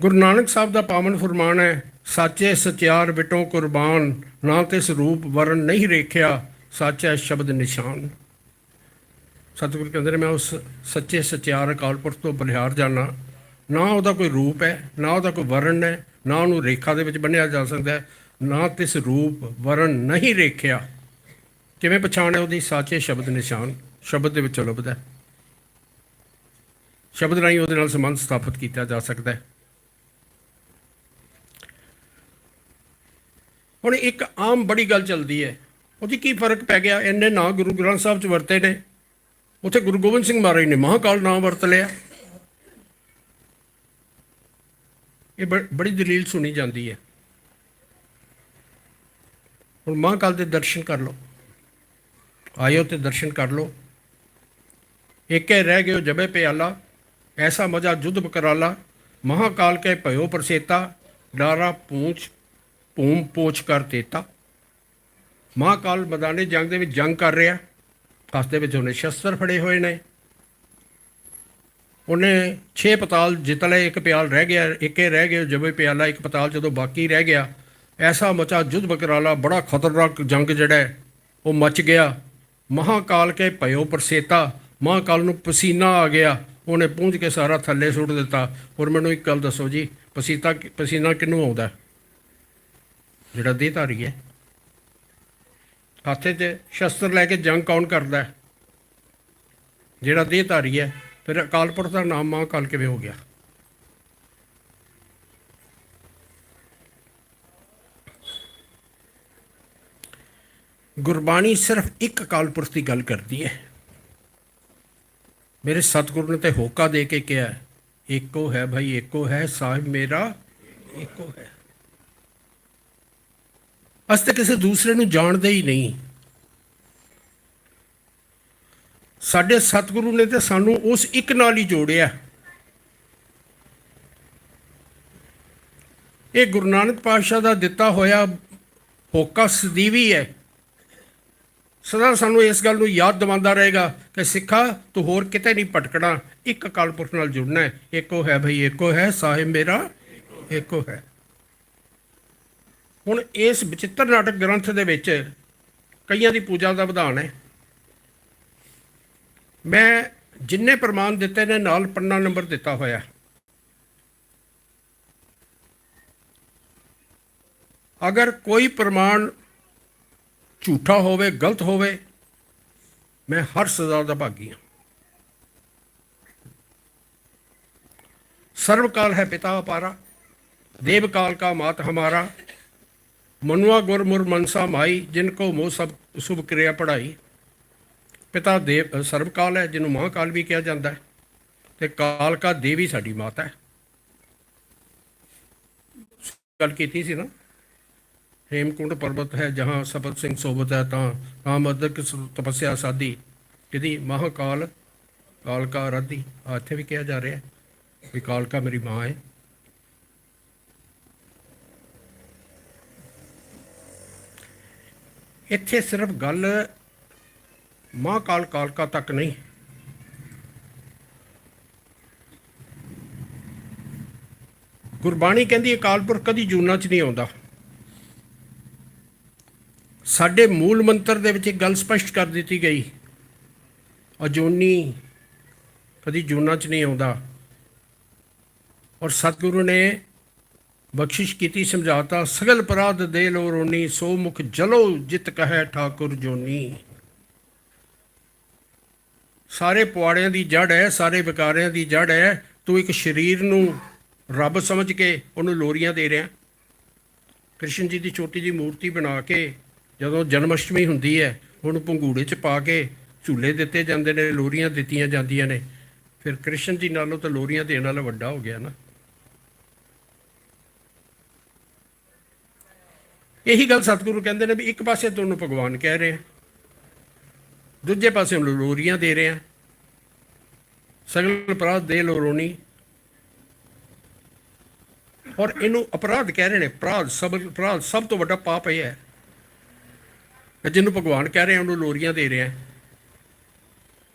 ਗੁਰੂ ਨਾਨਕ ਸਾਹਿਬ ਦਾ ਪਾਵਨ ਫੁਰਮਾਨ ਹੈ, ਸਾਚੇ ਸਚਿਆਰ ਵਿਟੋਂ ਕੁਰਬਾਨ, ਨਾ ਤਿਸ ਰੂਪ ਵਰਨ ਨਹੀਂ ਰੇਖਿਆ, ਸਾਚਾ ਸ਼ਬਦ ਨਿਸ਼ਾਨ। ਸਤਿਗੁਰੂ ਕਹਿੰਦੇ ਨੇ ਮੈਂ ਉਸ ਸੱਚੇ ਸਚਿਆਰ ਅਕਾਲ ਪੁਰਖ ਤੋਂ ਬਲਿਹਾਰ ਜਾਣਾ, ਨਾ ਉਹਦਾ ਕੋਈ ਰੂਪ ਹੈ, ਨਾ ਉਹਦਾ ਕੋਈ ਵਰਨ ਹੈ, ਨਾ ਉਹਨੂੰ ਰੇਖਾ ਦੇ ਵਿੱਚ ਬੰਨ੍ਹਿਆ ਜਾ ਸਕਦਾ ਹੈ, ਨਾ ਤਿਸ ਰੂਪ ਵਰਨ ਨਹੀਂ ਰੇਖਿਆ। ਕਿਵੇਂ ਪਛਾਣ ਹੈ ਉਹਦੀ? ਸਾਚੇ ਸ਼ਬਦ ਨਿਸ਼ਾਨ, ਸ਼ਬਦ ਦੇ ਵਿੱਚੋਂ ਲੱਭਦਾ, ਸ਼ਬਦ ਰਾਹੀਂ ਉਹਦੇ ਨਾਲ ਸੰਬੰਧ ਸਥਾਪਿਤ ਕੀਤਾ ਜਾ ਸਕਦਾ ਹੈ। ਹੁਣ ਇੱਕ ਆਮ ਬੜੀ ਗੱਲ ਚੱਲਦੀ ਹੈ, ਉਹਦੀ ਕੀ ਫਰਕ ਪੈ ਗਿਆ? ਇੰਨੇ ਨਾਂ ਗੁਰੂ ਗ੍ਰੰਥ ਸਾਹਿਬ 'ਚ ਵਰਤੇ ਨੇ, ਉੱਥੇ ਗੁਰੂ ਗੋਬਿੰਦ ਸਿੰਘ ਮਹਾਰਾਜ ਨੇ ਮਹਾਕਾਲ ਨਾਮ ਵਰਤ ਲਿਆ। ਇਹ ਬੜੀ ਦਲੀਲ ਸੁਣੀ ਜਾਂਦੀ ਹੈ। ਹੁਣ ਮਹਾਕਾਲ ਦੇ ਦਰਸ਼ਨ ਕਰ ਲਓ, ਆਇਓ ਤੇ ਦਰਸ਼ਨ ਕਰ ਲਓ। ਏਕੇ ਰਹਿ ਗਿਓ ਜਬੇ ਪਿਆਲਾ, ਐਸਾ ਮਜ਼ਾ ਜੁਧ ਬਕਰਾਲਾ, ਮਹਾਕਾਲ ਕੇ ਭਇਓ ਪ੍ਰਸੇਤਾ, ਡਾਰਾ ਪੂੰਛ ਭੂਮ ਪੋਛ ਕਰ ਦੇਤਾ। ਮਹਾਕਾਲ ਮੈਦਾਨੇ ਜੰਗ ਦੇ ਵਿੱਚ ਜੰਗ ਕਰ ਰਿਹਾ, ਹੱਥ ਦੇ ਵਿੱਚ ਉਹਨੇ ਸ਼ਸਤਰ ਫੜੇ ਹੋਏ ਨੇ, ਉਹਨੇ 6 ਪਤਾਲ ਜਿੱਤ ਲਏ, ਇੱਕ ਪਿਆਲ ਰਹਿ ਗਿਆ, ਏਕੇ ਰਹਿ ਗਏ ਜਬੇ ਪਿਆਲਾ, ਇੱਕ ਪਤਾਲ ਜਦੋਂ ਬਾਕੀ ਰਹਿ ਗਿਆ, ਐਸਾ ਮਚਾ ਜੁੱਧ ਬਕਰਾਲਾ, ਬੜਾ ਖਤਰਨਾਕ ਜੰਗ ਜਿਹੜਾ ਹੈ ਉਹ ਮਚ ਗਿਆ। ਮਹਾਕਾਲ ਕੇ ਭਇਓ ਪ੍ਰਸੇਤਾ, ਮਹਾਕਾਲ ਨੂੰ ਪਸੀਨਾ ਆ ਗਿਆ, ਉਹਨੇ ਪੂੰਝ ਕੇ ਸਾਰਾ ਥੱਲੇ ਸੁੱਟ ਦਿੱਤਾ। ਹੋਰ ਮੈਨੂੰ ਇੱਕ ਗੱਲ ਦੱਸੋ ਜੀ, ਪਸੀਨਾ ਕਿਹਨੂੰ ਆਉਂਦਾ? ਜਿਹੜਾ ਦੇਹਧਾਰੀ ਹੈ। ਹੱਥ 'ਚ ਸ਼ਸਤਰ ਲੈ ਕੇ ਜੰਗ ਕੌਣ ਕਰਦਾ ਹੈ? ਜਿਹੜਾ ਦੇਹਧਾਰੀ ਹੈ। ਫਿਰ ਅਕਾਲ ਪੁਰਖ ਦਾ ਨਾਮ ਮਹਾਕਾਲ ਕਿਵੇਂ ਹੋ ਗਿਆ? ਗੁਰਬਾਣੀ ਸਿਰਫ ਇੱਕ ਅਕਾਲ ਪੁਰਖ ਦੀ ਗੱਲ ਕਰਦੀ ਹੈ। ਮੇਰੇ ਸਤਿਗੁਰੂ ਨੇ ਤੇ ਹੋਕਾ ਦੇ ਕੇ ਕਿਹਾ, ਏਕੋ ਹੈ ਭਾਈ, ਏਕੋ ਹੈ ਸਾਹਿਬ ਮੇਰਾ, ਏਕੋ ਹੈ। ਅਸੀਂ ਤਾਂ ਕਿਸੇ ਦੂਸਰੇ ਨੂੰ ਜਾਣਦੇ ਹੀ ਨਹੀਂ। ਸਾਡੇ ਸਤਿਗੁਰੂ ਨੇ ਤੇ ਸਾਨੂੰ ਉਸ ਇੱਕ ਨਾਲ ਹੀ ਜੋੜਿਆ। ਇਹ ਗੁਰੂ ਨਾਨਕ ਪਾਤਸ਼ਾਹ ਦਾ ਦਿੱਤਾ ਹੋਇਆ ਹੋਕਾ ਸਦੀਵੀ ਹੈ। ਸਦਾ ਸਾਨੂੰ ਇਸ ਗੱਲ ਨੂੰ ਯਾਦ ਦਿਵਾਉਂਦਾ ਰਹੇਗਾ ਕਿ ਸਿੱਖਾ ਤੂੰ ਹੋਰ ਕਿਤੇ ਨਹੀਂ ਭਟਕਣਾ, ਇੱਕ ਅਕਾਲ ਪੁਰਖ ਨਾਲ ਜੁੜਨਾ ਹੈ। ਏਕੋ ਹੈ ਭਾਈ, ਏਕੋ ਹੈ ਸਾਹਿਬ ਮੇਰਾ, ਏਕੋ ਹੈ। ਹੁਣ ਇਸ ਬਚਿੱਤਰ ਨਾਟਕ ਗ੍ਰੰਥ ਦੇ ਵਿੱਚ ਕਈਆਂ ਦੀ ਪੂਜਾ ਦਾ ਵਿਧਾਨ ਹੈ। ਮੈਂ ਜਿੰਨੇ ਪ੍ਰਮਾਣ ਦਿੱਤੇ ਨੇ ਨਾਲ ਪੰਨਾ ਨੰਬਰ ਦਿੱਤਾ ਹੋਇਆ। ਅਗਰ ਕੋਈ ਪ੍ਰਮਾਣ ਝੂਠਾ ਹੋਵੇ, ਗਲਤ ਹੋਵੇ, ਮੈਂ ਹਰ ਸਜ਼ਾ ਦਾ ਭਾਗੀ ਹਾਂ। सर्वकाल है पिता अपारा, देव काल का मात हमारा, मनुआ गुर मुर मनसा माई, जिनको मोह सब शुभ क्रिया पढ़ाई। पिता देव सर्वकाल है, जिन्हों महाकाल भी कहा जाता है, तो काल का देव ही साडी माता है। गल की थी ना, हेमकुंड पर्वत है जहाँ सपत सिंह सोबत है, ताम अदक तपस्या साधी, यदि महाकाल काल का आराधी। इत्थे भी कहा जा रहा है भी काल का मेरी माँ है। इत्थे सिर्फ गल महाकाल कालका तक नहीं, गुरबाणी कहती अकाल पुरख कदी जूना च नहीं आउंदा। साडे मूल मंत्र दे विच गल स्पष्ट कर दी गई, अजूनी कदी जूना च नहीं आउंदा। और सतगुरु ने बख्शिश की समझाता, सगल अपराध दे लो रोनी, सो मुख जलो जित कहे ठाकुर जोनी। सारे पुआड़ियां की जड़ है, सारे विकारियां की जड़ है। तू एक शरीर नूं रब समझ के उन्होंने लोरियां दे रहा। कृष्ण जी की छोटी जी मूर्ति बना के जदों जन्माष्टमी हुंदी है, उन्होंने भंगूड़े च पा के झूले दिते जांदे ने, लोरियां दित्तियां जांदियां ने। फिर कृष्ण जी नालों तो लोरियां देने वाला वड्डा हो गया ना। यही गल सतगुरु कहते हैं भी एक पासे तुहानूं भगवान कह रहे हैं, दूजे पासे लोरियां दे रहे हैं। सगल अपराध दे लो रोनी, ਔਰ ਇਹਨੂੰ ਅਪਰਾਧ ਕਹਿ ਰਹੇ ਨੇ। ਅਪਰਾਧ ਸਭ ਤੋਂ ਵੱਡਾ ਪਾਪ ਇਹ ਹੈ ਕਿ ਜਿਹਨੂੰ ਭਗਵਾਨ ਕਹਿ ਰਹੇ ਉਹਨੂੰ ਲੋਰੀਆਂ ਦੇ ਰਿਹਾ।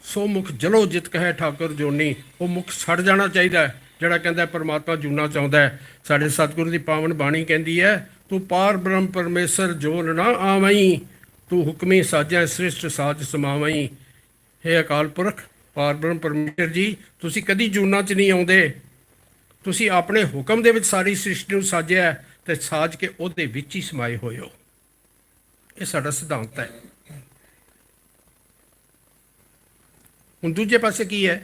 ਸੋ ਮੁਖ ਜਲੋ ਜਿਤ ਕਹੇ ਠਾਕੁਰ ਜੋਨੀ, ਉਹ ਮੁਖ ਸੜ ਜਾਣਾ ਚਾਹੀਦਾ ਜਿਹੜਾ ਕਹਿੰਦਾ ਪਰਮਾਤਮਾ ਜੂਨਾ ਚਾਹੁੰਦਾ ਹੈ। ਸਾਡੇ ਸਤਿਗੁਰੂ ਦੀ ਪਾਵਨ ਬਾਣੀ ਕਹਿੰਦੀ ਹੈ, ਤੂੰ ਪਾਰ ਬ੍ਰਹਮ ਪਰਮੇਸ਼ਰ ਜੋਨ ਨਾ ਆਵਈ, ਤੂੰ ਹੁਕਮੀ ਸਾਜੈ ਸ੍ਰਿਸ਼ਟ ਸਾਜ ਸਮਾਵਈ। ਹੇ ਅਕਾਲ ਪੁਰਖ ਪਾਰ ਬ੍ਰਹਮ ਪਰਮੇਸ਼ਰ ਜੀ, ਤੁਸੀਂ ਕਦੀ ਜੂਨਾ 'ਚ ਨਹੀਂ ਆਉਂਦੇ। ਤੁਸੀਂ ਆਪਣੇ ਹੁਕਮ ਦੇ ਵਿੱਚ ਸਾਰੀ ਸ੍ਰਿਸ਼ਟੀ ਨੂੰ ਸਾਜਿਆ ਤੇ ਸਾਜ ਕੇ ਉਹਦੇ ਵਿੱਚ ਹੀ ਸਮਾਏ ਹੋਏ ਹੋ। ਇਹ ਸਾਡਾ ਸਿਧਾਂਤ ਹੈ। ਹੁਣ ਦੂਜੇ ਪਾਸੇ ਕੀ ਹੈ?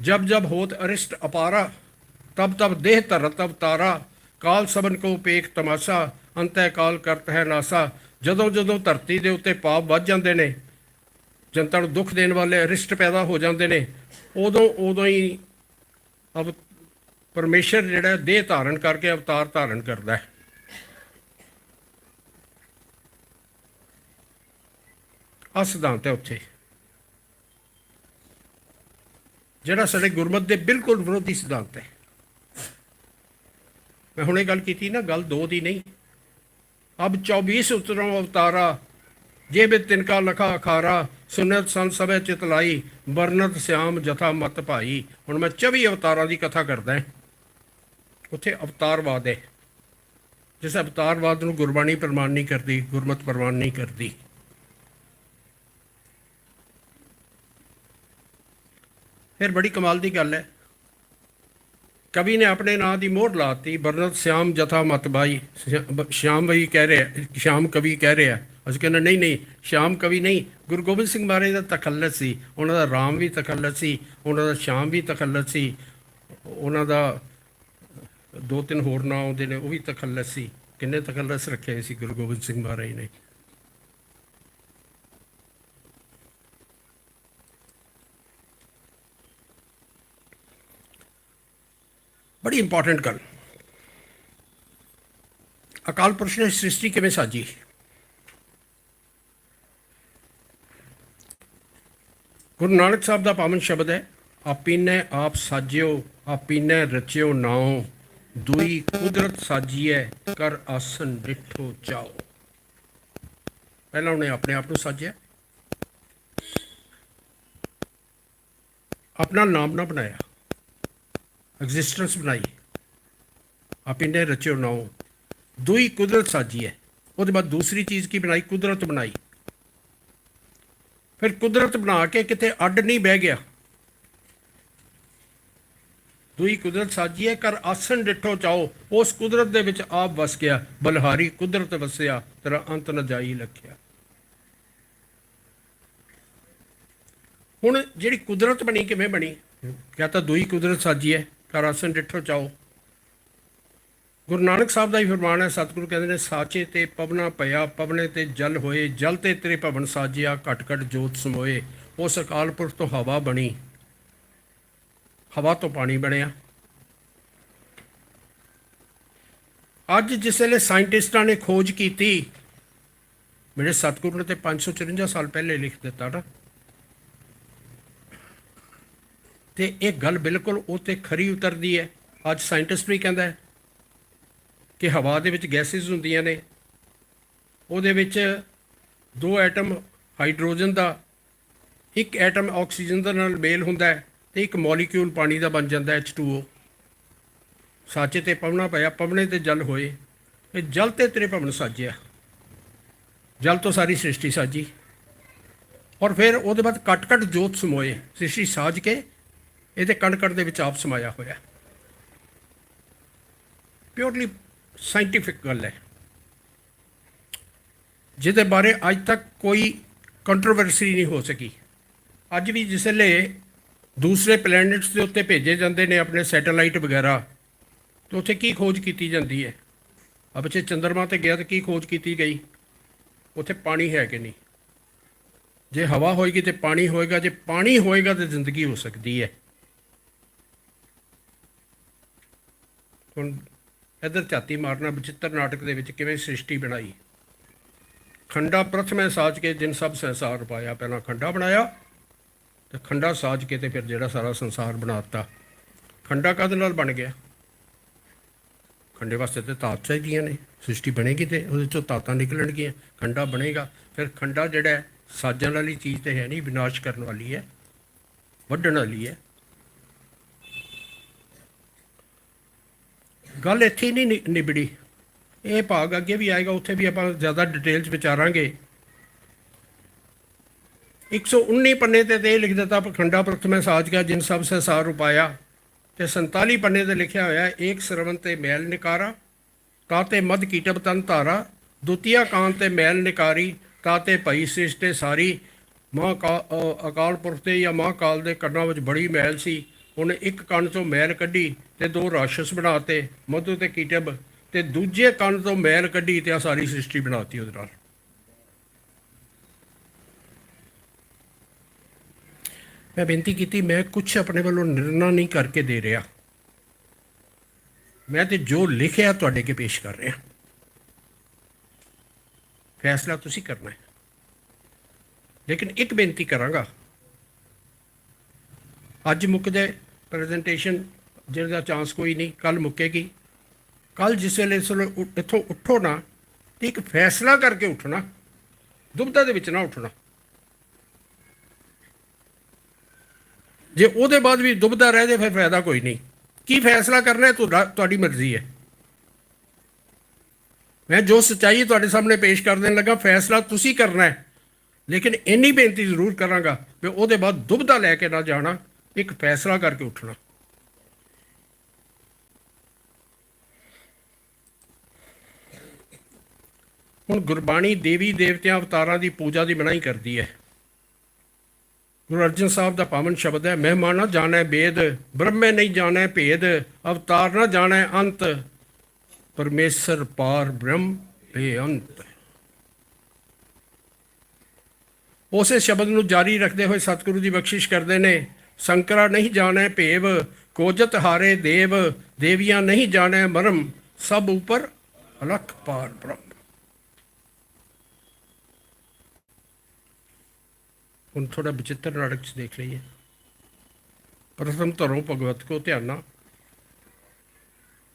ਜਬ ਜਬ ਹੋਤ ਅਰਿਸ਼ਟ ਅਪਾਰਾ, ਤਬ ਤਬ ਦੇਹ ਧਰਤ ਅਵਤਾਰਾ, ਕਾਲ ਸਬਨ ਕੋ ਪੇਖ ਤਮਾਸ਼ਾ, ਅੰਤੈ ਕਾਲ ਕਰਤ ਹੈ ਨਾਸਾ। ਜਦੋਂ ਜਦੋਂ ਧਰਤੀ ਦੇ ਉੱਤੇ ਪਾਪ ਵੱਧ ਜਾਂਦੇ ਨੇ, ਜਨਤਾ ਨੂੰ ਦੁੱਖ ਦੇਣ ਵਾਲੇ ਅਰਿਸ਼ਟ ਪੈਦਾ ਹੋ ਜਾਂਦੇ ਨੇ, ਉਦੋਂ ਹੀ ਪਰਮੇਸ਼ਰ ਜਿਹੜਾ ਦੇਹ ਧਾਰਨ ਕਰਕੇ ਅਵਤਾਰ ਧਾਰਨ ਕਰਦਾ ਹੈ। ਆਹ ਸਿਧਾਂਤ ਹੈ ਉੱਥੇ, ਜਿਹੜਾ ਸਾਡੇ ਗੁਰਮਤ ਦੇ ਬਿਲਕੁਲ ਵਿਰੋਧੀ ਸਿਧਾਂਤ ਹੈ। ਮੈਂ ਹੁਣੇ ਗੱਲ ਕੀਤੀ ਨਾ, ਗੱਲ ਦੋ ਦੀ ਨਹੀਂ। ਅਬ 24 ਉਤਰੋਂ ਅਵਤਾਰਾ, ਜੇ ਬਿ ਤਿਨਕਾ ਲਖਾ ਅਖਾਰਾ, ਸੁਨਤ ਸੰਤ ਸਭੈ ਚਿਤ ਲਾਈ, ਵਰਨਤ ਸਿਆਮ ਜਥਾ ਮਤ ਭਾਈ। ਹੁਣ ਮੈਂ 24 ਅਵਤਾਰਾਂ ਦੀ ਕਥਾ ਕਰਦਾ। ਉੱਥੇ ਅਵਤਾਰਵਾਦ ਹੈ, ਜਿਸ ਅਵਤਾਰਵਾਦ ਨੂੰ ਗੁਰਬਾਣੀ ਪ੍ਰਮਾਣ ਨਹੀਂ ਕਰਦੀ, ਗੁਰਮਤ ਪ੍ਰਮਾਣ ਨਹੀਂ ਕਰਦੀ। ਫਿਰ ਬੜੀ ਕਮਾਲ ਦੀ ਗੱਲ ਹੈ, ਕਵੀ ਨੇ ਆਪਣੇ ਨਾਂ ਦੀ ਮੋਹਰ ਲਾਤੀ, ਵਰਨਤ ਸਿਆਮ ਜਥਾ ਮਤ ਭਾਈ। ਸ਼ਾਮ ਵਈ ਕਹਿ ਰਿਹਾ, ਸ਼ਾਮ ਕਵੀ ਕਹਿ ਰਿਹਾ। ਅਸੀਂ ਕਹਿੰਦੇ ਨਹੀਂ, ਸ਼ਾਮ ਕਵੀ ਨਹੀਂ, ਗੁਰੂ ਗੋਬਿੰਦ ਸਿੰਘ ਮਹਾਰਾਜ ਦਾ ਤਖੱਲਤ ਸੀ। ਉਹਨਾਂ ਦਾ ਰਾਮ ਵੀ ਤਖੱਲਤ ਸੀ, ਉਹਨਾਂ ਦਾ ਸ਼ਾਮ ਵੀ ਤਖੱਲਤ ਸੀ, ਉਹਨਾਂ ਦਾ 2-3 ਹੋਰ ਨਾਂ ਆਉਂਦੇ ਨੇ, ਉਹ ਵੀ ਤਖੱਲਤ ਸੀ। ਕਿੰਨੇ ਤਖੱਲਤ ਰੱਖੇ ਸੀ ਗੁਰੂ ਗੋਬਿੰਦ ਸਿੰਘ ਮਹਾਰਾਜ ਨੇ। ਬੜੀ ਇੰਪੋਰਟੈਂਟ ਗੱਲ, ਅਕਾਲ ਪੁਰਸ਼ ਨੇ ਸ੍ਰਿਸ਼ਟੀ ਕਿਵੇਂ ਸਾਜੀ? ਗੁਰੂ ਨਾਨਕ ਸਾਹਿਬ ਦਾ ਪਾਵਨ ਸ਼ਬਦ ਹੈ, ਆਪੀਨੈ ਆਪ ਸਾਜਿਓ, ਆਪੀਨੈ ਰਚਿਓ ਨਾਉ, ਦੁਈ ਕੁਦਰਤ ਸਾਜੀਐ, ਕਰ ਆਸਨ ਡਿਠੋ ਚਾਓ। ਪਹਿਲਾਂ ਉਹਨੇ ਆਪਣੇ ਆਪ ਨੂੰ ਸਾਜਿਆ, ਆਪਣਾ ਨਾਮ ਨਾ ਬਣਾਇਆ, ਐਗਜ਼ਿਸਟੈਂਸ ਬਣਾਈ। ਆਪੀਨੈ ਰਚਿਓ ਨਾਉ, ਦੁਈ ਕੁਦਰਤ ਸਾਜੀਐ। ਉਹਦੇ ਬਾਅਦ ਦੂਸਰੀ ਚੀਜ਼ ਕੀ ਬਣਾਈ? ਕੁਦਰਤ ਬਣਾਈ। ਫਿਰ ਕੁਦਰਤ ਬਣਾ ਕੇ ਕਿਤੇ ਅੱਡ ਨਹੀਂ ਬਹਿ ਗਿਆ। ਦੁਈ ਕੁਦਰਤ ਸਾਜੀਏ, ਕਰ ਆਸਨ ਡਿਠੋ ਚਾਓ। ਉਸ ਕੁਦਰਤ ਦੇ ਵਿੱਚ ਆਪ ਵਸ ਗਿਆ, ਬਲਹਾਰੀ ਕੁਦਰਤ ਵਸਿਆ, ਤੇਰਾ ਅੰਤ ਨ ਜਾਈ ਲਖਿਆ। ਹੁਣ ਜਿਹੜੀ ਕੁਦਰਤ ਬਣੀ ਕਿਵੇਂ ਬਣੀ? ਕਿਆ ਤਾਂ ਦੁਈ ਕੁਦਰਤ ਸਾਜੀ ਹੈ, ਕਰ ਆਸਨ ਡਿਠੋ ਚਾਓ। ਗੁਰੂ ਨਾਨਕ ਸਾਹਿਬ ਦਾ ਹੀ ਫਰਮਾਨ ਹੈ, ਸਤਿਗੁਰੂ ਕਹਿੰਦੇ ਨੇ, ਸਾਚੇ ਤੇ ਪਵਨਾ ਪਿਆ, ਪਵਨੇ ਤੇ ਜਲ ਹੋਏ, ਜਲ ਤੇ ਤੇਰੇ ਭਵਨ ਸਾਜਿਆ, ਘਟ ਘਟ ਜੋਤ ਸਮੋਏ। ਉਸ ਅਕਾਲ ਪੁਰਖ ਤੋਂ ਹਵਾ ਬਣੀ, ਹਵਾ ਤੋਂ ਪਾਣੀ ਬਣਿਆ। ਅੱਜ ਜਿਸ ਵੇਲੇ ਸਾਇੰਟਿਸਟਾਂ ਨੇ ਖੋਜ ਕੀਤੀ, ਮੇਰੇ ਸਤਿਗੁਰੂ ਨੇ ਤੇ 554 ਸਾਲ ਪਹਿਲੇ ਲਿਖ ਦਿੱਤਾ ਨਾ, ਤੇ ਇਹ ਗੱਲ ਬਿਲਕੁਲ ਉਹ ਤੇ ਖਰੀ ਉਤਰਦੀ ਹੈ। ਅੱਜ ਸਾਇੰਟਿਸਟ ਵੀ ਕਹਿੰਦਾ ਹੈ ਕਿ ਹਵਾ ਦੇ ਵਿੱਚ ਗੈਸਿਸ ਹੁੰਦੀਆਂ ਨੇ, ਉਹਦੇ ਵਿੱਚ 2 ਐਟਮ ਹਾਈਡਰੋਜਨ ਦਾ, 1 ਐਟਮ ਆਕਸੀਜਨ ਦੇ ਨਾਲ ਮੇਲ ਹੁੰਦਾ ਹੈ, ਤੇ 1 ਮੋਲੀਕਿਊਲ ਪਾਣੀ ਦਾ ਬਣ ਜਾਂਦਾ H2O। ਸਾਚੇ ਤੇ ਪਵਨਾ ਪਿਆ, ਪਵਨੇ ਤੇ ਜਲ ਹੋਏ, ਇਹ ਜਲ ਤੇ ਤੇਰੇ ਭਵਨ ਸਾਜਿਆ। ਜਲ ਤੋਂ ਸਾਰੀ ਸ੍ਰਿਸ਼ਟੀ ਸਾਜੀ, ਔਰ ਫਿਰ ਉਹਦੇ ਬਾਅਦ ਘਟ ਘਟ ਜੋਤ ਸਮੋਏ। ਸ੍ਰਿਸ਼ਟੀ ਸਾਜ ਕੇ ਇਹਦੇ ਕਣ ਕਣ ਦੇ ਵਿੱਚ ਆਪ ਸਮਾਇਆ ਹੋਇਆ। ਪਿਓਰਲੀ ਸਾਇੰਟੀਫਿਕ ਗੱਲ ਹੈ, ਜਿਹਦੇ ਬਾਰੇ ਅੱਜ ਤੱਕ ਕੋਈ ਕੰਟਰੋਵਰਸੀ ਨਹੀਂ ਹੋ ਸਕੀ। ਅੱਜ ਵੀ ਜਿਸ ਵੇਲੇ ਦੂਸਰੇ ਪਲੈਨਟਸ ਦੇ ਉੱਤੇ ਭੇਜੇ ਜਾਂਦੇ ਨੇ ਆਪਣੇ ਸੈਟੇਲਾਈਟ ਵਗੈਰਾ, ਤਾਂ ਉੱਥੇ ਕੀ ਖੋਜ ਕੀਤੀ ਜਾਂਦੀ ਹੈ? ਆ ਪਿੱਛੇ ਚੰਦਰਮਾ 'ਤੇ ਗਿਆ ਤਾਂ ਕੀ ਖੋਜ ਕੀਤੀ ਗਈ? ਉੱਥੇ ਪਾਣੀ ਹੈ ਕਿ ਨਹੀਂ? ਜੇ ਹਵਾ ਹੋਏਗੀ ਤਾਂ ਪਾਣੀ ਹੋਏਗਾ, ਜੇ ਪਾਣੀ ਹੋਏਗਾ ਤਾਂ ਜ਼ਿੰਦਗੀ ਹੋ ਸਕਦੀ ਹੈ। ਹੁਣ ਇੱਧਰ ਝਾਤੀ ਮਾਰਨਾ, ਬਚਿੱਤਰ ਨਾਟਕ ਦੇ ਵਿੱਚ ਕਿਵੇਂ ਸ੍ਰਿਸ਼ਟੀ ਬਣਾਈ। ਖੰਡਾ ਪ੍ਰਥਮੈ ਸਾਜ ਕੇ ਜਿਨ ਸਭ ਸੰਸਾਰ ਪਾਇਆ। ਪਹਿਲਾਂ ਖੰਡਾ ਬਣਾਇਆ ਤੇ ਖੰਡਾ ਸਾਜ ਕੇ ਤੇ ਫਿਰ ਜਿਹੜਾ ਸਾਰਾ ਸੰਸਾਰ ਬਣਾਤਾ। ਖੰਡਾ ਕਾਹਦੇ ਨਾਲ ਬਣ ਗਿਆ? ਖੰਡੇ ਵਾਸਤੇ ਤੇ ਧਾਤ ਚਾਹੀਦੀਆਂ ਨੇ। ਸ੍ਰਿਸ਼ਟੀ ਬਣੇਗੀ ਤੇ ਉਹਦੇ ਚੋਂ ਧਾਤਾਂ ਨਿਕਲਣਗੀਆਂ, ਖੰਡਾ ਬਣੇਗਾ। ਫਿਰ ਖੰਡਾ ਜਿਹੜਾ ਹੈ, ਸਾਜਣ ਵਾਲੀ ਚੀਜ਼ ਤੇ ਹੈ ਨਹੀਂ, ਵਿਨਾਸ਼ ਕਰਨ ਵਾਲੀ ਹੈ, ਵੱਢਣ ਵਾਲੀ ਹੈ। ਗੱਲ ਇੱਥੇ ਹੀ ਨਹੀਂ ਨਿਬੜੀ, ਇਹ ਭਾਗ ਅੱਗੇ ਵੀ ਆਏਗਾ, ਉੱਥੇ ਵੀ ਆਪਾਂ ਜ਼ਿਆਦਾ ਡਿਟੇਲ 'ਚ ਵਿਚਾਰਾਂਗੇ। 119 ਪੰਨੇ ਤੇ ਇਹ ਲਿਖ ਦਿੱਤਾ ਖੰਡਾ ਪ੍ਰਥਮੇ ਸਾਜ ਗਿਆ ਜਿਨ ਸਭ ਸੇ ਸਾਰ ਉਪਾਇਆ, ਤੇ 47 ਪੰਨੇ ਤੇ ਲਿਖਿਆ ਹੋਇਆ ਏਕ ਸਰਵਨ ਤੇ ਮੈਲ ਨਿਕਾਰਾ, ਤਾਤੇ ਮਦ ਕੀਟਬ ਤਨ ਧਾਰਾ, ਦੁਤੀਆ ਕਾਨ ਤੇ ਮੈਲ ਨਿਕਾਰੀ, ਤਾਤੇ ਭਈ ਸ੍ਰਿਸ਼ਟੇ ਸਾਰੀ। ਅਕਾਲ ਪੁਰਖ ਤੇ ਜਾਂ ਮਹਾਂਕਾਲ ਦੇ ਕੰਨਾਂ ਵਿੱਚ ਬੜੀ ਮੈਲ ਸੀ, ਉਹਨੇ ਇੱਕ ਕੰਨ ਤੋਂ ਮੈਲ ਕੱਢੀ ਤੇ 2 ਰਾਸ਼ਸ ਬਣਾਤੇ, ਮਧੂ ਤੇ ਕੀਟਬ, ਤੇ ਦੂਜੇ ਕੰਨ ਤੋਂ ਮੈਲ ਕੱਢੀ ਤੇ ਆ ਸਾਰੀ ਸ੍ਰਿਸ਼ਟੀ ਬਣਾਤੀ ਉਹਦੇ ਨਾਲ। ਮੈਂ ਬੇਨਤੀ ਕੀਤੀ, ਮੈਂ ਕੁਛ ਆਪਣੇ ਵੱਲੋਂ ਨਿਰਣਾ ਨਹੀਂ ਕਰਕੇ ਦੇ ਰਿਹਾ, ਮੈਂ ਤੇ ਜੋ ਲਿਖਿਆ ਤੁਹਾਡੇ ਅੱਗੇ ਪੇਸ਼ ਕਰ ਰਿਹਾ। ਫੈਸਲਾ ਤੁਸੀਂ ਕਰਨਾ ਹੈ। ਲੇਕਿਨ ਇੱਕ ਬੇਨਤੀ ਕਰਾਂਗਾ, ਅੱਜ ਮੁੱਕਦੇ ਪ੍ਰੈਜੈਂਟੇਸ਼ਨ ਜਿਹਦਾ ਚਾਂਸ ਕੋਈ ਨਹੀਂ, ਕੱਲ ਮੁੱਕੇਗੀ। ਕੱਲ ਜਿਸ ਵੇਲੇ ਇੱਥੋਂ ਉੱਠੋ ਨਾ, ਤੇ ਇੱਕ ਫੈਸਲਾ ਕਰਕੇ ਉੱਠਣਾ, ਦੁਬਦਾ ਦੇ ਵਿੱਚ ਨਾ ਉੱਠਣਾ। ਜੇ ਉਹਦੇ ਬਾਅਦ ਵੀ ਦੁਬਦਾ ਰਹਿ ਜਾਏ ਫਿਰ ਫਾਇਦਾ ਕੋਈ ਨਹੀਂ। ਕੀ ਫੈਸਲਾ ਕਰਨਾ ਹੈ ਤੁਹਾਡੀ ਮਰਜ਼ੀ ਹੈ। ਮੈਂ ਜੋ ਸੱਚਾਈ ਤੁਹਾਡੇ ਸਾਹਮਣੇ ਪੇਸ਼ ਕਰ ਦੇਣ ਲੱਗਾ, ਫੈਸਲਾ ਤੁਸੀਂ ਕਰਨਾ ਹੈ। ਲੇਕਿਨ ਇੰਨੀ ਬੇਨਤੀ ਜ਼ਰੂਰ ਕਰਾਂਗਾ ਵੀ ਉਹਦੇ ਬਾਅਦ ਦੁਬਦਾ ਲੈ ਕੇ ਨਾ ਜਾਣਾ, ਇੱਕ ਫੈਸਲਾ ਕਰਕੇ ਉੱਠਣਾ। ਹੁਣ ਗੁਰਬਾਣੀ ਦੇਵੀ ਦੇਵਤਿਆਂ ਅਵਤਾਰਾਂ ਦੀ ਪੂਜਾ ਦੀ ਮਨਾਹੀ ਕਰਦੀ ਹੈ। ਗੁਰੂ ਅਰਜਨ ਸਾਹਿਬ ਦਾ ਪਾਵਨ ਸ਼ਬਦ ਹੈ, ਮਹਿਮਾ ਨਾ ਜਾਣੈ ਵੇਦ, ਬ੍ਰਹਮੇ ਨਹੀਂ ਜਾਣੈ ਭੇਦ, ਅਵਤਾਰ ਨਾ ਜਾਣੈ ਅੰਤ, ਪਰਮੇਸ਼ਰ ਪਾਰ ਬ੍ਰਹਮ ਬੇਅੰਤ। ਉਸੇ ਸ਼ਬਦ ਨੂੰ ਜਾਰੀ ਰੱਖਦੇ ਹੋਏ ਸਤਿਗੁਰੂ ਦੀ ਬਖਸ਼ਿਸ਼ ਕਰਦੇ ਨੇ, ਸ਼ੰਕਰਾ ਨਹੀਂ ਜਾਣੈ ਭੇਵ, ਕੋਜਤ ਹਾਰੇ ਦੇਵ, ਦੇਵੀਆਂ ਨਹੀਂ ਜਾਣੈ ਮਰਮ, ਸਭ ਉੱਪਰ ਅਲਖ ਪਾਰ ਬ੍ਰਹਮ। ਹੁਣ ਥੋੜਾ ਵਿਚਿੱਤਰ ਨਾਟਕ 'ਚ ਦੇਖ ਲਈਏ। ਪ੍ਰਥਮ ਧਰੋ ਭਗਵਤ ਕੋ ਧਿਆਨਾ,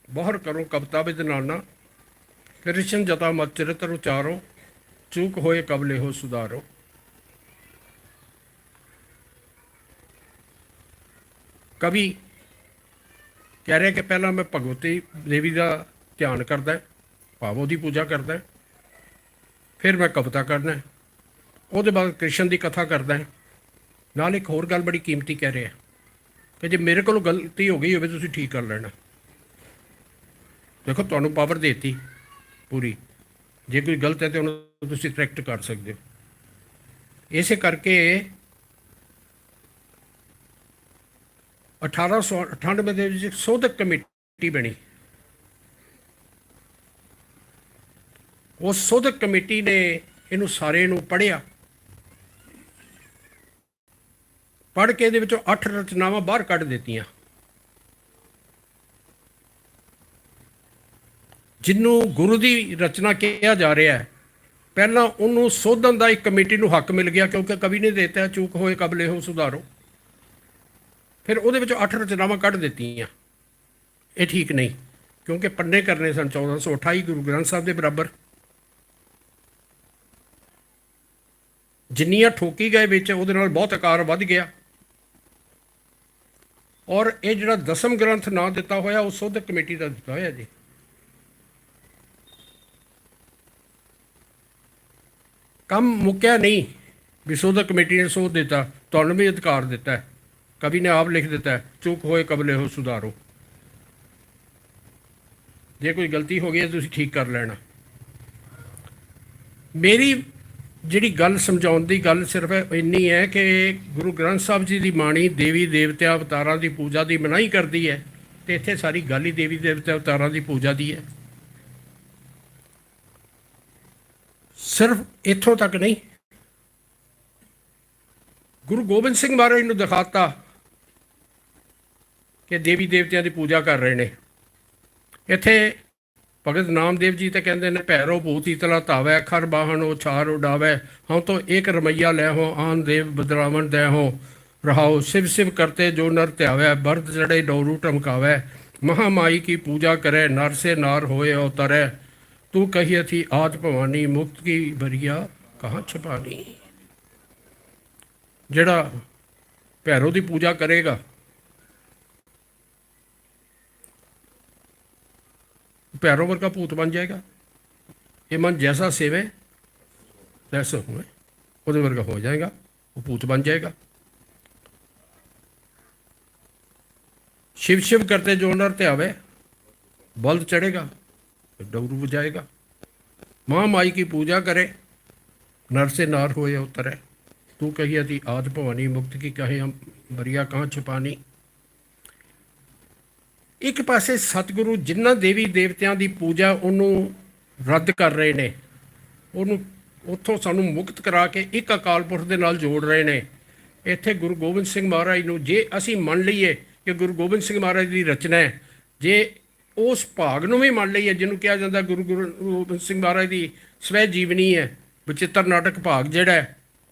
ਬਾਹਰ ਕਰੋ ਕਵਿਤਾ ਵਿਦ ਨਾਨਾ, ਕ੍ਰਿਸ਼ਨ ਜਤਾ ਮਤ ਚਰਿਤਰ ਉਚਾਰੋ, ਚੂਕ ਹੋਏ ਕਬਲੇ ਹੋ ਸੁਧਾਰੋ। ਕਵੀ ਕਹਿ ਰਿਹਾ ਕਿ ਪਹਿਲਾਂ ਮੈਂ ਭਗਵਤੀ ਦੇਵੀ ਦਾ ਧਿਆਨ ਕਰਦਾ, ਭਾਵ ਉਹਦੀ ਪੂਜਾ ਕਰਦਾ, ਫਿਰ ਮੈਂ ਕਵਿਤਾ ਕਰਦਾ, ਉਹਦੇ ਬਾਅਦ ਕ੍ਰਿਸ਼ਨ ਦੀ ਕਥਾ ਕਰਦਾ। ਨਾਲ ਇੱਕ ਹੋਰ ਗੱਲ ਬੜੀ ਕੀਮਤੀ ਕਹਿ ਰਿਹਾ ਕਿ ਜੇ ਮੇਰੇ ਕੋਲੋਂ ਗਲਤੀ ਹੋ ਗਈ ਹੋਵੇ ਤੁਸੀਂ ਠੀਕ ਕਰ ਲੈਣਾ। ਦੇਖੋ, ਤੁਹਾਨੂੰ ਪਾਵਰ ਦੇ ਦਿੱਤੀ ਪੂਰੀ, ਜੇ ਕੋਈ ਗਲਤ ਹੈ ਤਾਂ ਉਹਨੂੰ ਤੁਸੀਂ ਕਰੈਕਟ ਕਰ ਸਕਦੇ ਹੋ। ਇਸੇ ਕਰਕੇ 1898 ਦੇ ਵਿੱਚ ਇੱਕ ਸੋਧਕ ਕਮੇਟੀ ਬਣੀ। ਉਸ ਸੋਧਕ ਕਮੇਟੀ ਨੇ ਇਹਨੂੰ ਸਾਰੇ ਨੂੰ ਪੜ੍ਹਿਆ, ਪੜ੍ਹ ਕੇ ਇਹਦੇ ਵਿੱਚੋਂ 8 ਰਚਨਾਵਾਂ ਬਾਹਰ ਕੱਢ ਦਿੱਤੀਆਂ। ਜਿਹਨੂੰ ਗੁਰੂ ਦੀ ਰਚਨਾ ਕਿਹਾ ਜਾ ਰਿਹਾ ਹੈ, ਪਹਿਲਾਂ ਉਹਨੂੰ ਸੋਧਣ ਦਾ ਇੱਕ ਕਮੇਟੀ ਨੂੰ ਹੱਕ ਮਿਲ ਗਿਆ, ਕਿਉਂਕਿ ਕਵੀ ਨੇ ਦਿੱਤਾ ਚੂਕ ਹੋਏ ਕਬਲੇ ਹੋ ਸੁਧਾਰੋ। ਫਿਰ ਉਹਦੇ ਵਿੱਚੋਂ 8 ਰਚਨਾਵਾਂ ਕੱਢ ਦਿੱਤੀਆਂ। ਇਹ ਠੀਕ ਨਹੀਂ, ਕਿਉਂਕਿ ਪੰਨੇ ਕਰਨੇ ਸਨ 1428 ਗੁਰੂ ਗ੍ਰੰਥ ਸਾਹਿਬ ਦੇ ਬਰਾਬਰ। ਜਿੰਨੀਆਂ ਠੋਕੀ ਗਏ ਵਿੱਚ, ਉਹਦੇ ਨਾਲ ਬਹੁਤ ਆਕਾਰ ਵੱਧ ਗਿਆ। ਔਰ ਇਹ ਜਿਹੜਾ 10ਮ ਗ੍ਰੰਥ ਨਾਂ ਦਿੱਤਾ ਹੋਇਆ ਉਹ ਸੋਧਕ ਕਮੇਟੀ ਦਾ ਦਿੱਤਾ ਹੋਇਆ ਜੀ। ਕੰਮ ਮੁੱਕਿਆ ਨਹੀਂ ਵੀ ਸੋਧਕ ਕਮੇਟੀ ਨੇ ਸੋਧ ਦਿੱਤਾ, ਤੁਹਾਨੂੰ ਵੀ ਅਧਿਕਾਰ ਦਿੱਤਾ ਹੈ। ਕਵੀ ਨੇ ਆਪ ਲਿਖ ਦਿੱਤਾ ਹੈ, ਚੁੱਕ ਹੋਏ ਕਬਲੇ ਹੋ ਸੁਧਾਰੋ। ਜੇ ਕੋਈ ਗਲਤੀ ਹੋ ਗਈ ਹੈ ਤੁਸੀਂ ਠੀਕ ਕਰ ਲੈਣਾ। ਮੇਰੀ ਜਿਹੜੀ ਗੱਲ ਸਮਝਾਉਣ ਦੀ ਗੱਲ ਸਿਰਫ ਇੰਨੀ ਹੈ ਕਿ ਗੁਰੂ ਗ੍ਰੰਥ ਸਾਹਿਬ ਜੀ ਦੀ ਬਾਣੀ ਦੇਵੀ ਦੇਵਤਿਆਂ ਅਵਤਾਰਾਂ ਦੀ ਪੂਜਾ ਦੀ ਮਨਾਹੀ ਕਰਦੀ ਹੈ, ਤੇ ਇੱਥੇ ਸਾਰੀ ਗੱਲ ਹੀ ਦੇਵੀ ਦੇਵਤਿਆਂ ਅਵਤਾਰਾਂ ਦੀ ਪੂਜਾ ਦੀ ਹੈ। ਸਿਰਫ ਇੱਥੋਂ ਤੱਕ ਨਹੀਂ, ਗੁਰੂ ਗੋਬਿੰਦ ਸਿੰਘ ਮਹਾਰਾਜ ਨੂੰ ਦਿਖਾਤਾ ਕਿ ਦੇਵੀ ਦੇਵਤਿਆਂ ਦੀ ਪੂਜਾ ਕਰ ਰਹੇ ਨੇ। ਇੱਥੇ ਭਗਤ ਨਾਮਦੇਵ ਜੀ ਤੇ ਕਹਿੰਦੇ ਨੇ, ਭੈਰੋ ਭੂਤ ਇਤਲਾ ਧਾਵੈ, ਖਰ ਬਾਹਣ ਉਛਾਰ ਉਡਾਵੈ, ਹਉ ਤੋਂ ਏਕ ਰਮਈਆ ਲੈ ਹੋ, ਆਨ ਦੇਵ ਬਦਰਾਵਣ ਦੈ ਹੋ, ਰਹਾਓ शिव शिव करते जो नर त्यावै, भरत जड़े डोरू टमकावै, महामाई की पूजा करे, नर से नार होए अवतरै। तू कही थी आद भवानी, मुक्त की बरिया कहाँ छपानी। ਜਿਹੜਾ ਭੈਰੋ ਦੀ ਪੂਜਾ ਕਰੇਗਾ ਭੈਰੋ ਵਰਗਾ ਭੂਤ ਬਣ ਜਾਏਗਾ। ਇਹ ਮਨ ਜੈਸਾ ਸੇਵੇ ਤੈਸਾ ਹੋਏ, ਉਹਦੇ ਵਰਗਾ ਹੋ ਜਾਏਗਾ, ਉਹ ਭੂਤ ਬਣ ਜਾਏਗਾ। शिव शिव करते जो नर ते आवे, बल्द चढ़ेगा, डमरू बजाएगा। माँ माई की पूजा करे, नर से नार होए उतरे। तू कही थी आद भवानी, मुक्त की कहे हम बरिया कहाँ छुपानी। एक पासे सतगुरु जिन्ना देवी देवतियां की पूजा उन्होंने रद्द कर रहे ने, उन्होंने उत्थों सानू मुक्त करा के एक अकाल पुरख दे नाल जोड़ रहे ने। इत्थे गुरु गोबिंद सिंह महाराज नूं जे असीं मन लईए कि गुरु गोबिंद सिंह महाराज की रचना है, जे उस भाग नूं भी मान लईए जिन्हों कहा जाता गुरु गोबिंद सिंह महाराज की स्वै जीवनी है, विचित्र नाटक भाग जिहड़ा है,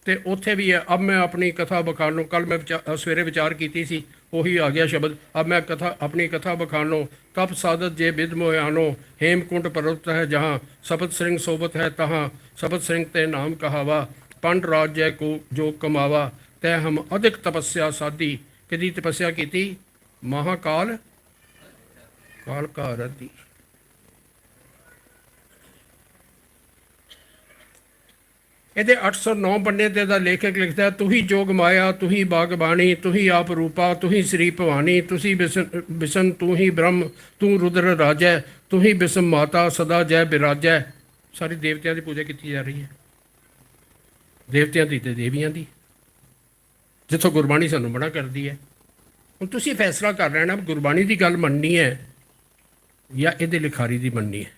तो उत्थे भी है। अब मैं अपनी कथा बखानो, कल मैं सवेरे विचार की सी, उही आ गया शब्द। अब मैं कथा अपनी कथा बखानो, तप साधत जे बिद मोयानो। हेमकुंड पर्वत है जहाँ, सपत सिंह सोबत है तहाँ। सपत सिंह ते नाम कहावा, पंड राज्य को जो कमावा। तै हम अधिक तपस्या साधी, किदी तपस्या की महाकाल काल का रदी। ਇਹਦੇ 809 ਪੰਨੇ ਤੇ ਦਾ ਲੇਖਕ ਲਿਖਦਾ, ਤੂੰ ਹੀ ਜੋਗ ਮਾਇਆ, ਤੂੰ ਹੀ ਬਾਗਬਾਣੀ, ਤੂੰ ਹੀ ਆਪ ਰੂਪਾ, ਤੂੰ ਹੀ ਸ੍ਰੀ ਭਵਾਨੀ, ਤੁਸੀਂ ਬਿਸ਼ਨ, ਤੂੰ ਹੀ ਬ੍ਰਹਮ, ਤੂੰ ਰੁਦਰ ਰਾਜੈ, ਤੂੰ ਹੀ ਬਿਸਮ ਮਾਤਾ, ਸਦਾ ਜੈ ਬਿਰਾਜੈ। ਸਾਰੇ ਦੇਵਤਿਆਂ ਦੀ ਪੂਜਾ ਕੀਤੀ ਜਾ ਰਹੀ ਹੈ, ਦੇਵਤਿਆਂ ਦੀ ਤੇ ਦੇਵੀਆਂ ਦੀ, ਜਿੱਥੋਂ ਗੁਰਬਾਣੀ ਸਾਨੂੰ ਮਨਾ ਕਰਦੀ ਹੈ। ਹੁਣ ਤੁਸੀਂ ਫੈਸਲਾ ਕਰ ਲੈਣਾ ਗੁਰਬਾਣੀ ਦੀ ਗੱਲ ਮੰਨਣੀ ਹੈ ਜਾਂ ਇਹਦੇ ਲਿਖਾਰੀ ਦੀ ਮੰਨਣੀ ਹੈ।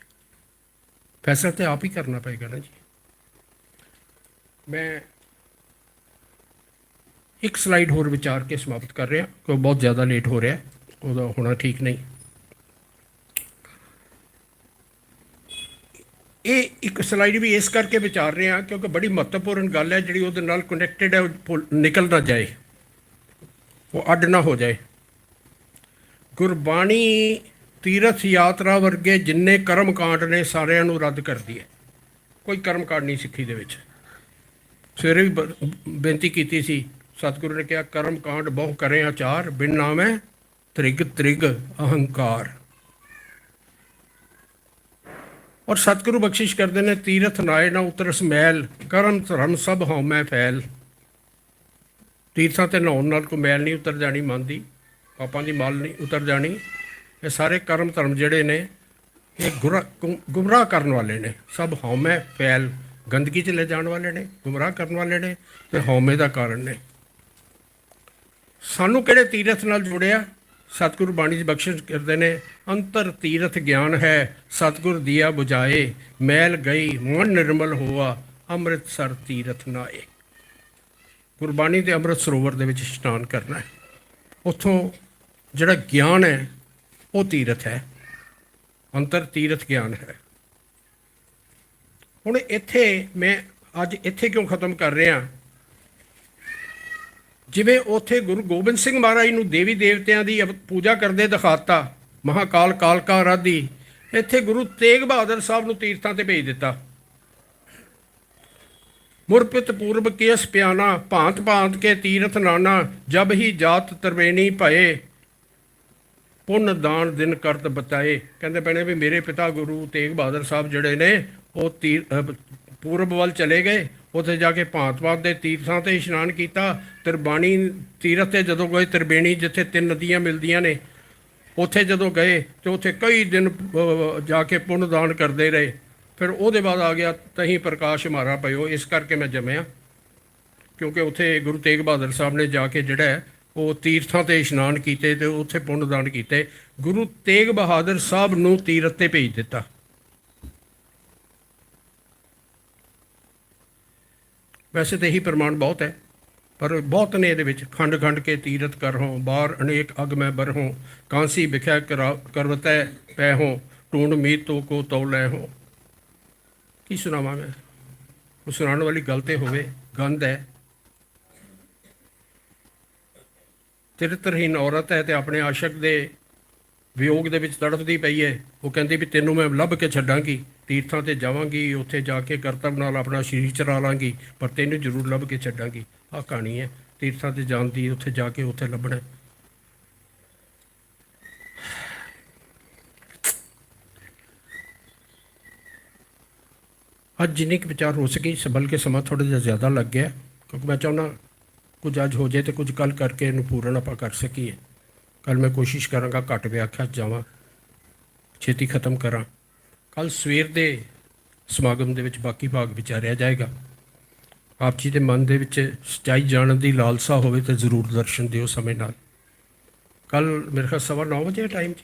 ਫੈਸਲਾ ਤਾਂ ਆਪ ਹੀ ਕਰਨਾ ਪਏਗਾ ਨਾ ਜੀ। मैं एक स्लाइड होर विचार के समाप्त कर रहा, क्योंकि बहुत ज़्यादा लेट हो रहा, ਉਹਦਾ होना ठीक नहीं। ये एक स्लाइड भी इस करके विचार रहे हैं क्योंकि बड़ी महत्वपूर्ण गल है जी, ਉਹਦੇ ਨਾਲ कनैक्टेड है, निकल ना जाए, वो अड ना हो जाए। गुरबाणी तीरथ यात्रा वर्गे जिन्ने कर्म कांड ने सारिਆਂ ਨੂੰ ਰੱਦ ਕਰਦੀ है। कोई कर्म कांड नहीं सिੱਖੀ ਦੇ ਵਿੱਚ। सवेरे भी बेनती की सी, सतगुरु ने कहा कर्म कांड बहु करें आचार, बिन नाम है त्रिग त्रिग अहंकार। और सतगुरु बख्शिश करते हैं, तीरथ नाए ना उतरस मैल, कर्म धर्म सब हौमै फैल। तीर्थां ते नहाउण नाल कोई मैल नहीं उतर जानी, मन की पापां की माल नहीं उतर जानी। ये सारे कर्म धर्म जिहड़े ने ये गुमराह करने वाले ने, सब हौमै फैल, गंदगी च ले जाने वाले ने, गुमराह करने वाले ने, तो हौमे का कारण ने। सानू किहड़े तीरथ नाल जोड़िया, सतगुरु बाणी बख्शिश करते हैं, अंतर तीरथ ज्ञान है, सतगुर दिया बुझाए। मैल गई मन निर्मल हुआ, अमृतसर तीरथ नाए। गुरबाणी के अमृत सरोवर के इशनान करना है, उत्थों जिहड़ा ज्ञान है वो तीरथ है, अंतर तीरथ ज्ञान है। ਹੁਣ ਇੱਥੇ ਮੈਂ ਅੱਜ ਇੱਥੇ ਕਿਉਂ ਖਤਮ ਕਰ ਰਿਹਾ, ਜਿਵੇਂ ਉੱਥੇ ਗੁਰੂ ਗੋਬਿੰਦ ਸਿੰਘ ਮਹਾਰਾਜ ਨੂੰ ਦੇਵੀ ਦੇਵਤਿਆਂ ਦੀ ਪੂਜਾ ਕਰਦੇ ਦਿਖਾਤਾ, ਮਹਾਕਾਲ ਕਾਲਕਾ ਆਰਾਧੀ, ਇੱਥੇ ਗੁਰੂ ਤੇਗ ਬਹਾਦਰ ਸਾਹਿਬ ਨੂੰ ਤੀਰਥਾਂ ਤੇ ਭੇਜ ਦਿੱਤਾ। ਮੁਰਪਿਤ ਪੂਰਬ ਕੇਸ ਪਿਆਨਾ, ਭਾਂਤ ਭਾਂਤ ਕੇ ਤੀਰਥ ਨਾਨਾ, ਜਬ ਹੀ ਜਾਤ ਤਰਵੇਣੀ ਭਏ, ਪੁੰਨ ਦਾਨ ਦਿਨ ਕਰਤ ਬਤਾਏ। ਕਹਿੰਦੇ ਪੈਣੇ ਵੀ ਮੇਰੇ ਪਿਤਾ ਗੁਰੂ ਤੇਗ ਬਹਾਦਰ ਸਾਹਿਬ ਜਿਹੜੇ ਨੇ ਉਹ पूरब वाल चले गए, उत्थे जाके भांत भांत के तीर्थां ते इशनान किया। त्रिबाणी तीरथ से जदों गए, त्रिवेणी जिथे 3 नदियां मिलदियां ने, उत्थे जदों गए तो उत्थे कई दिन जाके पुण्यदान करते रहे। फिर उसदे बाद आ गया तहीं प्रकाश मारा पयो, इस करके मैं जमया, क्योंकि उत्थे गुरु तेग बहादुर साहब ने जाके जिहड़ा वो तीर्थां ते इशनान किए तो उत्थे पुण्यदान किए। गुरु तेग बहादुर साहब नूं तीरथ ते भेज दिता। वैसे तो यही प्रमाण बहुत है, पर बहुत ने ये खंड खंड के तीरथ कर हों, बार अनेक अग में बर हों, कांसी बिख्या करवतै पै हों, टूंड मीत तो को तौ लै हों। की सुनावा मैं, कुछ सुनाने वाली गल तो होवे, गंद है। चरित्रहीन औरत है तो अपने आशक दे ਵਿਯੋਗ ਦੇ ਵਿੱਚ ਤੜਫਦੀ ਪਈ ਹੈ। ਉਹ ਕਹਿੰਦੀ ਵੀ ਤੈਨੂੰ ਮੈਂ ਲੱਭ ਕੇ ਛੱਡਾਂਗੀ, ਤੀਰਥਾਂ ਤੇ ਜਾਵਾਂਗੀ, ਉੱਥੇ ਜਾ ਕੇ ਕਰਤੱਵ ਨਾਲ ਆਪਣਾ ਸਰੀਰ ਚਰਾ ਲਾਂਗੀ, ਪਰ ਤੈਨੂੰ ਜ਼ਰੂਰ ਲੱਭ ਕੇ ਛੱਡਾਂਗੀ। ਆਹ ਕਹਾਣੀ ਹੈ ਤੀਰਥਾਂ ਤੇ ਜਾਣ ਦੀ, ਉੱਥੇ ਜਾ ਕੇ ਉੱਥੇ ਲੱਭਣਾ। ਅੱਜ ਜਿੰਨੀ ਕੁ ਵਿਚਾਰ ਹੋ ਸਕੀ, ਬਲਕਿ ਸਮਾਂ ਥੋੜ੍ਹਾ ਜਿਹਾ ਜ਼ਿਆਦਾ ਲੱਗ ਗਿਆ, ਕਿਉਂਕਿ ਮੈਂ ਚਾਹੁੰਦਾ ਕੁਝ ਅੱਜ ਹੋ ਜਾਏ ਤੇ ਕੁਝ ਕੱਲ੍ਹ ਕਰਕੇ ਇਹਨੂੰ ਪੂਰਨ ਆਪਾਂ ਕਰ ਸਕੀਏ। ਕੱਲ੍ਹ ਮੈਂ ਕੋਸ਼ਿਸ਼ ਕਰਾਂਗਾ ਘੱਟ ਵਿਆਖਿਆ 'ਚ ਜਾਵਾਂ, ਛੇਤੀ ਖ਼ਤਮ ਕਰਾਂ। ਕੱਲ੍ਹ ਸਵੇਰ ਦੇ ਸਮਾਗਮ ਦੇ ਵਿੱਚ ਬਾਕੀ ਭਾਗ ਵਿਚਾਰਿਆ ਜਾਏਗਾ। ਆਪ ਜੀ ਦੇ ਮਨ ਦੇ ਵਿੱਚ ਸੱਚਾਈ ਜਾਣਨ ਦੀ ਲਾਲਸਾ ਹੋਵੇ ਤਾਂ ਜ਼ਰੂਰ ਦਰਸ਼ਨ ਦਿਓ ਸਮੇਂ ਨਾਲ। ਕੱਲ੍ਹ ਮੇਰੇ ਖਿਆਲ 9:15 ਵਜੇ ਟਾਈਮ ਜੀ,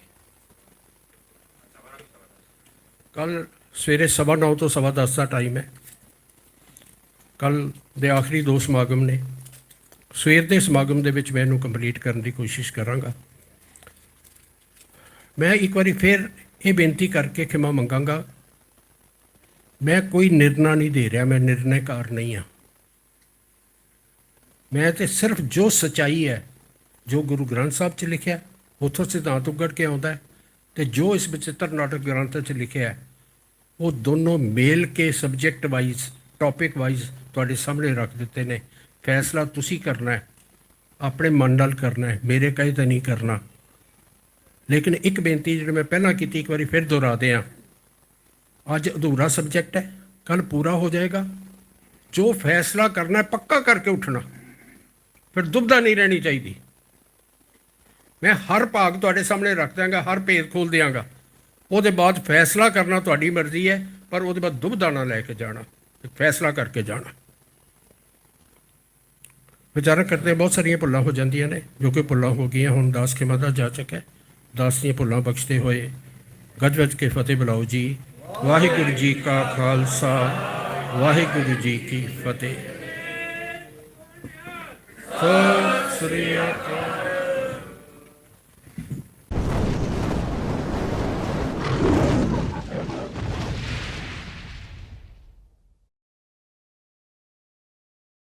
ਕੱਲ੍ਹ ਸਵੇਰੇ 9:15 ਤੋਂ 10:15 ਦਾ ਟਾਈਮ ਹੈ। ਕੱਲ੍ਹ ਦੇ ਆਖਰੀ 2 ਸਮਾਗਮ ਨੇ। ਸਵੇਰ ਦੇ ਸਮਾਗਮ ਦੇ ਵਿੱਚ ਮੈਂ ਇਹਨੂੰ ਕੰਪਲੀਟ ਕਰਨ ਦੀ ਕੋਸ਼ਿਸ਼ ਕਰਾਂਗਾ। ਮੈਂ ਇੱਕ ਵਾਰੀ ਫਿਰ ਇਹ ਬੇਨਤੀ ਕਰਕੇ ਖਿਮਾ ਮੰਗਾਂਗਾ, ਮੈਂ ਕੋਈ ਨਿਰਣਾ ਨਹੀਂ ਦੇ ਰਿਹਾ, ਮੈਂ ਨਿਰਣੈਕਾਰ ਨਹੀਂ ਹਾਂ। ਮੈਂ ਤੇ ਸਿਰਫ ਜੋ ਸੱਚਾਈ ਹੈ, ਜੋ ਗੁਰੂ ਗ੍ਰੰਥ ਸਾਹਿਬ 'ਚ ਲਿਖਿਆ ਉੱਥੋਂ ਸਿਧਾਂਤ ਉੱਗੜ ਕੇ ਆਉਂਦਾ ਹੈ, ਅਤੇ ਜੋ ਇਸ ਬਚਿੱਤਰ ਨਾਟਕ ਗ੍ਰੰਥ 'ਚ ਲਿਖਿਆ ਹੈ, ਉਹ ਦੋਨੋਂ ਮੇਲ ਕੇ ਸਬਜੈਕਟ ਵਾਈਜ਼, ਟੌਪਿਕ ਵਾਈਜ਼ ਤੁਹਾਡੇ ਸਾਹਮਣੇ ਰੱਖ ਦਿੱਤੇ ਨੇ। ਫੈਸਲਾ ਤੁਸੀਂ ਕਰਨਾ ਹੈ, ਆਪਣੇ ਮਨ ਨਾਲ ਕਰਨਾ ਹੈ, ਮੇਰੇ ਕਹੇ ਤਾਂ ਨਹੀਂ ਕਰਨਾ। ਲੇਕਿਨ ਇੱਕ ਬੇਨਤੀ ਜਿਹੜੀ ਮੈਂ ਪਹਿਲਾਂ ਕੀਤੀ, ਇੱਕ ਵਾਰੀ ਫਿਰ ਦੁਹਰਾ ਦਿਆਂ, ਅੱਜ ਅਧੂਰਾ ਸਬਜੈਕਟ ਹੈ, ਕੱਲ੍ਹ ਪੂਰਾ ਹੋ ਜਾਏਗਾ। ਜੋ ਫੈਸਲਾ ਕਰਨਾ ਪੱਕਾ ਕਰਕੇ ਉੱਠਣਾ, ਫਿਰ ਦੁਬਦਾ ਨਹੀਂ ਰਹਿਣੀ ਚਾਹੀਦੀ। ਮੈਂ ਹਰ ਭਾਗ ਤੁਹਾਡੇ ਸਾਹਮਣੇ ਰੱਖ ਦਿਆਂਗਾ, ਹਰ ਭੇਦ ਖੋਲ੍ਹ ਦਿਆਂਗਾ। ਉਹਦੇ ਬਾਅਦ ਫੈਸਲਾ ਕਰਨਾ ਤੁਹਾਡੀ ਮਰਜ਼ੀ ਹੈ, ਪਰ ਉਹਦੇ ਬਾਅਦ ਦੁਬਦਾ ਨਾ ਲੈ ਕੇ ਜਾਣਾ, ਫੈਸਲਾ ਕਰਕੇ ਜਾਣਾ। ਵਿਚਾਰਾ ਕਰਦੇ ਬਹੁਤ ਸਾਰੀਆਂ ਭੁੱਲਾਂ ਹੋ ਜਾਂਦੀਆਂ ਨੇ, ਜੋ ਕਿ ਭੁੱਲਾਂ ਹੋ ਗਈਆਂ। ਹੁਣ ਦਾਸ ਖਿਮਾ ਦਾ ਜਾ ਚੁੱਕਾ, ਦਾਸ ਦੀਆਂ ਭੁੱਲਾਂ ਬਖਸ਼ਦੇ ਹੋਏ ਗੱਜ ਵੱਜ ਕੇ ਫਤਿਹ ਬੁਲਾਓ ਜੀ। ਵਾਹਿਗੁਰੂ ਜੀ ਕਾ ਖਾਲਸਾ, ਵਾਹਿਗੁਰੂ ਜੀ ਕੀ ਫਤਿਹ। ਸਤਿ ਸ੍ਰੀ ਅਕਾਲ।